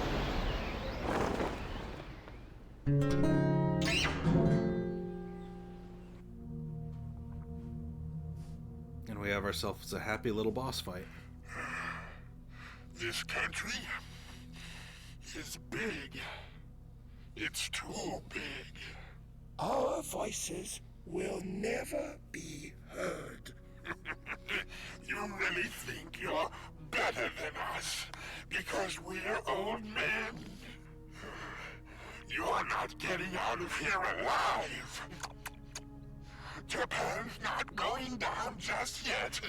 And we have our ourselves a happy little boss fight. This country is big. It's too big. Our voices will never be heard. You really think you're better than us because we're old men? You're not getting out of here alive. Japan's not going down just yet.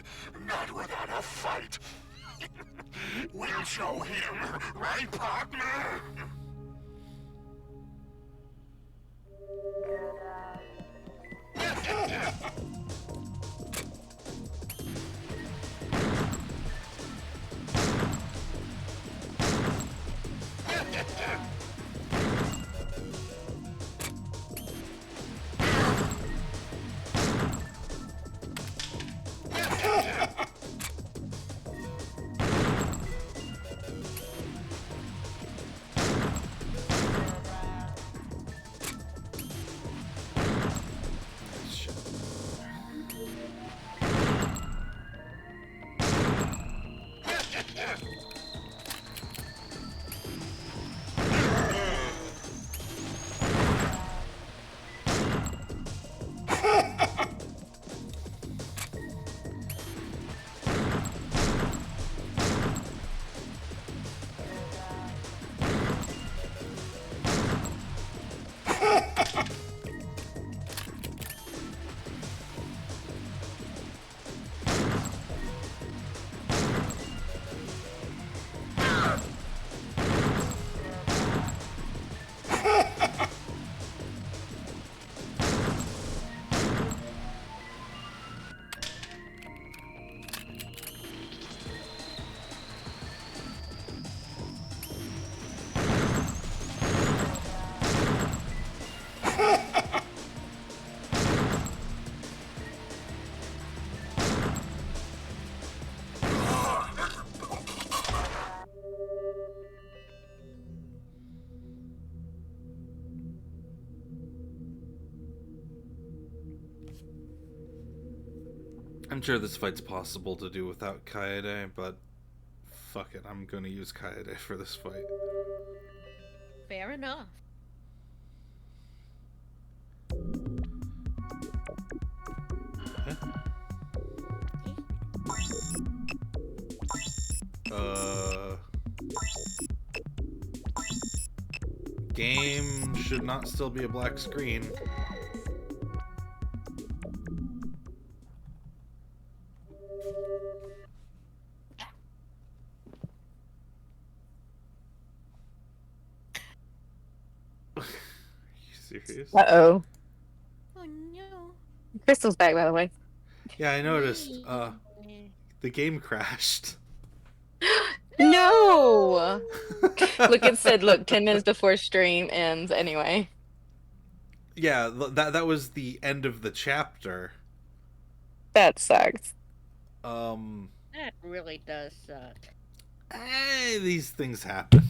Not without a fight. We'll show him, right, partner? I'm sure this fight's possible to do without Kaede, but fuck it, I'm gonna use Kaede for this fight. Fair enough. Game should not still be a black screen. Serious? Uh-oh. Oh no. Crystal's back, by the way. Yeah, I noticed. The game crashed. No! Look, it said, look, 10 minutes before stream ends anyway. Yeah, that was the end of the chapter. That sucks. That really does suck. These things happen.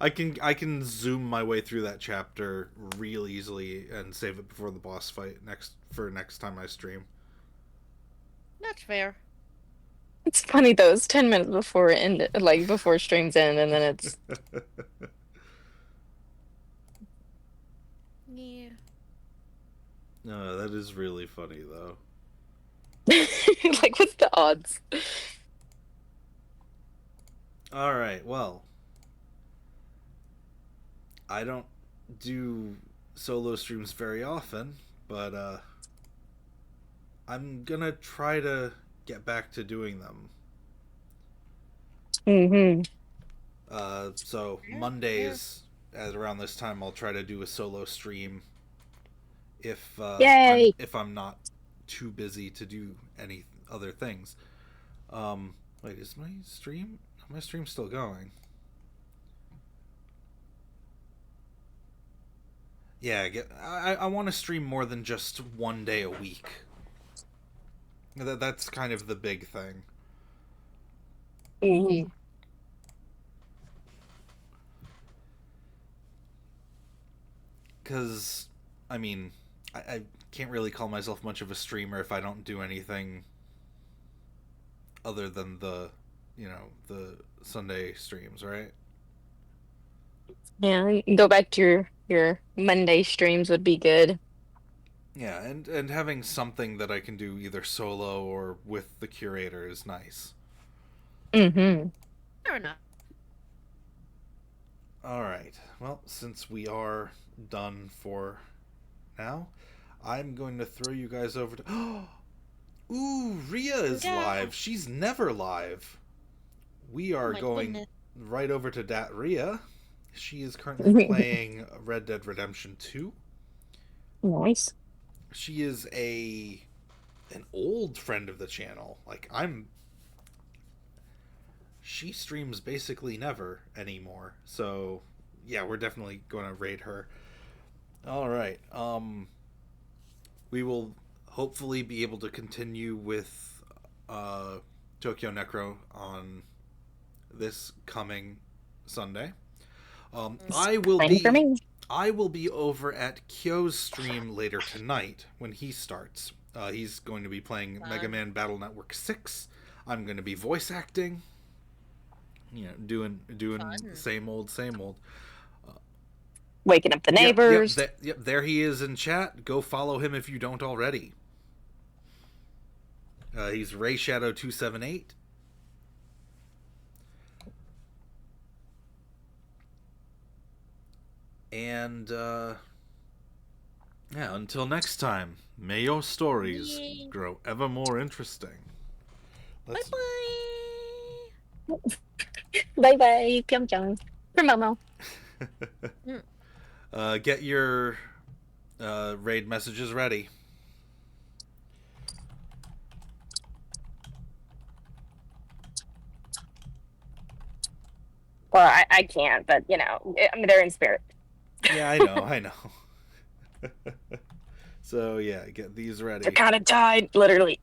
I can zoom my way through that chapter real easily and save it before the boss fight next time I stream. That's fair. It's funny though, it's 10 minutes before it ended, like before streams end, and then it's Yeah. No, that is really funny though. like, what's the odds? Alright, well. I don't do solo streams very often, but I'm gonna try to get back to doing them. So Mondays at around this time I'll try to do a solo stream if I'm not too busy to do any other things. Wait, is my stream still going? Yeah, I want to stream more than just one day a week. That's kind of the big thing. Because, I mean, can't really call myself much of a streamer if I don't do anything other than the Sunday streams, right? Yeah, go back to your Monday streams would be good. Yeah, and having something that I can do either solo or with the curator is nice. Mm-hmm. Fair enough. Alright, well, since we are done for now, I'm going to throw you guys over to... Ooh, Rhea is live. She's never live. We are going right over to Rhea. She is currently playing Red Dead Redemption 2. Nice. She is an old friend of the channel. Like, she streams basically never anymore. So, yeah, we're definitely going to raid her. All right. We will hopefully be able to continue with Tokyo Necro on this coming Sunday. I will be over at Kyo's stream later tonight when he starts. He's going to be playing Mega Man Battle Network 6. I'm going to be voice acting. You know, doing same old. Waking up the neighbors. Yep, there he is in chat. Go follow him if you don't already. He's Ray Shadow 278. And yeah, until next time, may your stories grow ever more interesting. Bye bye, Pyeongchang. For Momo. Get your raid messages ready. Well, I can't, but you know, I mean, they're in spirit. Yeah, I know. So yeah, get these ready. They're kind of tied, literally.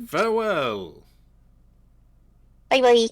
Farewell. Bye bye.